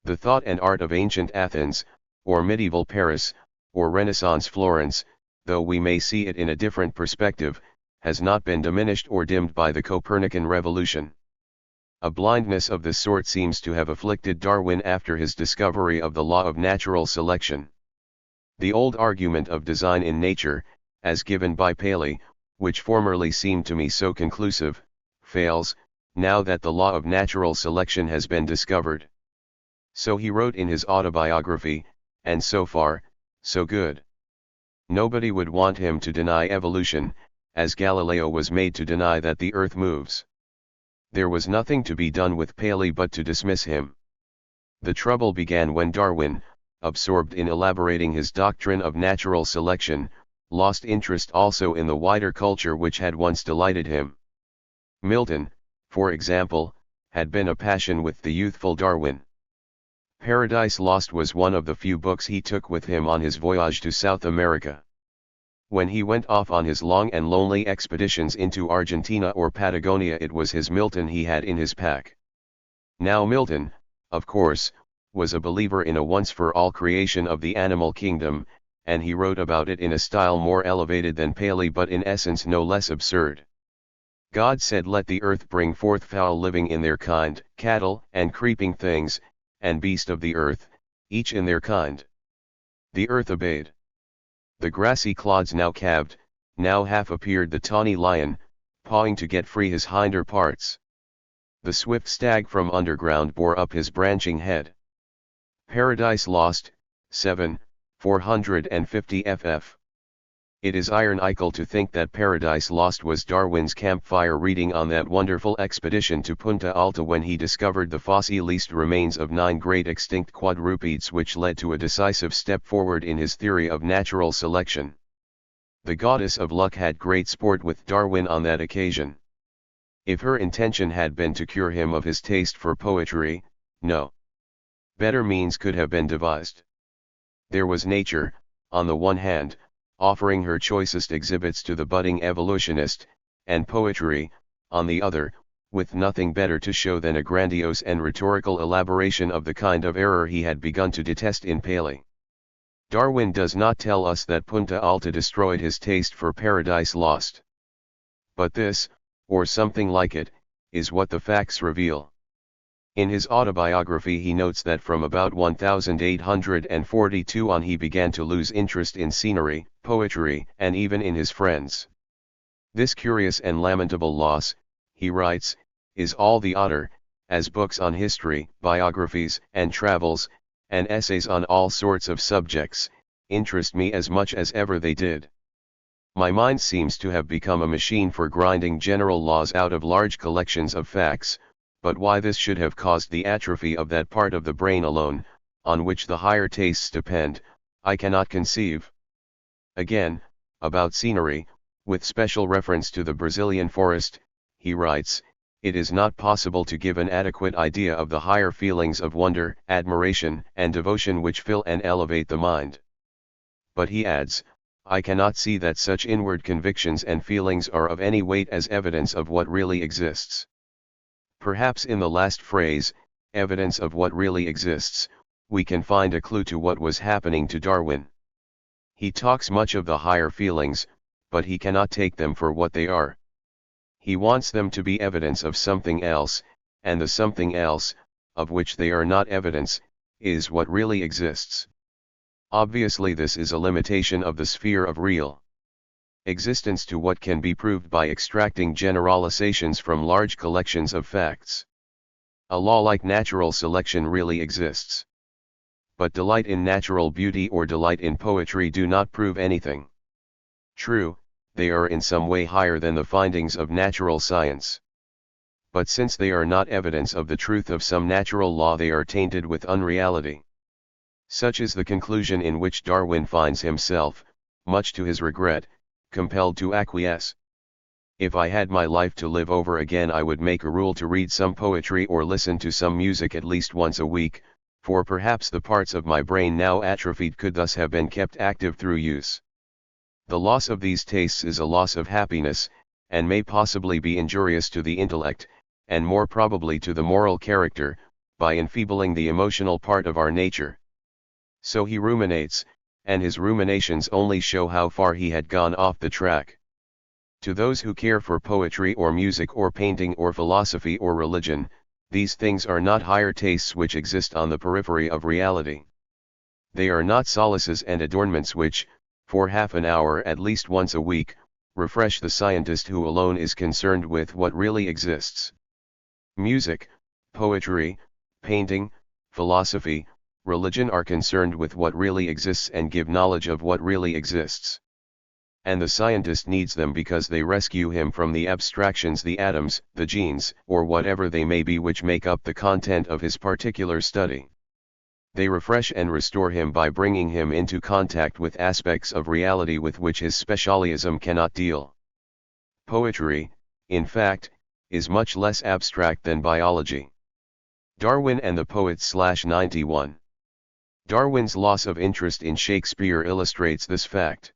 The thought and art of ancient Athens, or medieval Paris, or Renaissance Florence, though we may see it in a different perspective, has not been diminished or dimmed by the Copernican revolution. A blindness of this sort seems to have afflicted Darwin after his discovery of the law of natural selection. The old argument of design in nature, as given by Paley, which formerly seemed to me so conclusive, fails, now that the law of natural selection has been discovered. So he wrote in his autobiography, and so far, so good. Nobody would want him to deny evolution, as Galileo was made to deny that the earth moves. There was nothing to be done with Paley but to dismiss him. The trouble began when Darwin, absorbed in elaborating his doctrine of natural selection, lost interest also in the wider culture which had once delighted him. Milton, for example, had been a passion with the youthful Darwin. Paradise Lost was one of the few books he took with him on his voyage to South America. When he went off on his long and lonely expeditions into Argentina or Patagonia, it was his Milton he had in his pack. Now Milton, of course, was a believer in a once-for-all creation of the animal kingdom, and he wrote about it in a style more elevated than Paley but in essence no less absurd. God said, "Let the earth bring forth fowl living in their kind, cattle and creeping things, and beast of the earth, each in their kind. The earth obeyed. The grassy clods now calved, now half appeared the tawny lion, pawing to get free his hinder parts. The swift stag from underground bore up his branching head." Paradise Lost, 7, 450 ff. It is ironical to think that Paradise Lost was Darwin's campfire reading on that wonderful expedition to Punta Alta when he discovered the fossilized remains of 9 great extinct quadrupeds, which led to a decisive step forward in his theory of natural selection. The goddess of luck had great sport with Darwin on that occasion. If her intention had been to cure him of his taste for poetry, no better means could have been devised. There was nature, on the one hand, offering her choicest exhibits to the budding evolutionist, and poetry, on the other, with nothing better to show than a grandiose and rhetorical elaboration of the kind of error he had begun to detest in Paley. Darwin does not tell us that Punta Alta destroyed his taste for Paradise Lost. But this, or something like it, is what the facts reveal. In his autobiography he notes that from about 1842 on he began to lose interest in scenery, poetry, and even in his friends. This curious and lamentable loss, he writes, is all the odder, as books on history, biographies, and travels, and essays on all sorts of subjects, interest me as much as ever they did. My mind seems to have become a machine for grinding general laws out of large collections of facts, but why this should have caused the atrophy of that part of the brain alone, on which the higher tastes depend, I cannot conceive. Again, about scenery, with special reference to the Brazilian forest, he writes, it is not possible to give an adequate idea of the higher feelings of wonder, admiration, and devotion which fill and elevate the mind. But he adds, I cannot see that such inward convictions and feelings are of any weight as evidence of what really exists. Perhaps in the last phrase, evidence of what really exists, we can find a clue to what was happening to Darwin. He talks much of the higher feelings, but he cannot take them for what they are. He wants them to be evidence of something else, and the something else, of which they are not evidence, is what really exists. Obviously this is a limitation of the sphere of real existence to what can be proved by extracting generalizations from large collections of facts. A law like natural selection really exists. But delight in natural beauty or delight in poetry do not prove anything. True, they are in some way higher than the findings of natural science. But since they are not evidence of the truth of some natural law, they are tainted with unreality. Such is the conclusion in which Darwin finds himself, much to his regret, compelled to acquiesce. If I had my life to live over again, I would make a rule to read some poetry or listen to some music at least once a week, for perhaps the parts of my brain now atrophied could thus have been kept active through use. The loss of these tastes is a loss of happiness, and may possibly be injurious to the intellect, and more probably to the moral character, by enfeebling the emotional part of our nature. So he ruminates, and his ruminations only show how far he had gone off the track. To those who care for poetry or music or painting or philosophy or religion, these things are not higher tastes which exist on the periphery of reality. They are not solaces and adornments which, for half an hour at least once a week, refresh the scientist who alone is concerned with what really exists. Music, poetry, painting, philosophy, religion are concerned with what really exists and give knowledge of what really exists. And the scientist needs them because they rescue him from the abstractions, the atoms, the genes, or whatever they may be which make up the content of his particular study. They refresh and restore him by bringing him into contact with aspects of reality with which his specialism cannot deal. Poetry, in fact, is much less abstract than biology. Darwin and the Poets /91. Darwin's loss of interest in Shakespeare illustrates this fact.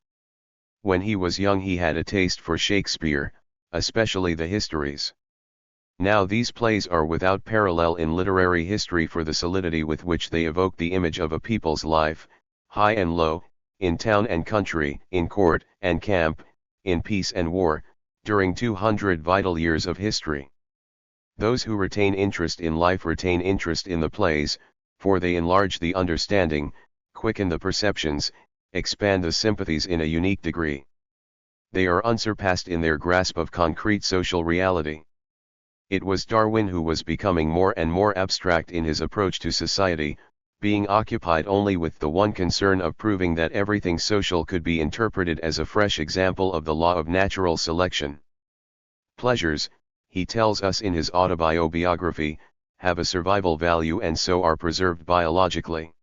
When he was young he had a taste for Shakespeare, especially the histories. Now these plays are without parallel in literary history for the solidity with which they evoke the image of a people's life, high and low, in town and country, in court and camp, in peace and war, during 200 vital years of history. Those who retain interest in life retain interest in the plays, for they enlarge the understanding, quicken the perceptions, expand the sympathies in a unique degree. They are unsurpassed in their grasp of concrete social reality. It was Darwin who was becoming more and more abstract in his approach to society, being occupied only with the one concern of proving that everything social could be interpreted as a fresh example of the law of natural selection. Pleasures, he tells us in his autobiography, have a survival value and so are preserved biologically.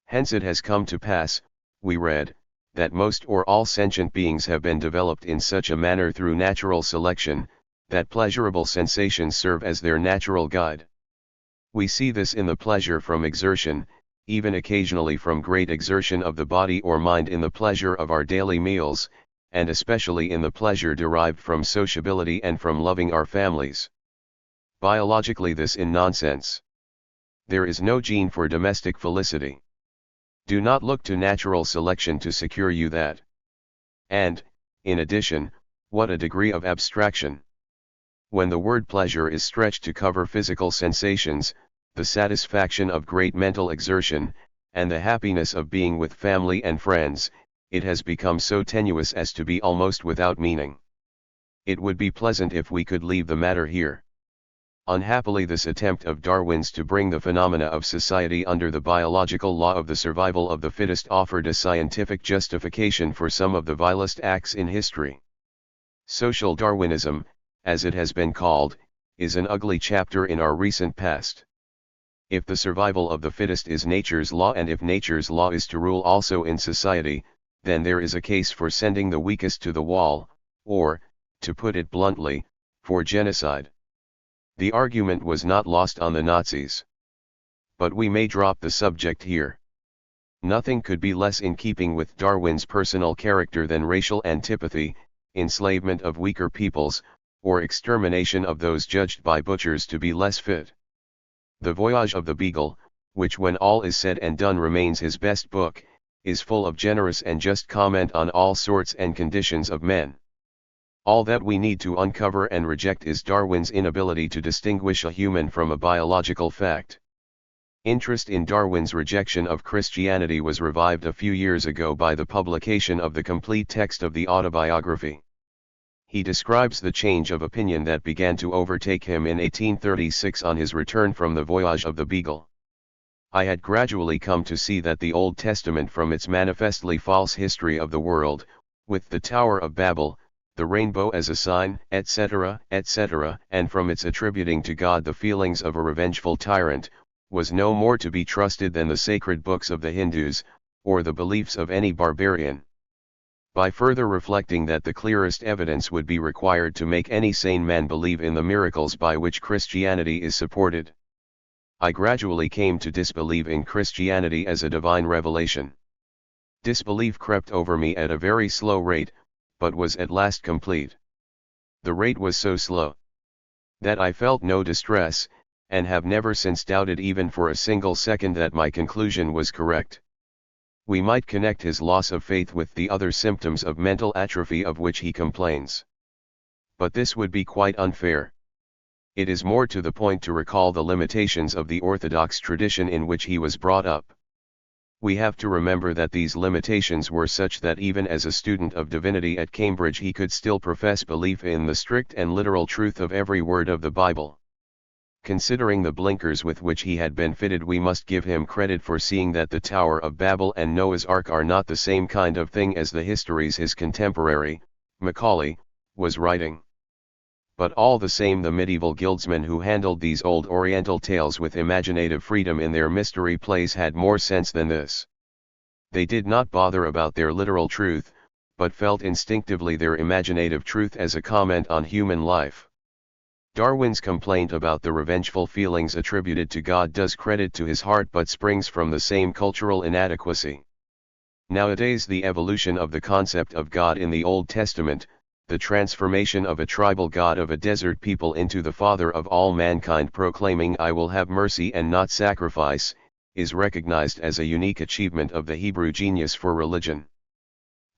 Hence it has come to pass, we read, that most or all sentient beings have been developed in such a manner through natural selection, that pleasurable sensations serve as their natural guide. We see this in the pleasure from exertion, even occasionally from great exertion of the body or mind in the pleasure of our daily meals, and especially in the pleasure derived from sociability and from loving our families. Biologically this is nonsense. There is no gene for domestic felicity. Do not look to natural selection to secure you that. And, in addition, what a degree of abstraction. When the word pleasure is stretched to cover physical sensations, the satisfaction of great mental exertion, and the happiness of being with family and friends, it has become so tenuous as to be almost without meaning. It would be pleasant if we could leave the matter here. Unhappily, this attempt of Darwin's to bring the phenomena of society under the biological law of the survival of the fittest offered a scientific justification for some of the vilest acts in history. Social Darwinism, as it has been called, is an ugly chapter in our recent past. If the survival of the fittest is nature's law, and if nature's law is to rule also in society, then there is a case for sending the weakest to the wall, or, to put it bluntly, for genocide. The argument was not lost on the Nazis. But we may drop the subject here. Nothing could be less in keeping with Darwin's personal character than racial antipathy, enslavement of weaker peoples, or extermination of those judged by butchers to be less fit. The Voyage of the Beagle, which when all is said and done remains his best book, is full of generous and just comment on all sorts and conditions of men. All that we need to uncover and reject is Darwin's inability to distinguish a human from a biological fact. Interest in Darwin's rejection of Christianity was revived a few years ago by the publication of the complete text of the autobiography. He describes the change of opinion that began to overtake him in 1836 on his return from the Voyage of the Beagle. I had gradually come to see that the Old Testament, from its manifestly false history of the world, with the Tower of Babel, the rainbow as a sign, etc., etc., and from its attributing to God the feelings of a revengeful tyrant, was no more to be trusted than the sacred books of the Hindus, or the beliefs of any barbarian. By further reflecting that the clearest evidence would be required to make any sane man believe in the miracles by which Christianity is supported, I gradually came to disbelieve in Christianity as a divine revelation. Disbelief crept over me at a very slow rate, but was at last complete. The rate was so slow that I felt no distress, and have never since doubted even for a single second that my conclusion was correct. We might connect his loss of faith with the other symptoms of mental atrophy of which he complains. But this would be quite unfair. It is more to the point to recall the limitations of the orthodox tradition in which he was brought up. We have to remember that these limitations were such that even as a student of divinity at Cambridge he could still profess belief in the strict and literal truth of every word of the Bible. Considering the blinkers with which he had been fitted, we must give him credit for seeing that the Tower of Babel and Noah's Ark are not the same kind of thing as the histories his contemporary, Macaulay, was writing. But all the same, the medieval guildsmen who handled these old Oriental tales with imaginative freedom in their mystery plays had more sense than this. They did not bother about their literal truth, but felt instinctively their imaginative truth as a comment on human life. Darwin's complaint about the revengeful feelings attributed to God does credit to his heart, but springs from the same cultural inadequacy. Nowadays, the evolution of the concept of God in the Old Testament, the transformation of a tribal god of a desert people into the father of all mankind, proclaiming "I will have mercy and not sacrifice," is recognized as a unique achievement of the Hebrew genius for religion.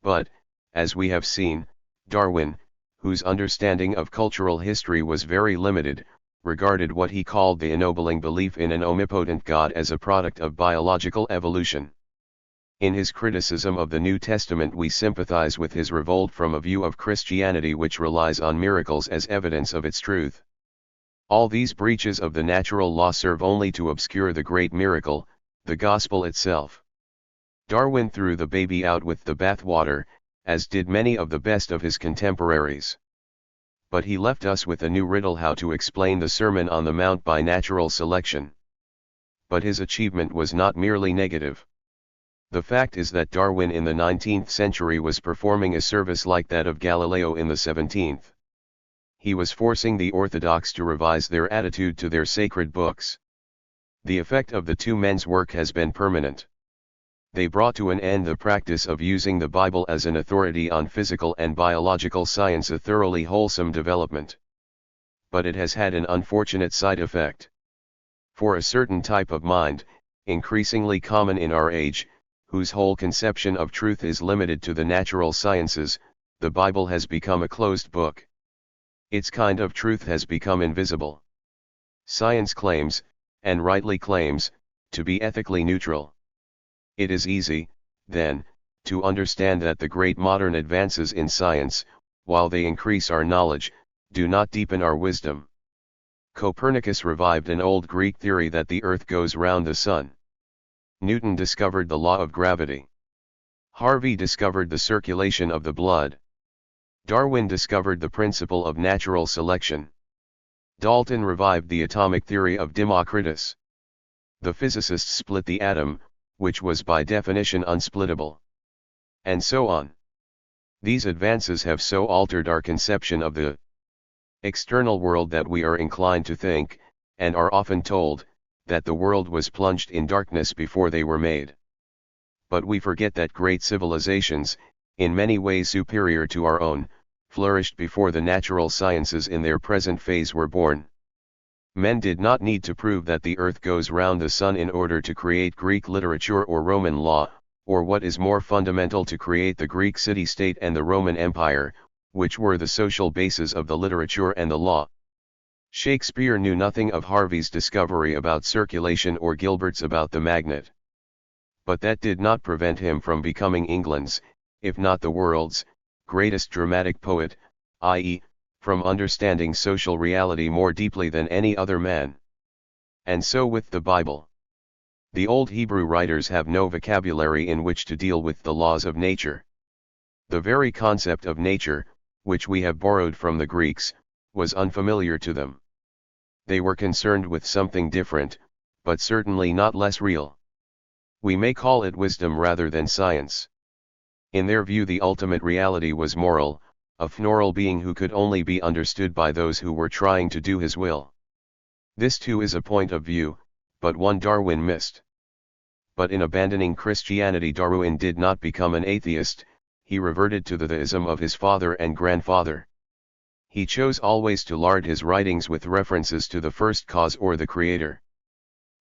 But, as we have seen, Darwin, whose understanding of cultural history was very limited, regarded what he called the ennobling belief in an omnipotent God as a product of biological evolution. In his criticism of the New Testament, we sympathize with his revolt from a view of Christianity which relies on miracles as evidence of its truth. All these breaches of the natural law serve only to obscure the great miracle, the gospel itself. Darwin threw the baby out with the bathwater, as did many of the best of his contemporaries. But he left us with a new riddle: how to explain the Sermon on the Mount by natural selection. But his achievement was not merely negative. The fact is that Darwin in the 19th century was performing a service like that of Galileo in the 17th. He was forcing the orthodox to revise their attitude to their sacred books. The effect of the two men's work has been permanent. They brought to an end the practice of using the Bible as an authority on physical and biological science, a thoroughly wholesome development. But it has had an unfortunate side effect. For a certain type of mind, increasingly common in our age, whose whole conception of truth is limited to the natural sciences, the Bible has become a closed book. Its kind of truth has become invisible. Science claims, and rightly claims, to be ethically neutral. It is easy, then, to understand that the great modern advances in science, while they increase our knowledge, do not deepen our wisdom. Copernicus revived an old Greek theory that the Earth goes round the Sun. Newton discovered the law of gravity. Harvey discovered the circulation of the blood. Darwin discovered the principle of natural selection. Dalton revived the atomic theory of Democritus. The physicists split the atom, which was by definition unsplittable. And so on. These advances have so altered our conception of the external world that we are inclined to think, and are often told, that the world was plunged in darkness before they were made. But we forget that great civilizations, in many ways superior to our own, flourished before the natural sciences in their present phase were born. Men did not need to prove that the earth goes round the sun in order to create Greek literature or Roman law, or what is more fundamental, to create the Greek city-state and the Roman Empire, which were the social bases of the literature and the law. Shakespeare knew nothing of Harvey's discovery about circulation or Gilbert's about the magnet. But that did not prevent him from becoming England's, if not the world's, greatest dramatic poet, i.e., from understanding social reality more deeply than any other man. And so with the Bible. The old Hebrew writers have no vocabulary in which to deal with the laws of nature. The very concept of nature, which we have borrowed from the Greeks, was unfamiliar to them. They were concerned with something different, but certainly not less real. We may call it wisdom rather than science. In their view, the ultimate reality was moral, a phenomenal being who could only be understood by those who were trying to do his will. This too is a point of view, but one Darwin missed. But in abandoning Christianity, Darwin did not become an atheist, he reverted to the theism of his father and grandfather. He chose always to lard his writings with references to the first cause or the creator.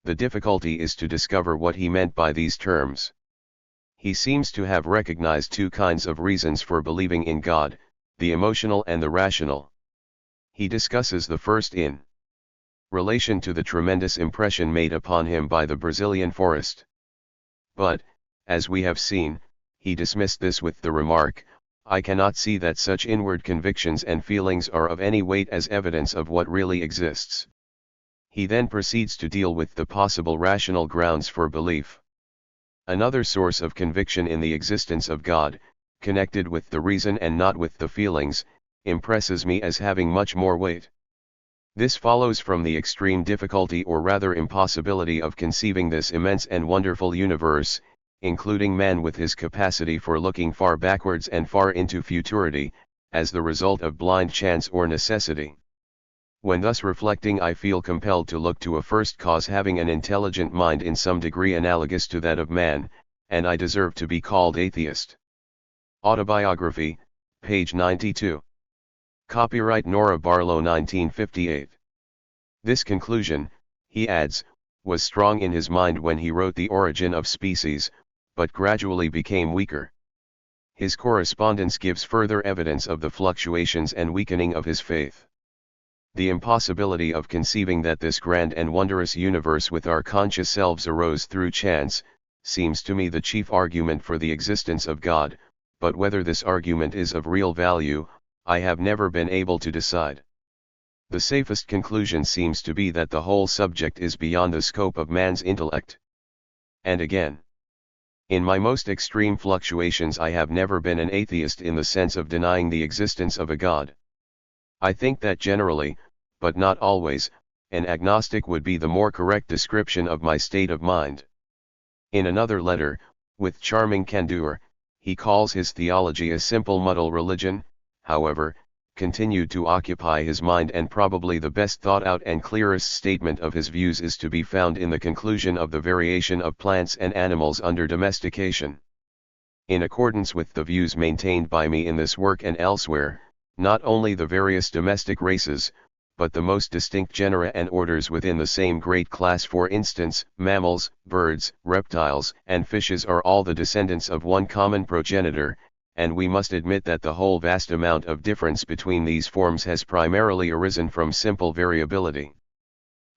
The difficulty is to discover what he meant by these terms. He seems to have recognized two kinds of reasons for believing in God, the emotional and the rational. He discusses the first in relation to the tremendous impression made upon him by the Brazilian forest. But, as we have seen, he dismissed this with the remark, "I cannot see that such inward convictions and feelings are of any weight as evidence of what really exists." He then proceeds to deal with the possible rational grounds for belief. Another source of conviction in the existence of God, connected with the reason and not with the feelings, impresses me as having much more weight. This follows from the extreme difficulty or rather impossibility of conceiving this immense and wonderful universe, including man with his capacity for looking far backwards and far into futurity, as the result of blind chance or necessity. When thus reflecting, I feel compelled to look to a first cause having an intelligent mind in some degree analogous to that of man, and I deserve to be called atheist. Autobiography, page 92. Copyright Nora Barlow 1958. This conclusion, he adds, was strong in his mind when he wrote The Origin of Species, but gradually became weaker. His correspondence gives further evidence of the fluctuations and weakening of his faith. The impossibility of conceiving that this grand and wondrous universe with our conscious selves arose through chance, seems to me the chief argument for the existence of God, but whether this argument is of real value, I have never been able to decide. The safest conclusion seems to be that the whole subject is beyond the scope of man's intellect. And again, in my most extreme fluctuations I have never been an atheist in the sense of denying the existence of a God. I think that generally, but not always, an agnostic would be the more correct description of my state of mind. In another letter, with charming candor, he calls his theology a simple muddle religion, however, continued to occupy his mind, and probably the best thought out and clearest statement of his views is to be found in the conclusion of the variation of plants and animals under domestication. In accordance with the views maintained by me in this work and elsewhere, not only the various domestic races, but the most distinct genera and orders within the same great class, for instance, mammals, birds, reptiles, and fishes, are all the descendants of one common progenitor, and we must admit that the whole vast amount of difference between these forms has primarily arisen from simple variability.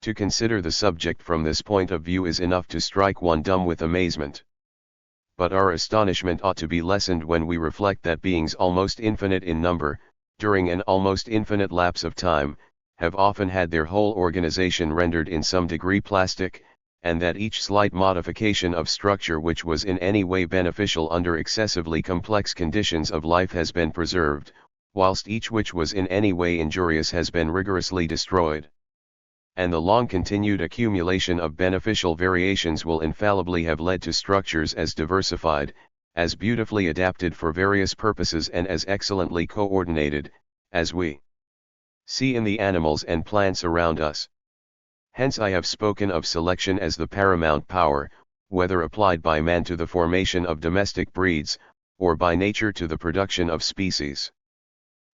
To consider the subject from this point of view is enough to strike one dumb with amazement. But our astonishment ought to be lessened when we reflect that beings almost infinite in number, during an almost infinite lapse of time, have often had their whole organization rendered in some degree plastic, and that each slight modification of structure which was in any way beneficial under excessively complex conditions of life has been preserved, whilst each which was in any way injurious has been rigorously destroyed. And the long-continued accumulation of beneficial variations will infallibly have led to structures as diversified, as beautifully adapted for various purposes and as excellently coordinated, as we see in the animals and plants around us. Hence I have spoken of selection as the paramount power, whether applied by man to the formation of domestic breeds, or by nature to the production of species.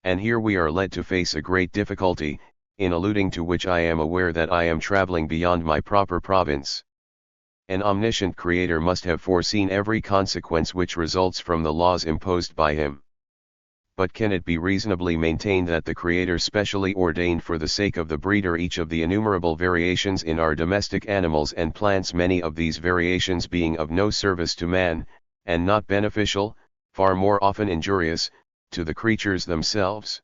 And here we are led to face a great difficulty, in alluding to which I am aware that I am traveling beyond my proper province. An omniscient creator must have foreseen every consequence which results from the laws imposed by him. But can it be reasonably maintained that the Creator specially ordained for the sake of the breeder each of the innumerable variations in our domestic animals and plants, many of these variations being of no service to man, and not beneficial, far more often injurious, to the creatures themselves?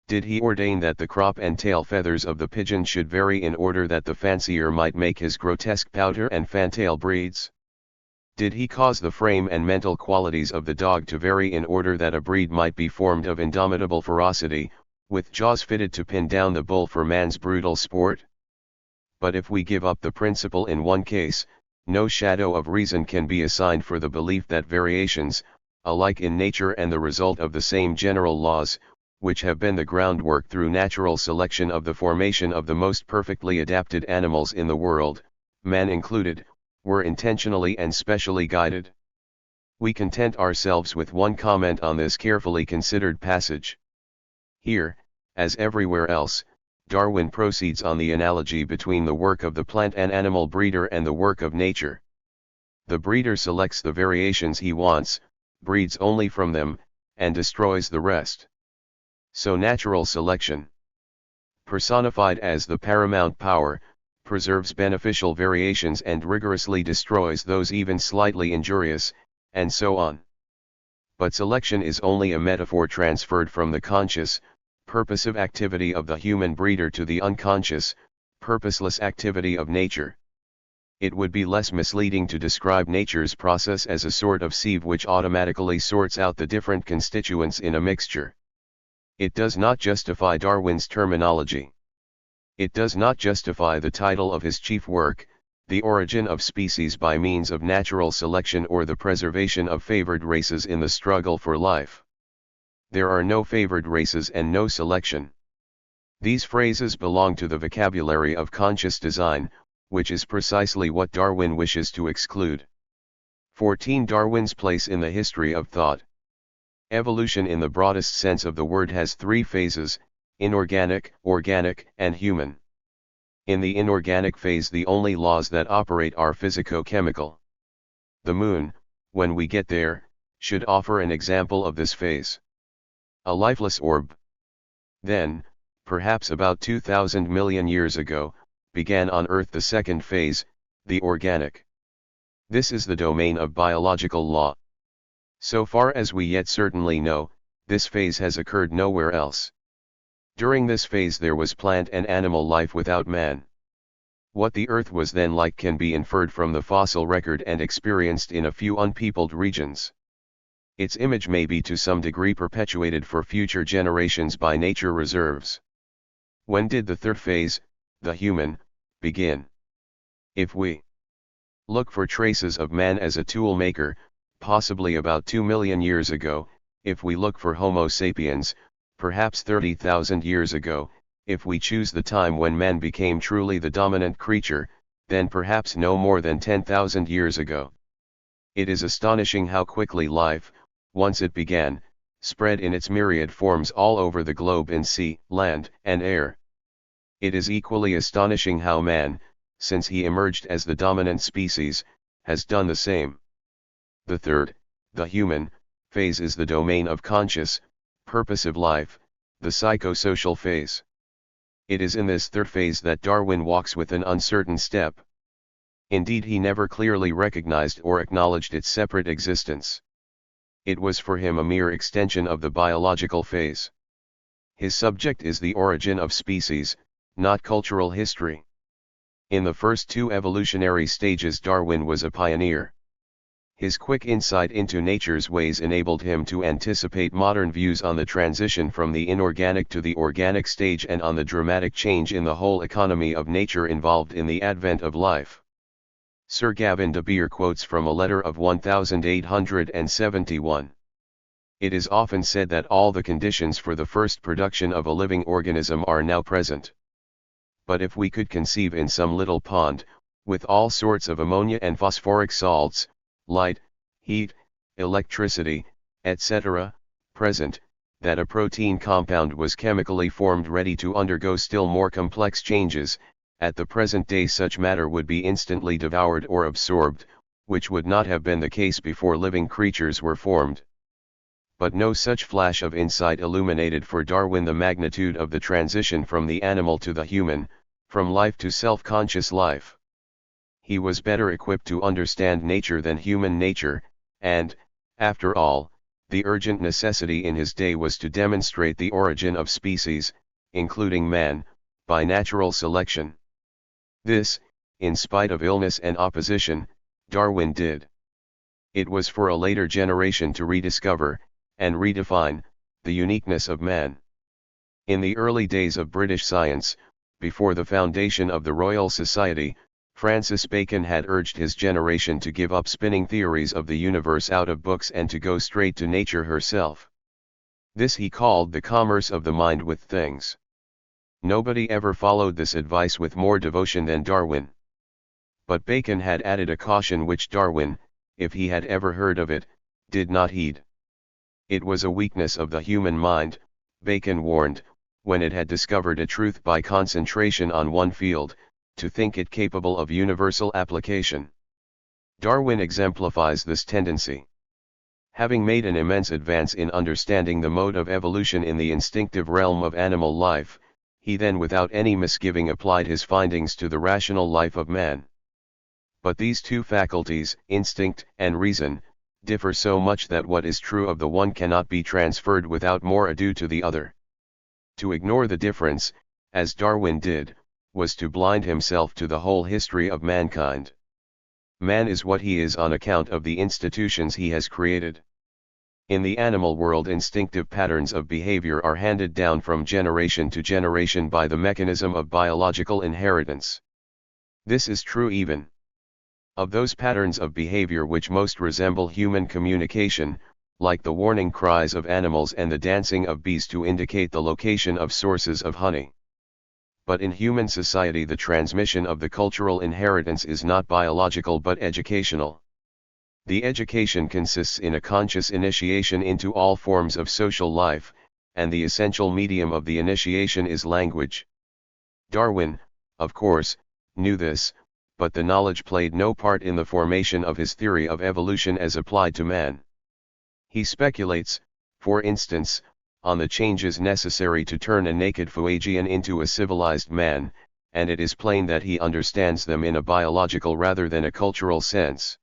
Did he ordain that the crop and tail feathers of the pigeon should vary in order that the fancier might make his grotesque pouter and fantail breeds? Did he cause the frame and mental qualities of the dog to vary in order that a breed might be formed of indomitable ferocity, with jaws fitted to pin down the bull for man's brutal sport? But if we give up the principle in one case, no shadow of reason can be assigned for the belief that variations, alike in nature and the result of the same general laws, which have been the groundwork through natural selection of the formation of the most perfectly adapted animals in the world, man included, were intentionally and specially guided. We content ourselves with one comment on this carefully considered passage. Here, as everywhere else, Darwin proceeds on the analogy between the work of the plant and animal breeder and the work of nature. The breeder selects the variations he wants, breeds only from them, and destroys the rest. So natural selection, personified as the paramount power, preserves beneficial variations and rigorously destroys those even slightly injurious, and so on. But selection is only a metaphor transferred from the conscious, purposive activity of the human breeder to the unconscious, purposeless activity of nature. It would be less misleading to describe nature's process as a sort of sieve which automatically sorts out the different constituents in a mixture. It does not justify Darwin's terminology. It does not justify the title of his chief work, The Origin of Species by Means of Natural Selection or the Preservation of Favored Races in the Struggle for Life. There are no favored races and no selection. These phrases belong to the vocabulary of conscious design, which is precisely what Darwin wishes to exclude. 14. Darwin's place in the history of thought. Evolution in the broadest sense of the word has three phases: inorganic, organic, and human. In the inorganic phase the only laws that operate are physico-chemical. The moon, when we get there, should offer an example of this phase. A lifeless orb. Then, perhaps about 2,000 million years ago, began on Earth the second phase, the organic. This is the domain of biological law. So far as we yet certainly know, this phase has occurred nowhere else. During this phase there was plant and animal life without man. What the Earth was then like can be inferred from the fossil record and experienced in a few unpeopled regions. Its image may be to some degree perpetuated for future generations by nature reserves. When did the third phase, the human, begin? If we look for traces of man as a tool maker, possibly about 2 million years ago, if we look for Homo sapiens, perhaps 30,000 years ago, if we choose the time when man became truly the dominant creature, then perhaps no more than 10,000 years ago. It is astonishing how quickly life, once it began, spread in its myriad forms all over the globe in sea, land, and air. It is equally astonishing how man, since he emerged as the dominant species, has done the same. The third, the human, phase is the domain of conscious, purposive life, the psychosocial phase. It is in this third phase that Darwin walks with an uncertain step. Indeed, he never clearly recognized or acknowledged its separate existence. It was for him a mere extension of the biological phase. His subject is the origin of species, not cultural history. In the first two evolutionary stages, Darwin was a pioneer. His quick insight into nature's ways enabled him to anticipate modern views on the transition from the inorganic to the organic stage and on the dramatic change in the whole economy of nature involved in the advent of life. Sir Gavin de Beer quotes from a letter of 1871. It is often said that all the conditions for the first production of a living organism are now present. But if we could conceive in some little pond, with all sorts of ammonia and phosphoric salts, light, heat, electricity, etc., present, that a protein compound was chemically formed ready to undergo still more complex changes, at the present day such matter would be instantly devoured or absorbed, which would not have been the case before living creatures were formed. But no such flash of insight illuminated for Darwin the magnitude of the transition from the animal to the human, from life to self-conscious life. He was better equipped to understand nature than human nature, and, after all, the urgent necessity in his day was to demonstrate the origin of species, including man, by natural selection. This, in spite of illness and opposition, Darwin did. It was for a later generation to rediscover, and redefine, the uniqueness of man. In the early days of British science, before the foundation of the Royal Society, Francis Bacon had urged his generation to give up spinning theories of the universe out of books and to go straight to nature herself. This he called the commerce of the mind with things. Nobody ever followed this advice with more devotion than Darwin. But Bacon had added a caution which Darwin, if he had ever heard of it, did not heed. It was a weakness of the human mind, Bacon warned, when it had discovered a truth by concentration on one field, to think it capable of universal application. Darwin exemplifies this tendency. Having made an immense advance in understanding the mode of evolution in the instinctive realm of animal life, he then without any misgiving applied his findings to the rational life of man. But these two faculties, instinct and reason, differ so much that what is true of the one cannot be transferred without more ado to the other. To ignore the difference, as Darwin did, was to blind himself to the whole history of mankind. Man is what he is on account of the institutions he has created. In the animal world, instinctive patterns of behavior are handed down from generation to generation by the mechanism of biological inheritance. This is true even of those patterns of behavior which most resemble human communication, like the warning cries of animals and the dancing of bees to indicate the location of sources of honey. But in human society the transmission of the cultural inheritance is not biological but educational. The education consists in a conscious initiation into all forms of social life, and the essential medium of the initiation is language. Darwin, of course, knew this, but the knowledge played no part in the formation of his theory of evolution as applied to man. He speculates, for instance, on the changes necessary to turn a naked Fuegian into a civilized man, and it is plain that he understands them in a biological rather than a cultural sense.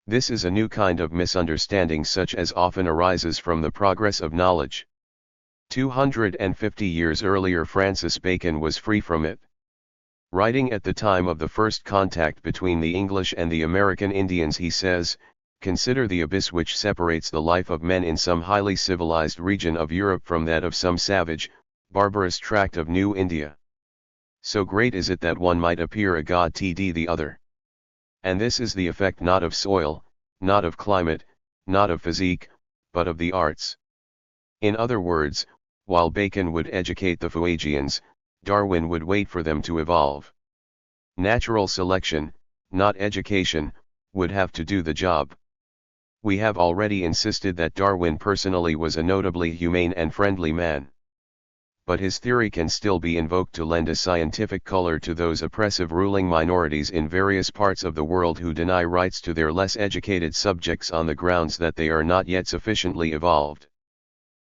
This is a new kind of misunderstanding such as often arises from the progress of knowledge. 250 years earlier Francis Bacon was free from it. Writing at the time of the first contact between the English and the American Indians, he says, "Consider the abyss which separates the life of men in some highly civilized region of Europe from that of some savage, barbarous tract of New India. So great is it that one might appear a god to the other. And this is the effect not of soil, not of climate, not of physique, but of the arts." In other words, while Bacon would educate the Fuegians, Darwin would wait for them to evolve. Natural selection, not education, would have to do the job. We have already insisted that Darwin personally was a notably humane and friendly man. But his theory can still be invoked to lend a scientific color to those oppressive ruling minorities in various parts of the world who deny rights to their less educated subjects on the grounds that they are not yet sufficiently evolved.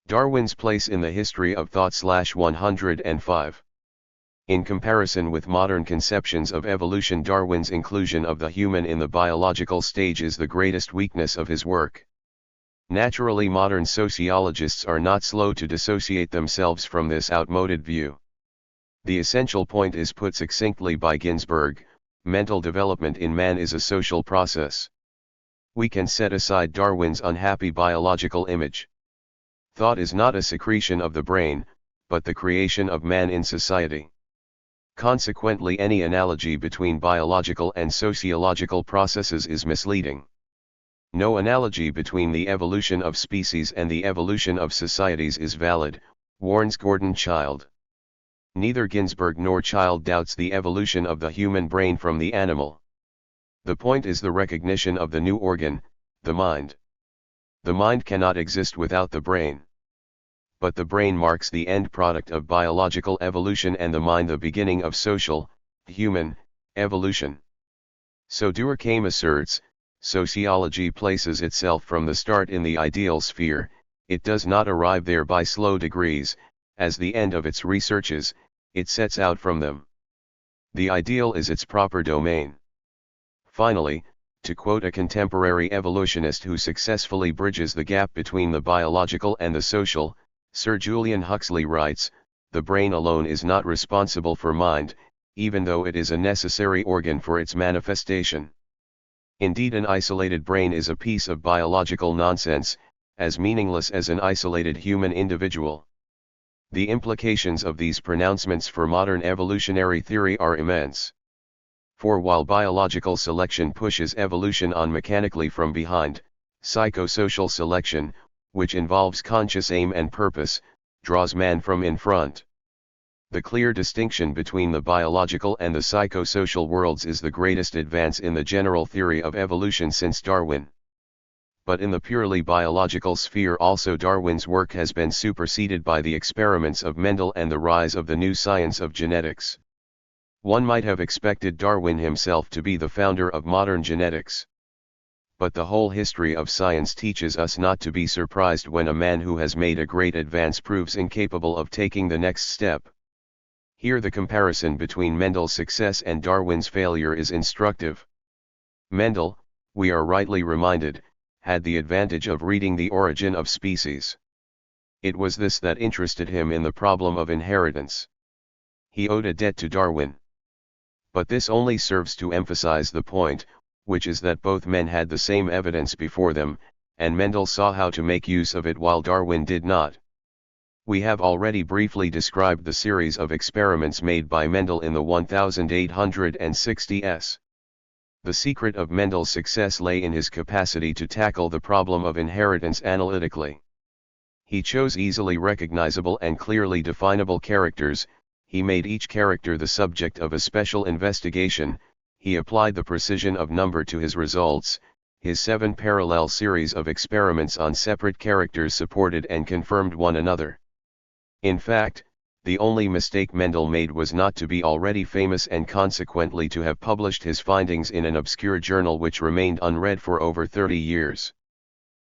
Darwin's place in the history of thought /105. In comparison with modern conceptions of evolution, Darwin's inclusion of the human in the biological stage is the greatest weakness of his work. Naturally, modern sociologists are not slow to dissociate themselves from this outmoded view. The essential point is put succinctly by Ginsberg: mental development in man is a social process. We can set aside Darwin's unhappy biological image. Thought is not a secretion of the brain, but the creation of man in society. Consequently, any analogy between biological and sociological processes is misleading. No analogy between the evolution of species and the evolution of societies is valid, warns Gordon Childe. Neither Ginsberg nor Childe doubts the evolution of the human brain from the animal. The point is the recognition of the new organ, the mind. The mind cannot exist without the brain. But the brain marks the end product of biological evolution and the mind the beginning of social, human, evolution. So Durkheim asserts, sociology places itself from the start in the ideal sphere, it does not arrive there by slow degrees, as the end of its researches, it sets out from them. The ideal is its proper domain. Finally, to quote a contemporary evolutionist who successfully bridges the gap between the biological and the social, Sir Julian Huxley writes, "The brain alone is not responsible for mind, even though it is a necessary organ for its manifestation. Indeed, an isolated brain is a piece of biological nonsense, as meaningless as an isolated human individual." The implications of these pronouncements for modern evolutionary theory are immense. For while biological selection pushes evolution on mechanically from behind, psychosocial selection, which involves conscious aim and purpose, draws man from in front. The clear distinction between the biological and the psychosocial worlds is the greatest advance in the general theory of evolution since Darwin. But in the purely biological sphere also Darwin's work has been superseded by the experiments of Mendel and the rise of the new science of genetics. One might have expected Darwin himself to be the founder of modern genetics. But the whole history of science teaches us not to be surprised when a man who has made a great advance proves incapable of taking the next step. Here the comparison between Mendel's success and Darwin's failure is instructive. Mendel, we are rightly reminded, had the advantage of reading The Origin of Species. It was this that interested him in the problem of inheritance. He owed a debt to Darwin. But this only serves to emphasize the point, which is that both men had the same evidence before them, and Mendel saw how to make use of it while Darwin did not. We have already briefly described the series of experiments made by Mendel in the 1860s. The secret of Mendel's success lay in his capacity to tackle the problem of inheritance analytically. He chose easily recognizable and clearly definable characters, he made each character the subject of a special investigation, he applied the precision of number to his results. His 7 parallel series of experiments on separate characters supported and confirmed one another. In fact, the only mistake Mendel made was not to be already famous and consequently to have published his findings in an obscure journal which remained unread for over 30 years.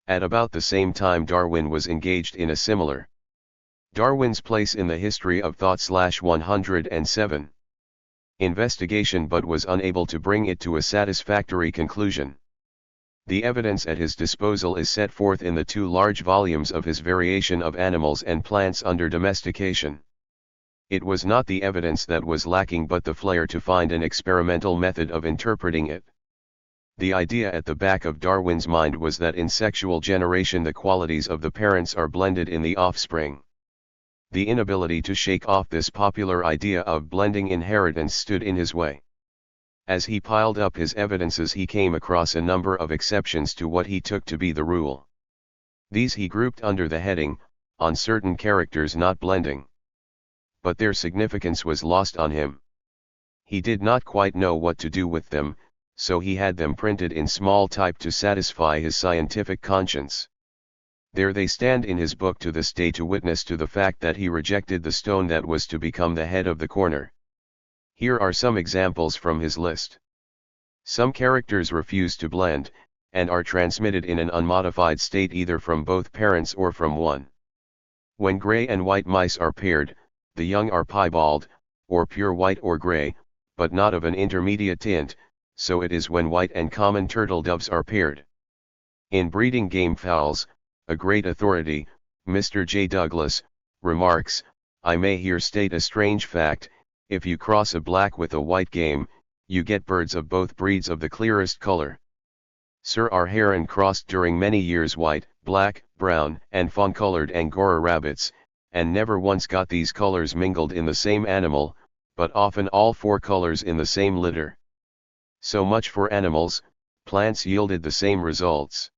At about the same time Darwin was engaged in a similar Darwin's place in the history of thought /107 investigation but was unable to bring it to a satisfactory conclusion. The evidence at his disposal is set forth in the 2 large volumes of his Variation of Animals and Plants under Domestication. It was not the evidence that was lacking but the flair to find an experimental method of interpreting it. The idea at the back of Darwin's mind was that in sexual generation the qualities of the parents are blended in the offspring. The inability to shake off this popular idea of blending inheritance stood in his way. As he piled up his evidences he came across a number of exceptions to what he took to be the rule. These he grouped under the heading, "On certain characters not blending." But their significance was lost on him. He did not quite know what to do with them, so he had them printed in small type to satisfy his scientific conscience. There they stand in his book to this day to witness to the fact that he rejected the stone that was to become the head of the corner. Here are some examples from his list. Some characters refuse to blend, and are transmitted in an unmodified state either from both parents or from one. When gray and white mice are paired, the young are piebald, or pure white or gray, but not of an intermediate tint, so it is when white and common turtle doves are paired. In breeding game fowls, A great authority, Mr. J. Douglas, remarks, "I may here state a strange fact: if you cross a black with a white game, you get birds of both breeds of the clearest color. Sir R. Heron crossed during many years white, black, brown, and fawn-colored Angora rabbits, and never once got these colors mingled in the same animal, but often all four colors in the same litter. So much for animals. Plants yielded the same results.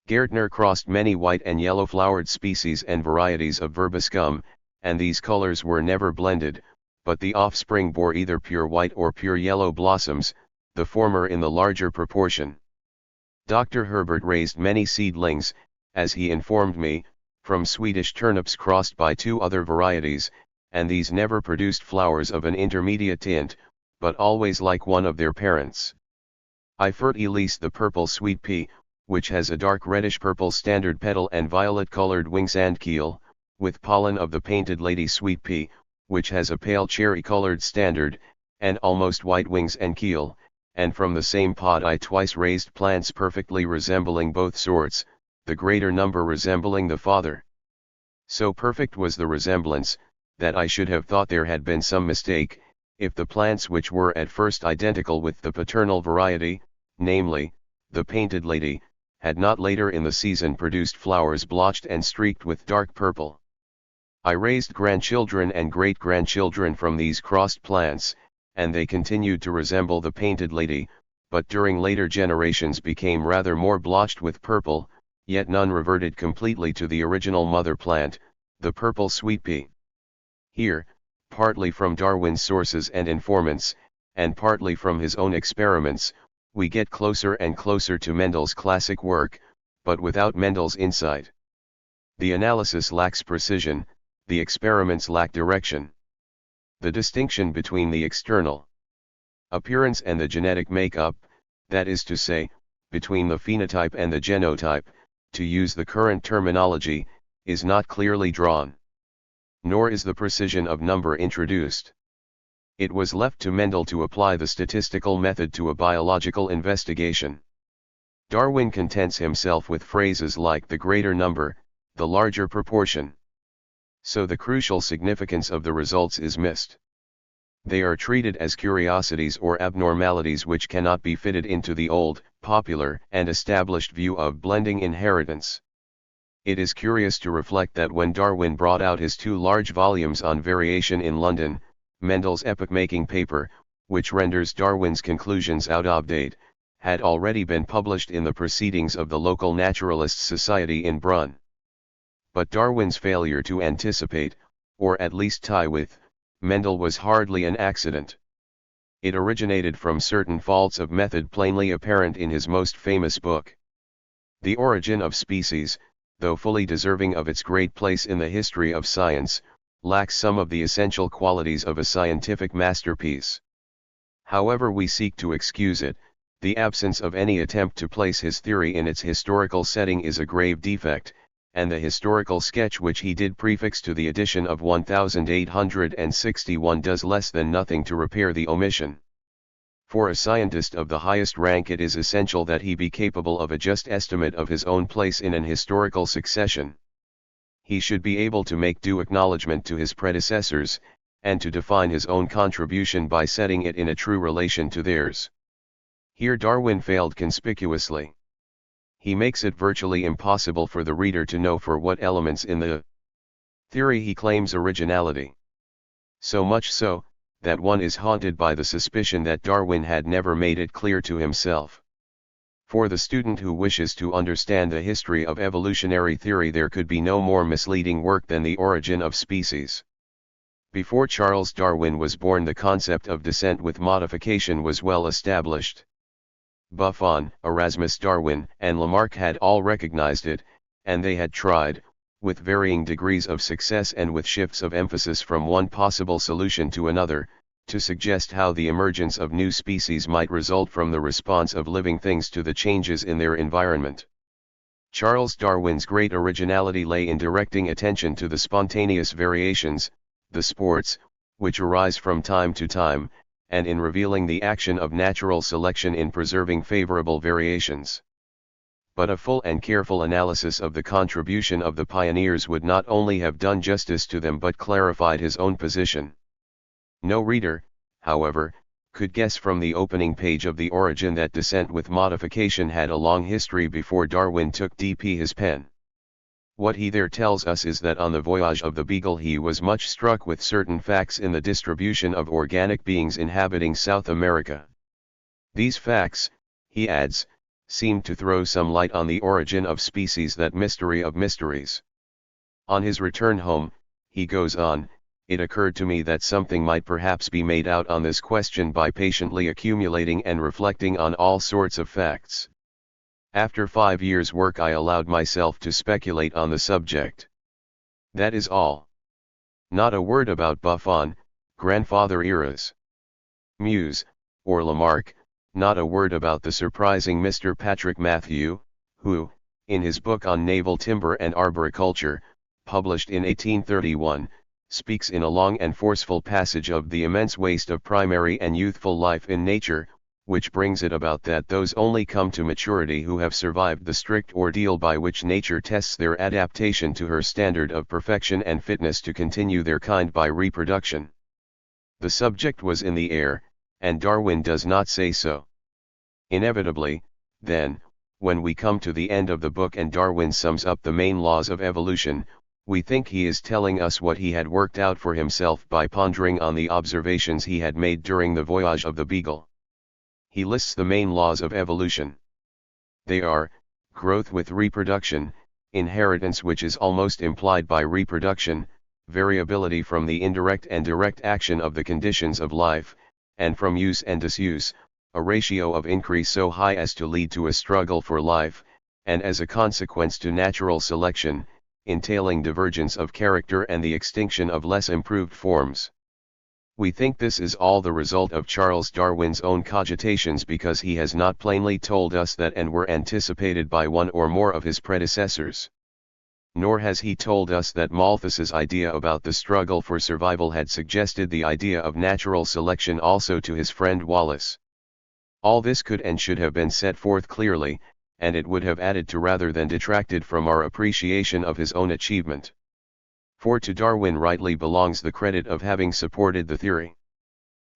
Gärtner crossed many white and yellow-flowered species and varieties of verbascum, and these colors were never blended, but the offspring bore either pure white or pure yellow blossoms, the former in the larger proportion. Dr. Herbert raised many seedlings, as he informed me, from Swedish turnips crossed by two other varieties, and these never produced flowers of an intermediate tint, but always like one of their parents. I fertilise the purple sweet pea, which has a dark reddish-purple standard petal and violet-colored wings and keel, with pollen of the painted lady sweet pea, which has a pale cherry-colored standard, and almost white wings and keel, and from the same pod I twice raised plants perfectly resembling both sorts, the greater number resembling the father. So perfect was the resemblance, that I should have thought there had been some mistake, if the plants which were at first identical with the paternal variety, namely, the painted lady, had not later in the season produced flowers blotched and streaked with dark purple. I raised grandchildren and great-grandchildren from these crossed plants, and they continued to resemble the painted lady, but during later generations became rather more blotched with purple, yet none reverted completely to the original mother plant, the purple sweet pea. Here, partly from Darwin's sources and informants, and partly from his own experiments, we get closer and closer to Mendel's classic work, but without Mendel's insight. The analysis lacks precision, the experiments lack direction. The distinction between the external appearance and the genetic makeup, that is to say, between the phenotype and the genotype, to use the current terminology, is not clearly drawn. Nor is the precision of number introduced. It was left to Mendel to apply the statistical method to a biological investigation. Darwin contents himself with phrases like the greater number, the larger proportion. So the crucial significance of the results is missed. They are treated as curiosities or abnormalities which cannot be fitted into the old, popular, and established view of blending inheritance. It is curious to reflect that when Darwin brought out his two large volumes on variation in London, Mendel's epoch-making paper, which renders Darwin's conclusions out of date, had already been published in the Proceedings of the local Naturalists' Society in Brunn. But Darwin's failure to anticipate, or at least tie with, Mendel was hardly an accident. It originated from certain faults of method plainly apparent in his most famous book. The Origin of Species, though fully deserving of its great place in the history of science, lacks some of the essential qualities of a scientific masterpiece. However we seek to excuse it, the absence of any attempt to place his theory in its historical setting is a grave defect, and the historical sketch which he did prefix to the edition of 1861 does less than nothing to repair the omission. For a scientist of the highest rank it is essential that he be capable of a just estimate of his own place in an historical succession. He should be able to make due acknowledgment to his predecessors, and to define his own contribution by setting it in a true relation to theirs. Here Darwin failed conspicuously. He makes it virtually impossible for the reader to know for what elements in the theory he claims originality. So much so, that one is haunted by the suspicion that Darwin had never made it clear to himself. For the student who wishes to understand the history of evolutionary theory, there could be no more misleading work than The Origin of Species. Before Charles Darwin was born, the concept of descent with modification was well established. Buffon, Erasmus Darwin, and Lamarck had all recognized it, and they had tried, with varying degrees of success and with shifts of emphasis from one possible solution to another, to suggest how the emergence of new species might result from the response of living things to the changes in their environment. Charles Darwin's great originality lay in directing attention to the spontaneous variations, the sports, which arise from time to time, and in revealing the action of natural selection in preserving favorable variations. But a full and careful analysis of the contribution of the pioneers would not only have done justice to them but clarified his own position. No reader, however, could guess from the opening page of The Origin that descent with modification had a long history before Darwin took his pen. What he there tells us is that on the voyage of the Beagle he was much struck with certain facts in the distribution of organic beings inhabiting South America. These facts, he adds, seemed to throw some light on the origin of species, that mystery of mysteries. On his return home, he goes on, it occurred to me that something might perhaps be made out on this question by patiently accumulating and reflecting on all sorts of facts. After 5 years' work I allowed myself to speculate on the subject. That is all. Not a word about Buffon, grandfather eras. Muse, or Lamarck, not a word about the surprising Mr. Patrick Matthew, who, in his book on naval timber and arboriculture, published in 1831, speaks in a long and forceful passage of the immense waste of primary and youthful life in nature, which brings it about that those only come to maturity who have survived the strict ordeal by which nature tests their adaptation to her standard of perfection and fitness to continue their kind by reproduction. The subject was in the air, and Darwin does not say so. Inevitably, then, when we come to the end of the book and Darwin sums up the main laws of evolution, we think he is telling us what he had worked out for himself by pondering on the observations he had made during the voyage of the Beagle. He lists the main laws of evolution. They are, growth with reproduction, inheritance which is almost implied by reproduction, variability from the indirect and direct action of the conditions of life, and from use and disuse, a ratio of increase so high as to lead to a struggle for life, and as a consequence to natural selection, entailing divergence of character and the extinction of less improved forms. We think this is all the result of Charles Darwin's own cogitations because he has not plainly told us that and were anticipated by one or more of his predecessors. Nor has he told us that Malthus's idea about the struggle for survival had suggested the idea of natural selection also to his friend Wallace. All this could and should have been set forth clearly, and it would have added to rather than detracted from our appreciation of his own achievement. For to Darwin rightly belongs the credit of having supported the theory.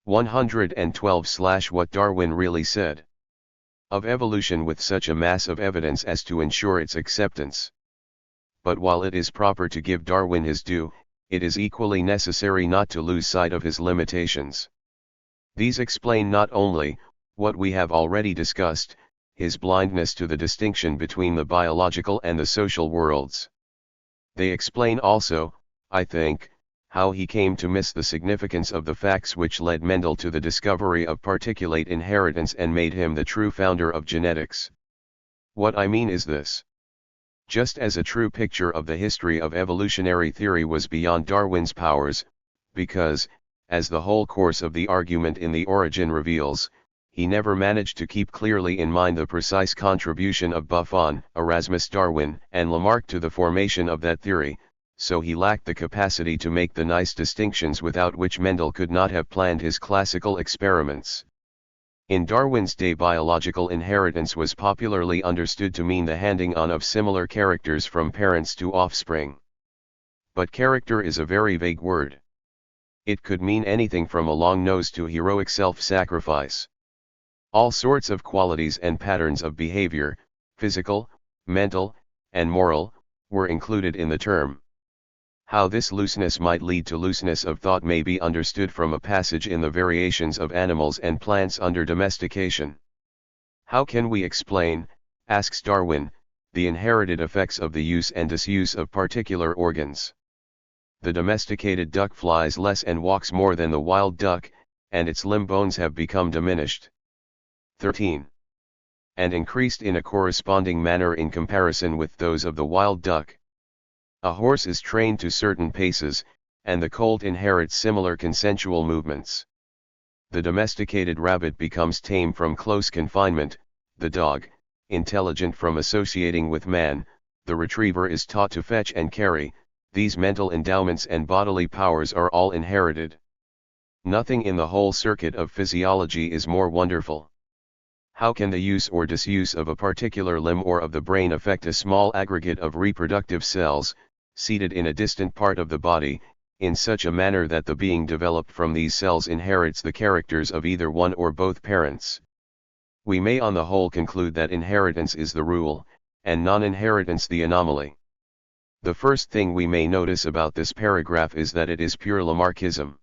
112/What Darwin really said of evolution with such a mass of evidence as to ensure its acceptance. But while it is proper to give Darwin his due, it is equally necessary not to lose sight of his limitations. These explain not only, what we have already discussed, his blindness to the distinction between the biological and the social worlds. They explain also, I think, how he came to miss the significance of the facts which led Mendel to the discovery of particulate inheritance and made him the true founder of genetics. What I mean is this. Just as a true picture of the history of evolutionary theory was beyond Darwin's powers, because, as the whole course of the argument in The Origin reveals, he never managed to keep clearly in mind the precise contribution of Buffon, Erasmus Darwin, and Lamarck to the formation of that theory, so he lacked the capacity to make the nice distinctions without which Mendel could not have planned his classical experiments. In Darwin's day, biological inheritance was popularly understood to mean the handing on of similar characters from parents to offspring. But character is a very vague word. It could mean anything from a long nose to heroic self-sacrifice. All sorts of qualities and patterns of behavior, physical, mental, and moral, were included in the term. How this looseness might lead to looseness of thought may be understood from a passage in the Variations of Animals and Plants under Domestication. How can we explain, asks Darwin, the inherited effects of the use and disuse of particular organs? The domesticated duck flies less and walks more than the wild duck, and its limb bones have become diminished. 13. And increased in a corresponding manner in comparison with those of the wild duck. A horse is trained to certain paces, and the colt inherits similar consensual movements. The domesticated rabbit becomes tame from close confinement, the dog, intelligent from associating with man, the retriever is taught to fetch and carry. These mental endowments and bodily powers are all inherited. Nothing in the whole circuit of physiology is more wonderful. How can the use or disuse of a particular limb or of the brain affect a small aggregate of reproductive cells, seated in a distant part of the body, in such a manner that the being developed from these cells inherits the characters of either one or both parents? We may on the whole conclude that inheritance is the rule, and non-inheritance the anomaly. The first thing we may notice about this paragraph is that it is pure Lamarckism.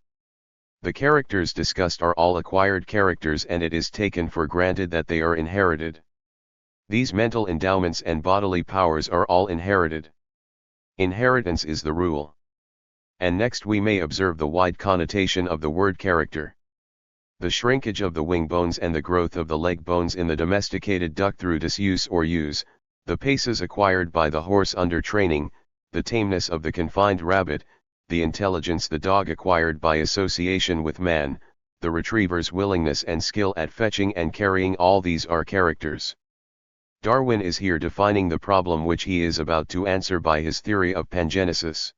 The characters discussed are all acquired characters, and it is taken for granted that they are inherited. These mental endowments and bodily powers are all inherited. Inheritance is the rule. And next we may observe the wide connotation of the word character. The shrinkage of the wing bones and the growth of the leg bones in the domesticated duck through disuse or use, the paces acquired by the horse under training, the tameness of the confined rabbit, the intelligence the dog acquired by association with man, the retriever's willingness and skill at fetching and carrying, all these are characters. Darwin is here defining the problem which he is about to answer by his theory of pangenesis.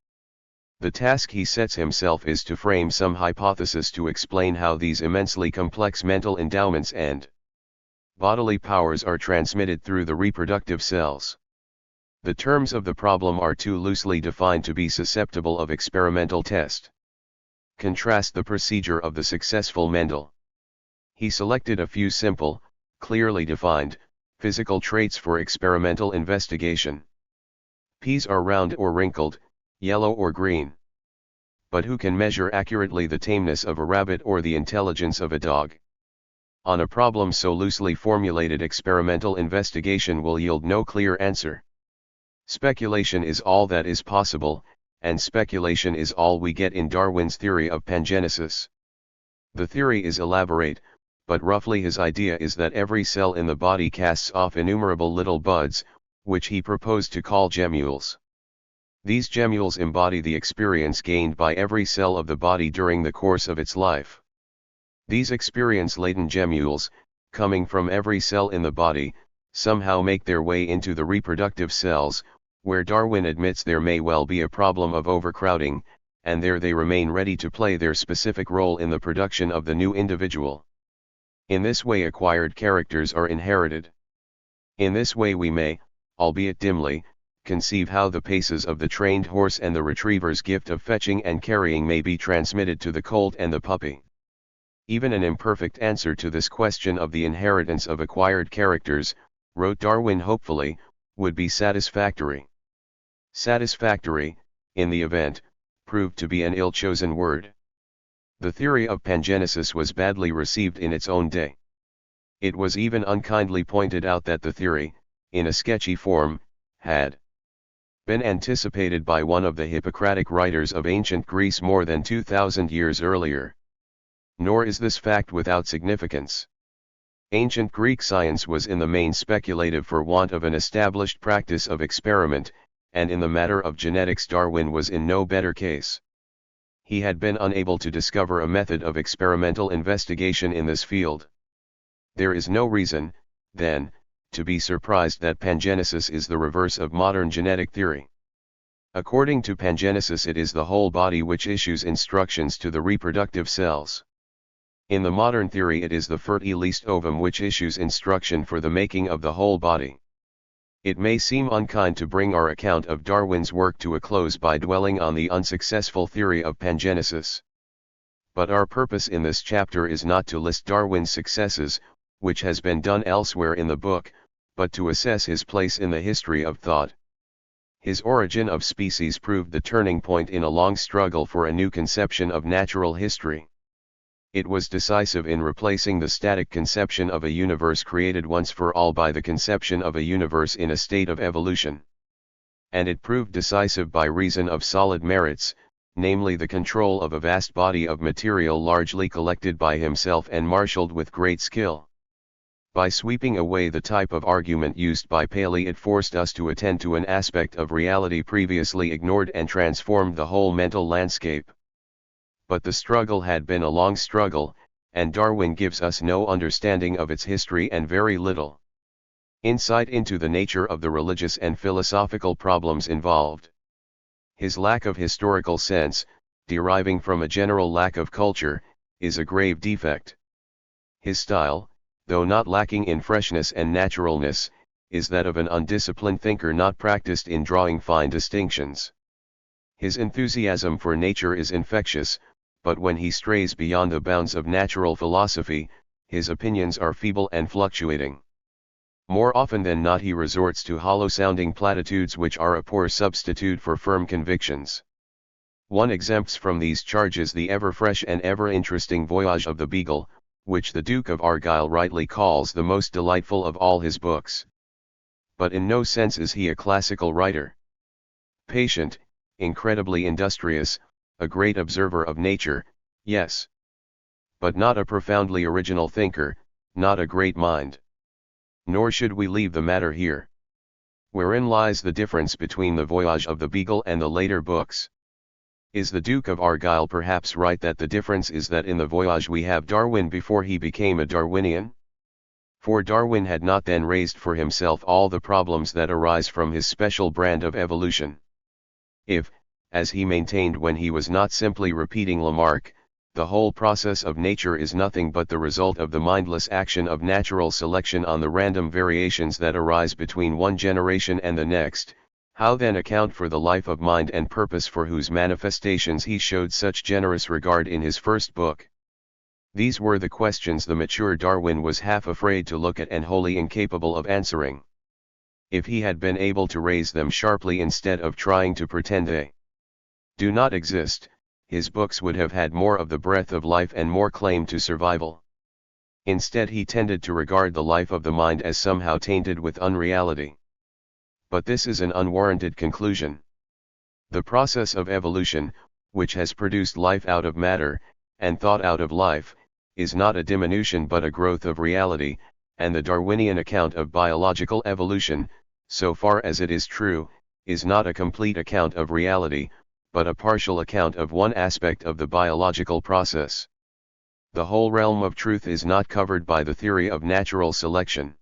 The task he sets himself is to frame some hypothesis to explain how these immensely complex mental endowments and bodily powers are transmitted through the reproductive cells. The terms of the problem are too loosely defined to be susceptible of experimental test. Contrast the procedure of the successful Mendel. He selected a few simple, clearly defined, physical traits for experimental investigation. Peas are round or wrinkled, yellow or green. But who can measure accurately the tameness of a rabbit or the intelligence of a dog? On a problem so loosely formulated, experimental investigation will yield no clear answer. Speculation is all that is possible, and speculation is all we get in Darwin's theory of pangenesis. The theory is elaborate, but roughly his idea is that every cell in the body casts off innumerable little buds, which he proposed to call gemmules. These gemmules embody the experience gained by every cell of the body during the course of its life. These experience-laden gemmules, coming from every cell in the body, somehow make their way into the reproductive cells, where Darwin admits there may well be a problem of overcrowding, and there they remain ready to play their specific role in the production of the new individual. In this way acquired characters are inherited. In this way we may, albeit dimly, conceive how the paces of the trained horse and the retriever's gift of fetching and carrying may be transmitted to the colt and the puppy. Even an imperfect answer to this question of the inheritance of acquired characters, wrote Darwin hopefully, would be satisfactory. Satisfactory, in the event, proved to be an ill-chosen word. The theory of pangenesis was badly received in its own day. It was even unkindly pointed out that the theory, in a sketchy form, had been anticipated by one of the Hippocratic writers of ancient Greece more than 2,000 years earlier. Nor is this fact without significance. Ancient Greek science was in the main speculative for want of an established practice of experiment, and in the matter of genetics Darwin was in no better case. He had been unable to discover a method of experimental investigation in this field. There is no reason, then, to be surprised that pangenesis is the reverse of modern genetic theory. According to pangenesis, it is the whole body which issues instructions to the reproductive cells. In the modern theory, it is the fertilized ovum which issues instruction for the making of the whole body. It may seem unkind to bring our account of Darwin's work to a close by dwelling on the unsuccessful theory of pangenesis. But our purpose in this chapter is not to list Darwin's successes, which has been done elsewhere in the book, but to assess his place in the history of thought. His Origin of Species proved the turning point in a long struggle for a new conception of natural history. It was decisive in replacing the static conception of a universe created once for all by the conception of a universe in a state of evolution. And it proved decisive by reason of solid merits, namely the control of a vast body of material largely collected by himself and marshaled with great skill. By sweeping away the type of argument used by Paley, it forced us to attend to an aspect of reality previously ignored and transformed the whole mental landscape. But the struggle had been a long struggle, and Darwin gives us no understanding of its history and very little insight into the nature of the religious and philosophical problems involved. His lack of historical sense, deriving from a general lack of culture, is a grave defect. His style, though not lacking in freshness and naturalness, is that of an undisciplined thinker not practiced in drawing fine distinctions. His enthusiasm for nature is infectious, but when he strays beyond the bounds of natural philosophy, his opinions are feeble and fluctuating. More often than not he resorts to hollow-sounding platitudes which are a poor substitute for firm convictions. One exempts from these charges the ever-fresh and ever-interesting Voyage of the Beagle, which the Duke of Argyll rightly calls the most delightful of all his books. But in no sense is he a classical writer. Patient, incredibly industrious, a great observer of nature, yes. But not a profoundly original thinker, not a great mind. Nor should we leave the matter here. Wherein lies the difference between the Voyage of the Beagle and the later books? Is the Duke of Argyll perhaps right that the difference is that in the Voyage we have Darwin before he became a Darwinian? For Darwin had not then raised for himself all the problems that arise from his special brand of evolution. If, as he maintained when he was not simply repeating Lamarck, the whole process of nature is nothing but the result of the mindless action of natural selection on the random variations that arise between one generation and the next, how then account for the life of mind and purpose for whose manifestations he showed such generous regard in his first book? These were the questions the mature Darwin was half afraid to look at and wholly incapable of answering. If he had been able to raise them sharply instead of trying to pretend they do not exist, his books would have had more of the breath of life and more claim to survival. Instead he tended to regard the life of the mind as somehow tainted with unreality. But this is an unwarranted conclusion. The process of evolution, which has produced life out of matter, and thought out of life, is not a diminution but a growth of reality, and the Darwinian account of biological evolution, so far as it is true, is not a complete account of reality, but a partial account of one aspect of the biological process. The whole realm of truth is not covered by the theory of natural selection.